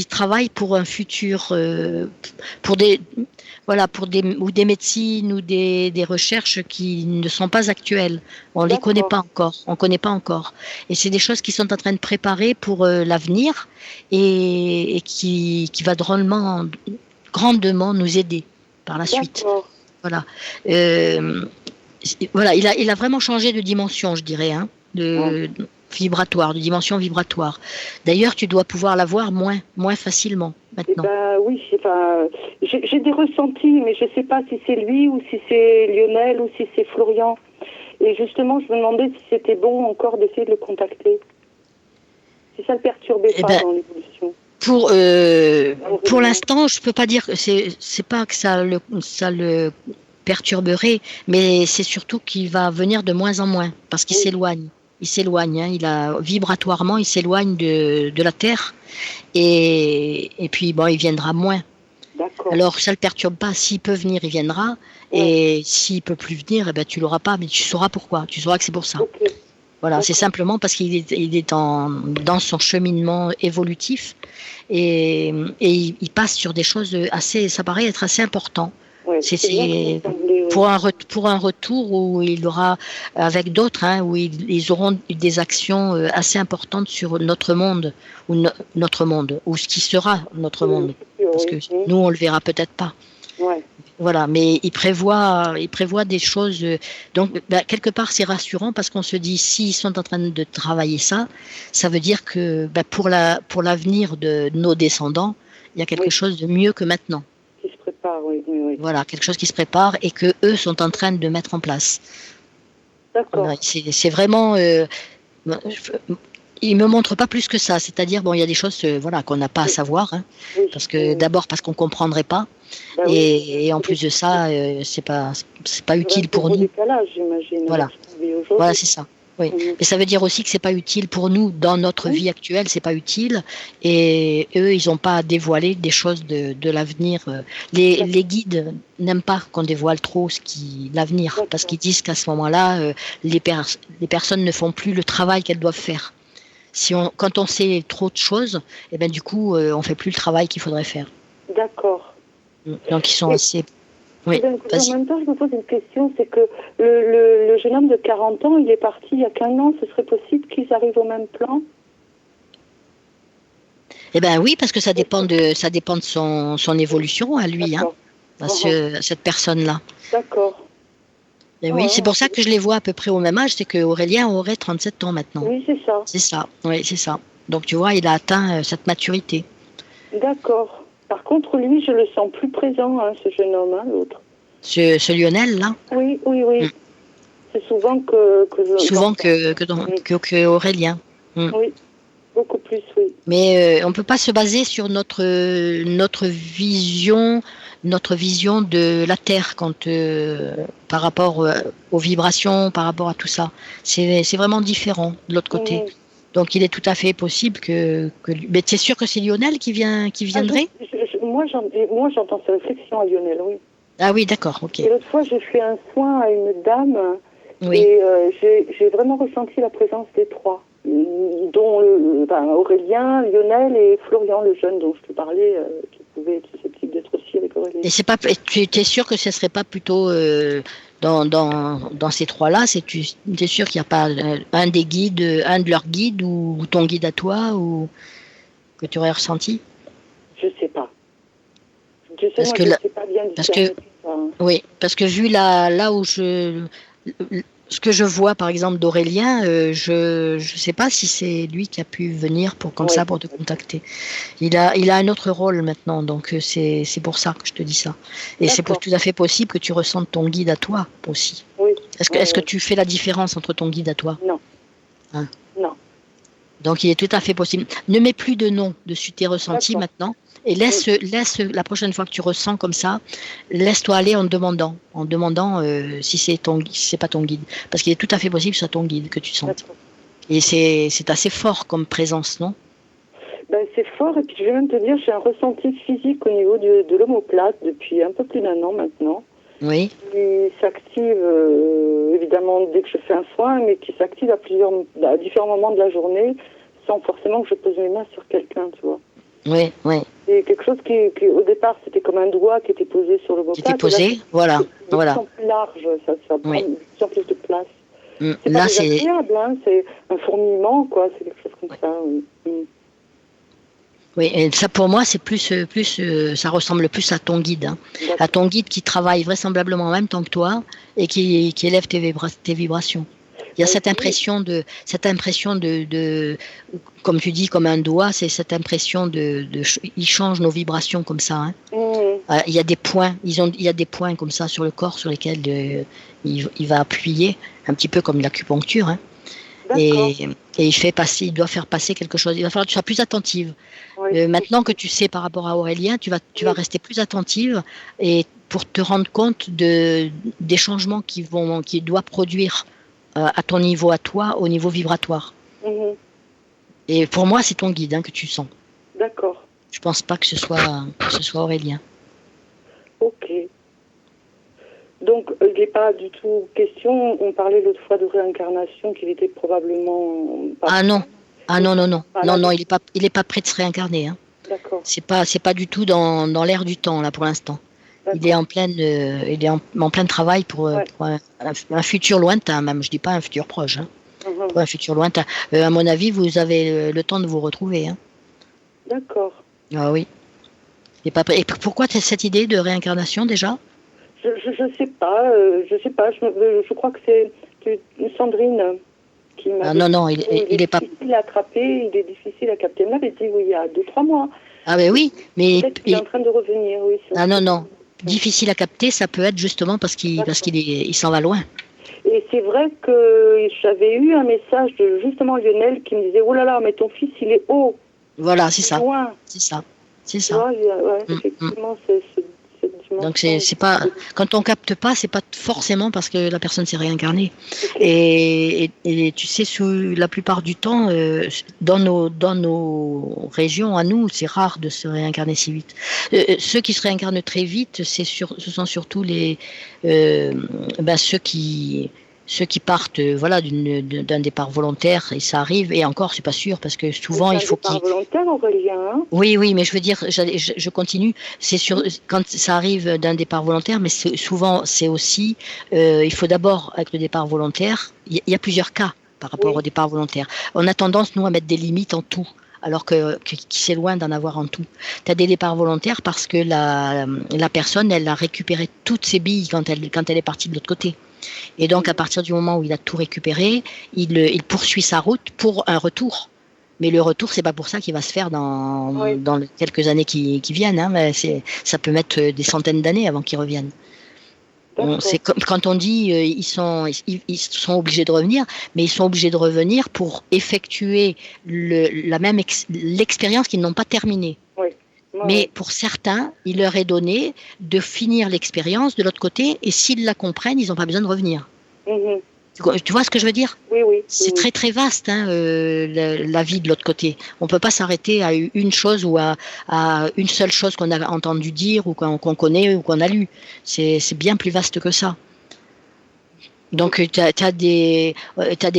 travaillent pour un futur, pour des médecines ou des recherches qui ne sont pas actuelles. On les connaît pas encore. Et c'est des choses qui sont en train de préparer pour l'avenir et qui va grandement nous aider par la suite. Voilà. Il a vraiment changé de dimension, je dirais, hein, de dimension vibratoire. D'ailleurs, tu dois pouvoir la voir moins facilement maintenant. Oui, j'ai des ressentis, mais je ne sais pas si c'est lui ou si c'est Lionel ou si c'est Florian. Et justement, je me demandais si c'était bon encore d'essayer de le contacter. Si ça ne le perturbait pas dans l'évolution. Pour l'instant, je peux pas dire que c'est pas que ça le perturberait, mais c'est surtout qu'il va venir de moins en moins parce qu'il s'éloigne. Il s'éloigne, hein, vibratoirement, il s'éloigne de la Terre et puis il viendra moins. D'accord. Alors ça le perturbe pas. S'il peut venir, il viendra. Et s'il peut plus venir, tu l'auras pas, mais tu sauras pourquoi. Tu sauras que c'est pour ça. Okay. Voilà, c'est simplement parce qu'il est dans son cheminement évolutif et il passe sur des choses ça paraît être assez important. Ouais, c'est pour un retour où il aura avec d'autres, hein, où ils auront des actions assez importantes sur notre monde ou ce qui sera notre monde, parce que nous on le verra peut-être pas. Ouais. Voilà, mais il prévoit des choses. Donc quelque part c'est rassurant parce qu'on se dit s'ils sont en train de travailler ça veut dire que pour l'avenir de nos descendants, il y a quelque chose de mieux que maintenant. Oui. Voilà, quelque chose qui se prépare et que eux sont en train de mettre en place. D'accord. Voilà, c'est vraiment. Il me montre pas plus que ça, c'est-à-dire il y a des choses qu'on n'a pas à savoir, hein, parce qu'on comprendrait pas, et en plus de ça, c'est pas utile pour nous. Décalage, j'imagine. Voilà, c'est ça. Oui, mais ça veut dire aussi que c'est pas utile pour nous dans notre vie actuelle, c'est pas utile. Et eux, ils n'ont pas à dévoiler des choses de l'avenir. Les guides n'aiment pas qu'on dévoile trop l'avenir, parce qu'ils disent qu'à ce moment-là, les personnes ne font plus le travail qu'elles doivent faire. Quand on sait trop de choses, du coup, on fait plus le travail qu'il faudrait faire. D'accord. Donc ils sont assez. Oui, en même temps, je me pose une question, c'est que le jeune homme de 40 ans, il est parti il y a qu'un an, ce serait possible qu'ils arrivent au même plan? Oui, parce que ça dépend de son évolution à lui, hein, cette personne-là. D'accord. Et oui, c'est pour ça que je les vois à peu près au même âge, c'est qu'Aurélien aurait 37 ans maintenant. Oui, c'est ça. C'est ça, oui, c'est ça. Donc tu vois, il a atteint cette maturité. D'accord. Par contre, lui, je le sens plus présent, hein, ce jeune homme, hein, l'autre. Ce Lionel, là? Oui. C'est souvent que Aurélien. Oui, beaucoup plus, oui. Mais on ne peut pas se baser sur notre vision notre vision de la Terre par rapport aux vibrations, par rapport à tout ça. C'est vraiment différent de l'autre côté. Donc il est tout à fait possible que mais tu es sûr que c'est Lionel qui viendrait? Moi j'entends ces réflexions à Lionel, oui. Ah oui, d'accord, ok. Et l'autre fois j'ai fait un soin à une dame oui. et j'ai vraiment ressenti la présence des trois, dont Aurélien, Lionel et Florian le jeune dont je te parlais, qui pouvait être susceptible d'être aussi avec Aurélien. Et tu es sûr que ce serait pas plutôt dans ces trois-là, tu es sûr qu'il n'y a pas un des guides, un de leurs guides ou ton guide à toi ou que tu aurais ressenti? Je sais pas. Je sais pas bien discerner tout ça. Oui, parce que vu là où ce que je vois par exemple d'Aurélien, je sais pas si c'est lui qui a pu venir pour te contacter. Il a un autre rôle maintenant, donc c'est pour ça que je te dis ça. Et c'est tout à fait possible que tu ressentes ton guide à toi aussi. Oui. Est-ce que tu fais la différence entre ton guide à toi? Non. Hein? Non. Donc il est tout à fait possible. Ne mets plus de nom dessus tes ressentis maintenant. Et laisse la prochaine fois que tu ressens comme ça, laisse-toi aller en demandant si c'est pas ton guide, parce qu'il est tout à fait possible que ce soit ton guide que tu sentes. Et c'est assez fort comme présence, non? Ben, c'est fort, et puis je vais même te dire, j'ai un ressenti physique au niveau de l'omoplate depuis un peu plus d'1 an maintenant. Oui. Qui s'active évidemment dès que je fais un soin, mais qui s'active à différents moments de la journée, sans forcément que je pose mes mains sur quelqu'un, tu vois. Oui, oui. C'est quelque chose qui au départ, c'était comme un doigt qui était posé sur le vocal. Qui était posé, là, voilà. C'est plus large, ça prend de plus en plus de place. C'est là, pas désagréable, hein, c'est un fourmillement, quoi, c'est quelque chose comme ça. Oui, et ça pour moi, c'est plus ça ressemble plus à ton guide, hein. À ton guide qui travaille vraisemblablement en même temps que toi et qui élève tes vibrations. Il y a cette impression de, comme tu dis, comme un doigt, c'est cette impression ils changent nos vibrations comme ça. Hein. Il y a des points, il y a des points comme ça sur le corps sur lesquels il va appuyer, un petit peu comme l'acupuncture. Hein. Et il doit faire passer quelque chose. Il va falloir que tu sois plus attentive. Oui. Maintenant que tu sais par rapport à Aurélien, tu vas rester plus attentive et pour te rendre compte des changements qu'il doit produire à ton niveau à toi, au niveau vibratoire. Et pour moi, c'est ton guide que tu sens. D'accord. Je pense pas que ce soit Aurélien. Ok. Donc, il n'est pas du tout question, on parlait l'autre fois de réincarnation, qu'il était probablement... non, il est pas prêt de se réincarner. Hein. D'accord. C'est pas du tout dans l'air du temps, là, pour l'instant. Il est en plein travail pour un futur lointain, même, je dis pas un futur proche. Hein. Pour un futur lointain. À mon avis, vous avez le temps de vous retrouver. Hein. D'accord. Ah oui. Et pourquoi tu as cette idée de réincarnation déjà? Je sais pas. Je crois que c'est Sandrine qui m'a dit. Non, il est pas. Il est difficile à attraper, il est difficile à capter. Elle m'avait dit il y a 2-3 mois. Ah ben oui, mais peut-être qu'il est en train de revenir, oui. Non. Difficile à capter, ça peut être justement parce qu'il s'en va loin. Et c'est vrai que j'avais eu un message de justement Lionel qui me disait oh là là, mais ton fils il est haut. Voilà, c'est ça. Loin. C'est ça. Effectivement, c'est cette dimension. Donc c'est pas quand on capte pas, c'est pas forcément parce que la personne s'est réincarnée. Et tu sais, la plupart du temps, dans nos régions à nous, c'est rare de se réincarner si vite. Ceux qui se réincarnent très vite, ce sont surtout ceux qui partent d'un départ volontaire, et ça arrive, et encore c'est pas sûr parce que souvent il faut qu'ils... Un départ volontaire, Aurélien, hein? Oui, mais je veux dire, je continue, c'est sûr, quand ça arrive d'un départ volontaire, mais souvent c'est aussi, il faut d'abord, avec le départ volontaire, il y a plusieurs cas par rapport au départ volontaire. On a tendance, nous, à mettre des limites en tout, alors que c'est loin d'en avoir en tout. Tu as des départs volontaires parce que la personne, elle a récupéré toutes ses billes quand elle est partie de l'autre côté. Et donc, à partir du moment où il a tout récupéré, il poursuit sa route pour un retour. Mais le retour, c'est pas pour ça qu'il va se faire dans quelques années qui viennent. Hein, mais ça peut mettre des centaines d'années avant qu'il revienne. C'est comme quand on dit ils sont obligés de revenir, mais ils sont obligés de revenir pour effectuer l'expérience qu'ils n'ont pas terminée. Oui. Ouais. Mais pour certains, il leur est donné de finir l'expérience de l'autre côté, et s'ils la comprennent, ils n'ont pas besoin de revenir. Mhm. Tu vois ce que je veux dire? Oui, oui. C'est oui, très très vaste, hein, la vie de l'autre côté. On ne peut pas s'arrêter à une chose ou à une seule chose qu'on a entendu dire ou qu'on connaît ou qu'on a lu. C'est bien plus vaste que ça. Donc tu as des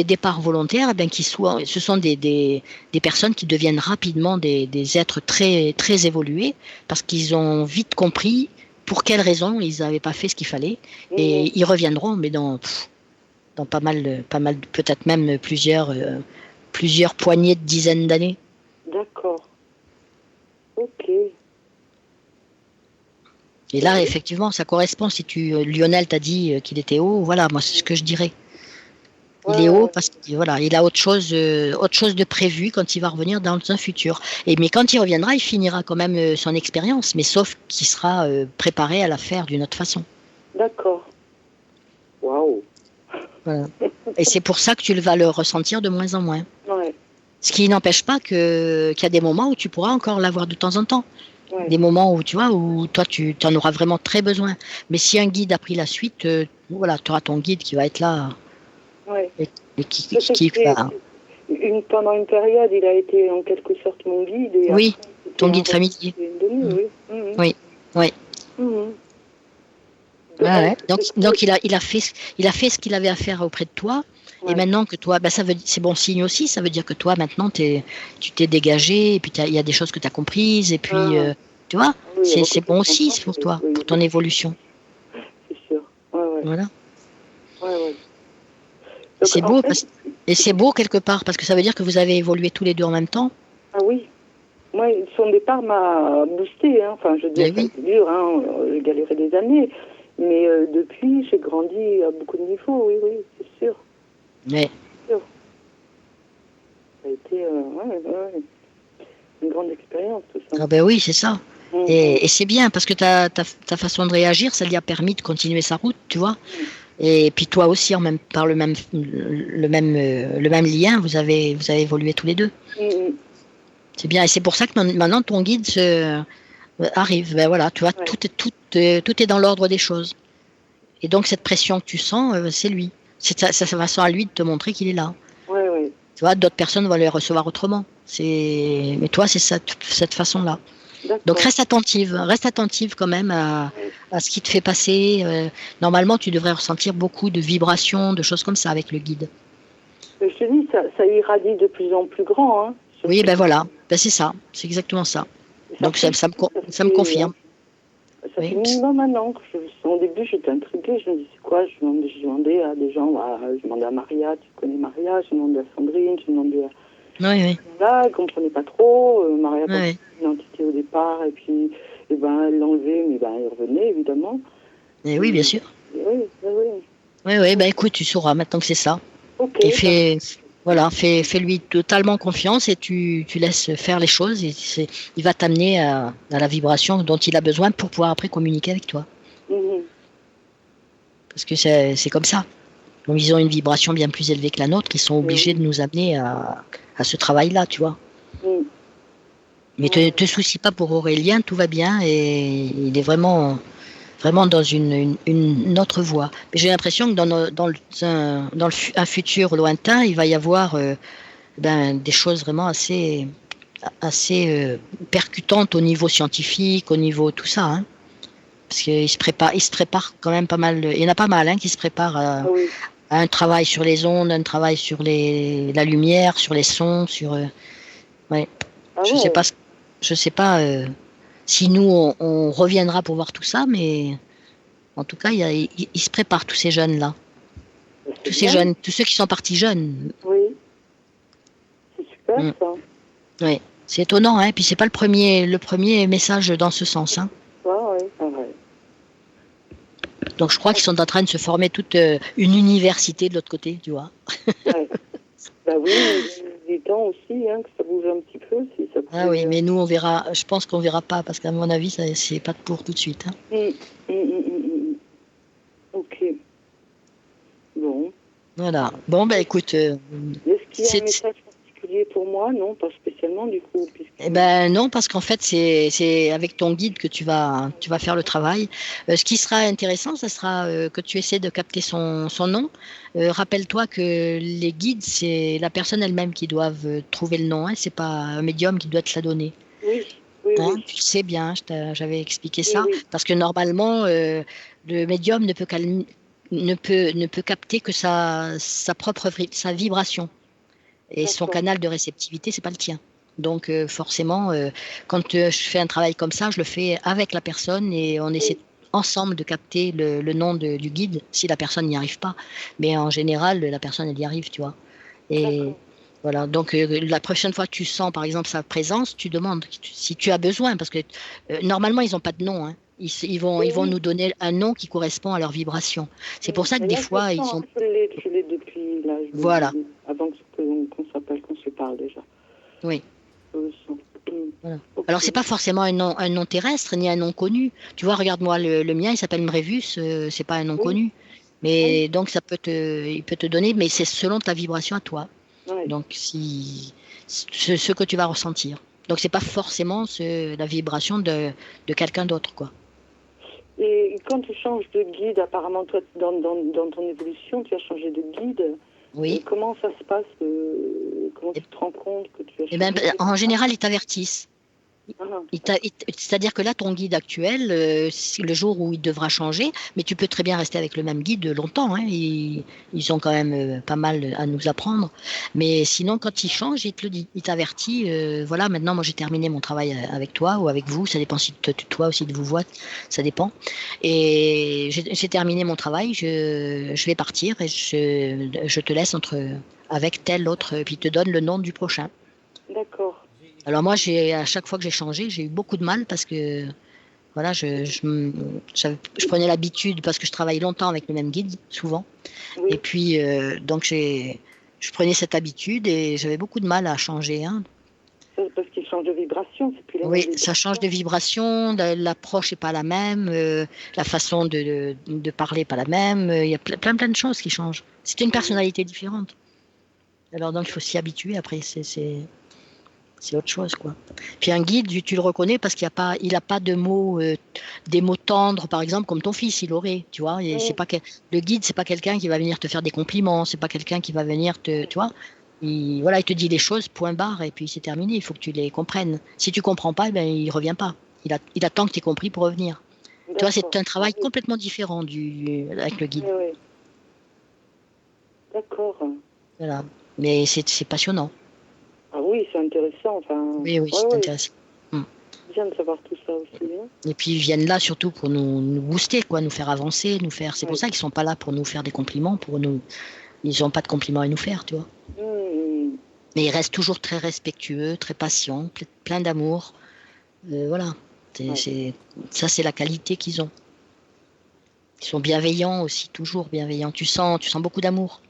départs volontaires, ce sont des personnes qui deviennent rapidement des êtres très très évolués parce qu'ils ont vite compris pour quelles raisons ils n'avaient pas fait ce qu'il fallait, et ils reviendront, mais dans pas mal, peut-être même plusieurs poignées de dizaines d'années. D'accord. Ok. Et là, effectivement, ça correspond. Si Lionel t'a dit qu'il était haut, voilà, moi c'est ce que je dirais. Il est haut parce qu'il il a autre chose de prévu quand il va revenir dans un futur. Mais quand il reviendra, il finira quand même son expérience, mais sauf qu'il sera préparé à la faire d'une autre façon. D'accord. Waouh. Voilà. Et c'est pour ça que tu vas le ressentir de moins en moins. Ouais. Ce qui n'empêche pas qu'il y a des moments où tu pourras encore l'avoir de temps en temps. Ouais. Des moments où tu vois, où toi tu en auras vraiment très besoin. Mais si un guide a pris la suite, tu auras ton guide qui va être là. Ouais. Et qui va... Pendant une période, il a été en quelque sorte mon guide. Et oui, après, ton guide familier. Oui. Mmh. Oui. Mmh. Ouais. Donc il a fait ce qu'il avait à faire auprès de toi. Ouais. Et maintenant que toi, c'est bon signe aussi. Ça veut dire que toi, maintenant, tu t'es dégagé. Et puis il y a des choses que tu as comprises. Et puis, tu vois, oui, c'est bon aussi pour toi, pour ton évolution. C'est sûr. Ouais. Voilà. Ouais. C'est beau, et c'est beau quelque part, parce que ça veut dire que vous avez évolué tous les deux en même temps. Ah oui. Moi, son départ m'a boosté. Hein. Enfin, je veux dire, c'est dur. Hein. J'ai galéré des années. Mais depuis, j'ai grandi à beaucoup de niveaux. Oui, c'est sûr. Ouais. C'est sûr. Ça a été une grande expérience, tout ça. Ah ben oui, c'est ça. Et c'est bien, parce que ta façon de réagir, ça lui a permis de continuer sa route, tu vois. Et puis toi aussi, par le même lien, vous avez évolué tous les deux. C'est bien, et c'est pour ça que maintenant ton guide arrive. Ben voilà, tu vois, tout est dans l'ordre des choses. Et donc cette pression que tu sens, c'est lui. C'est sa façon à lui de te montrer qu'il est là. Oui. Tu vois, d'autres personnes vont les recevoir autrement. Mais toi, c'est cette façon-là. D'accord. Donc reste attentive quand même à ce qui te fait passer. Normalement, tu devrais ressentir beaucoup de vibrations, de choses comme ça avec le guide. Je te dis, ça irradie de plus en plus grand. Hein. Oui, ben voilà, c'est ça, c'est exactement ça. Donc ça me confirme. Ça fait minimum un an que au début j'étais intriguée, je me disais c'est quoi, je demandais à des gens, je demandais à Maria, tu connais Maria, je demandais à Sandrine, je demandais à... Oui. Là, elle ne comprenait pas trop, Maria avait une identité au départ, et puis elle l'enlevait, mais elle revenait évidemment. Et oui, bien sûr. Oui, écoute, tu sauras maintenant que c'est ça. Okay, et fais-lui totalement confiance et tu laisses faire les choses, et il va t'amener à la vibration dont il a besoin pour pouvoir après communiquer avec toi. Parce que c'est comme ça. Donc, ils ont une vibration bien plus élevée que la nôtre, ils sont obligés de nous amener à ce travail-là, tu vois. Mais te soucie pas pour Aurélien, tout va bien, et il est vraiment dans une autre voie. J'ai l'impression que dans un futur lointain, il va y avoir des choses vraiment assez percutantes au niveau scientifique, au niveau tout ça. Hein. Parce qu'il se prépare quand même pas mal. Il y en a pas mal qui se préparent à un travail sur les ondes, un travail sur la lumière, sur les sons, sur. Je sais pas si nous on reviendra pour voir tout ça, mais en tout cas, ils se préparent, tous ces jeunes-là. Tous ceux qui sont partis jeunes. Oui. C'est super, ça. Oui, c'est étonnant, hein. Puis c'est pas le premier message dans ce sens, hein. Donc je crois qu'ils sont en train de se former toute une université de l'autre côté, tu vois. Oui, il est temps aussi que ça bouge un petit peu. Si ça pouvait... Ah oui, mais nous on verra. Je pense qu'on verra pas, parce qu'à mon avis, c'est pas pour tout de suite. Hein. Ok. Bon. Voilà. Bon, écoute. Est-ce qu'il y a un message particulier particulier pour moi, non, pas spécialement du coup. Eh ben non, parce qu'en fait, c'est avec ton guide que tu vas faire le travail. Ce qui sera intéressant, ça sera que tu essaies de capter son nom. Rappelle-toi que les guides, c'est la personne elle-même qui doit trouver le nom. Hein, c'est pas un médium qui doit te la donner. Oui, oui, hein, oui. Tu le sais bien, j'avais expliqué ça. Oui. Parce que normalement, le médium ne peut capter que sa vibration. Et son canal de réceptivité, c'est pas le tien. Donc forcément, quand je fais un travail comme ça, je le fais avec la personne et on essaie ensemble de capter le nom du guide si la personne n'y arrive pas. Mais en général, la personne, elle y arrive, tu vois. Et voilà, donc la prochaine fois que tu sens, par exemple, sa présence, tu demandes si tu as besoin, parce que normalement, ils n'ont pas de nom. Hein. Ils vont nous donner un nom qui correspond à leur vibration. C'est pour ça que des fois, ils ont... Je l'ai depuis là. Voilà. Avant qu'on s'appelle, qu'on se parle déjà. Oui. Voilà. Alors c'est pas forcément un nom terrestre ni un nom connu. Tu vois, regarde-moi le mien, il s'appelle Mrévus, c'est pas un nom connu. Mais donc il peut te donner, mais c'est selon ta vibration à toi. Donc ce que tu vas ressentir. Donc c'est pas forcément la vibration de quelqu'un d'autre, quoi. Et quand tu changes de guide, apparemment toi dans ton évolution, tu as changé de guide. Oui. Et comment ça se passe comment tu te rends compte que tu as changé en général, ils t'avertissent. C'est-à-dire que là, ton guide actuel, le jour où il devra changer, mais tu peux très bien rester avec le même guide longtemps. Hein, ils ont quand même pas mal à nous apprendre. Mais sinon, quand il change, il te le dit. Il t'avertit, voilà, maintenant, moi, j'ai terminé mon travail avec toi ou avec vous. Ça dépend si toi aussi de vous voit, ça dépend. Et j'ai terminé mon travail, je vais partir et je te laisse avec tel autre, puis il te donne le nom du prochain. D'accord. Alors moi, à chaque fois que j'ai changé, j'ai eu beaucoup de mal parce que voilà, je prenais l'habitude parce que je travaille longtemps avec le même guide, souvent. Oui. Et puis, donc, je prenais cette habitude et j'avais beaucoup de mal à changer. Hein. Parce qu'il change de vibration, c'est plus la Oui, ça change de vibration, l'approche n'est pas la même, la façon de parler n'est pas la même, il y a plein de choses qui changent. C'est une personnalité différente. Alors donc, il faut s'y habituer après, c'est autre chose, quoi. Puis un guide, tu le reconnais parce qu'il a pas de mots, des mots tendres, par exemple, comme ton fils, il aurait, tu vois. Et c'est pas le guide, c'est pas quelqu'un qui va venir te faire des compliments, c'est pas quelqu'un qui va venir tu vois. Il te dit les choses, point barre, et puis c'est terminé. Il faut que tu les comprennes. Si tu comprends pas, ben il revient pas. Il attend que tu aies compris pour revenir. Tu vois, c'est un travail complètement différent avec le guide. Oui. D'accord. Voilà. Mais c'est passionnant. Ah oui, c'est intéressant. Enfin, oui, c'est intéressant. C'est bien de savoir tout ça aussi. Hein. Et puis ils viennent là surtout pour nous booster, quoi, nous faire avancer, C'est pour ça qu'ils sont pas là pour nous faire des compliments, ils n'ont pas de compliments à nous faire, tu vois. Mais ils restent toujours très respectueux, très patients, plein d'amour. Voilà. Ça, c'est la qualité qu'ils ont. Ils sont bienveillants aussi, toujours bienveillants. Tu sens beaucoup d'amour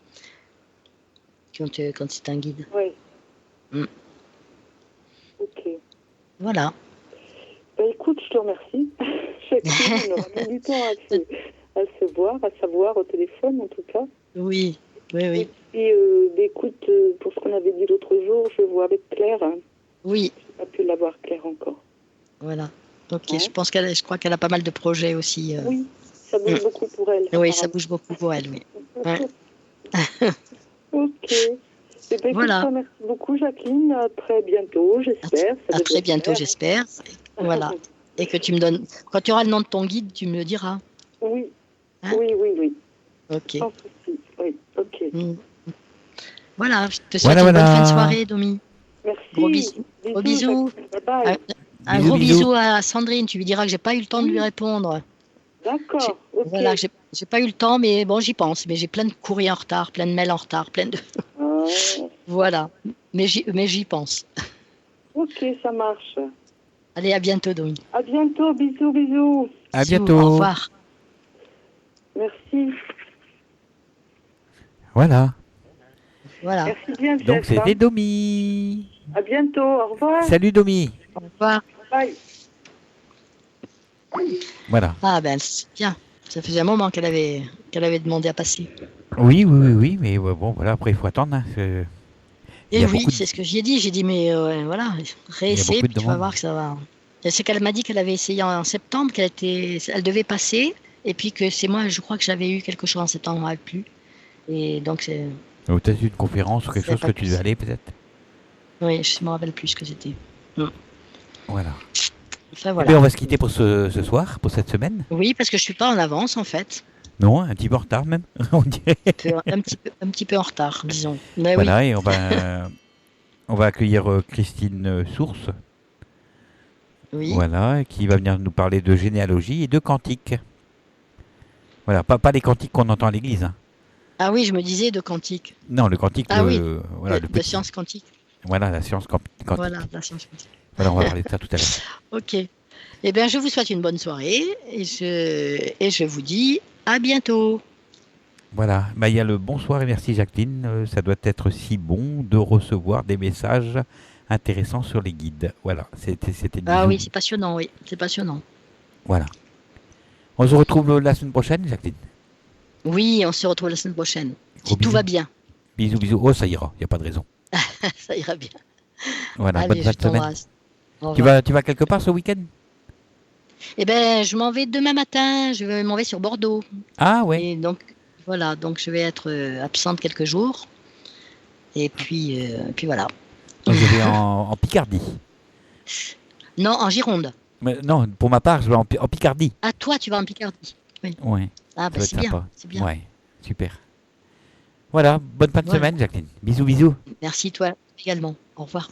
quand c'est un guide. Oui. Ok. Voilà. Écoute, je te remercie. On aura mis du temps à se voir, à savoir au téléphone en tout cas. Oui. Et puis, écoute, pour ce qu'on avait dit l'autre jour, je vois avec Claire. Oui. Je n'ai pas pu l'avoir Claire encore. Voilà. Ok, je crois qu'elle a pas mal de projets aussi. Oui, ça bouge beaucoup pour elle. Oui, ça bouge beaucoup pour elle, oui. Ok. Voilà. Écoute, merci beaucoup, Jacqueline. À très bientôt, j'espère. À très bientôt, j'espère. Voilà. Et que tu me donnes... Quand tu auras le nom de ton guide, tu me le diras. Oui. Hein? Oui. Ok. Sans souci. Oui, ok. Voilà, je te souhaite une bonne fin de soirée, Domi. Merci. Gros bisous. Bye. Un gros bisou à Sandrine. Tu lui diras que j'ai pas eu le temps de lui répondre. D'accord. Okay. Voilà, j'ai pas eu le temps, mais bon, j'y pense. Mais j'ai plein de courriers en retard, plein de mails en retard, plein de... Voilà. Mais j'y pense. Ok, ça marche. Allez, à bientôt, Domi. À bientôt, bisous. À bientôt. Au revoir. Merci. Voilà. Merci bien, Jeff. Donc c'était Domi. À bientôt, au revoir. Salut Domi. Au revoir. Bye. Voilà. Ah ben c'est bien. Ça faisait un moment qu'elle avait demandé à passer. Oui, mais bon voilà, après il faut attendre. Hein. Et oui, c'est ce que j'ai dit. J'ai dit, mais voilà, réessaye, tu vas voir que ça va. Et c'est qu'elle m'a dit qu'elle avait essayé en septembre, elle devait passer, et puis que c'est moi, je crois que j'avais eu quelque chose en septembre, elle plus. Et donc c'est. Peut-être une conférence ou quelque chose que tu devais aller, peut-être. Oui, je ne me rappelle plus ce que c'était. Voilà. Enfin, voilà. Et bien, on va se quitter pour ce soir, pour cette semaine. Oui, parce que je suis pas en avance en fait. Non, un petit peu en retard même, on dirait. Un petit peu en retard, disons. Mais voilà, oui. Et on va accueillir Christine Source. Oui. Voilà, qui va venir nous parler de généalogie et de cantiques. Voilà, pas les cantiques qu'on entend à l'église. Hein. Ah oui, je me disais de cantiques. Non, le cantique, voilà, de science quantique. Voilà, la science quantique. Voilà, la science quantique. Voilà, on va parler de ça tout à l'heure. Ok. Eh bien, je vous souhaite une bonne soirée et je vous dis à bientôt. Voilà, il y a le bonsoir et merci Jacqueline. Ça doit être si bon de recevoir des messages intéressants sur les guides. Voilà, c'était. Ah oui, c'est passionnant, oui, c'est passionnant. Voilà. On se retrouve la semaine prochaine, Jacqueline. Oui, on se retrouve la semaine prochaine. Si tout va bien. Bisous, bisous. Oh, ça ira, il n'y a pas de raison. Ça ira bien. Voilà, allez, bonne semaine. Tu vas quelque part ce week-end? Eh bien, je m'en vais demain matin. Je m'en vais sur Bordeaux. Ah ouais. Et donc, voilà, donc je vais être absente quelques jours. Et puis voilà. Je vais en Picardie. Non, en Gironde. Mais non, pour ma part, je vais en Picardie. Ah, toi, tu vas en Picardie. Oui. Ouais. Ah, bah c'est bien. C'est bien. Ouais, super. Voilà, bonne fin de semaine, Jacqueline. Bisous, bisous. Merci, toi également. Au revoir.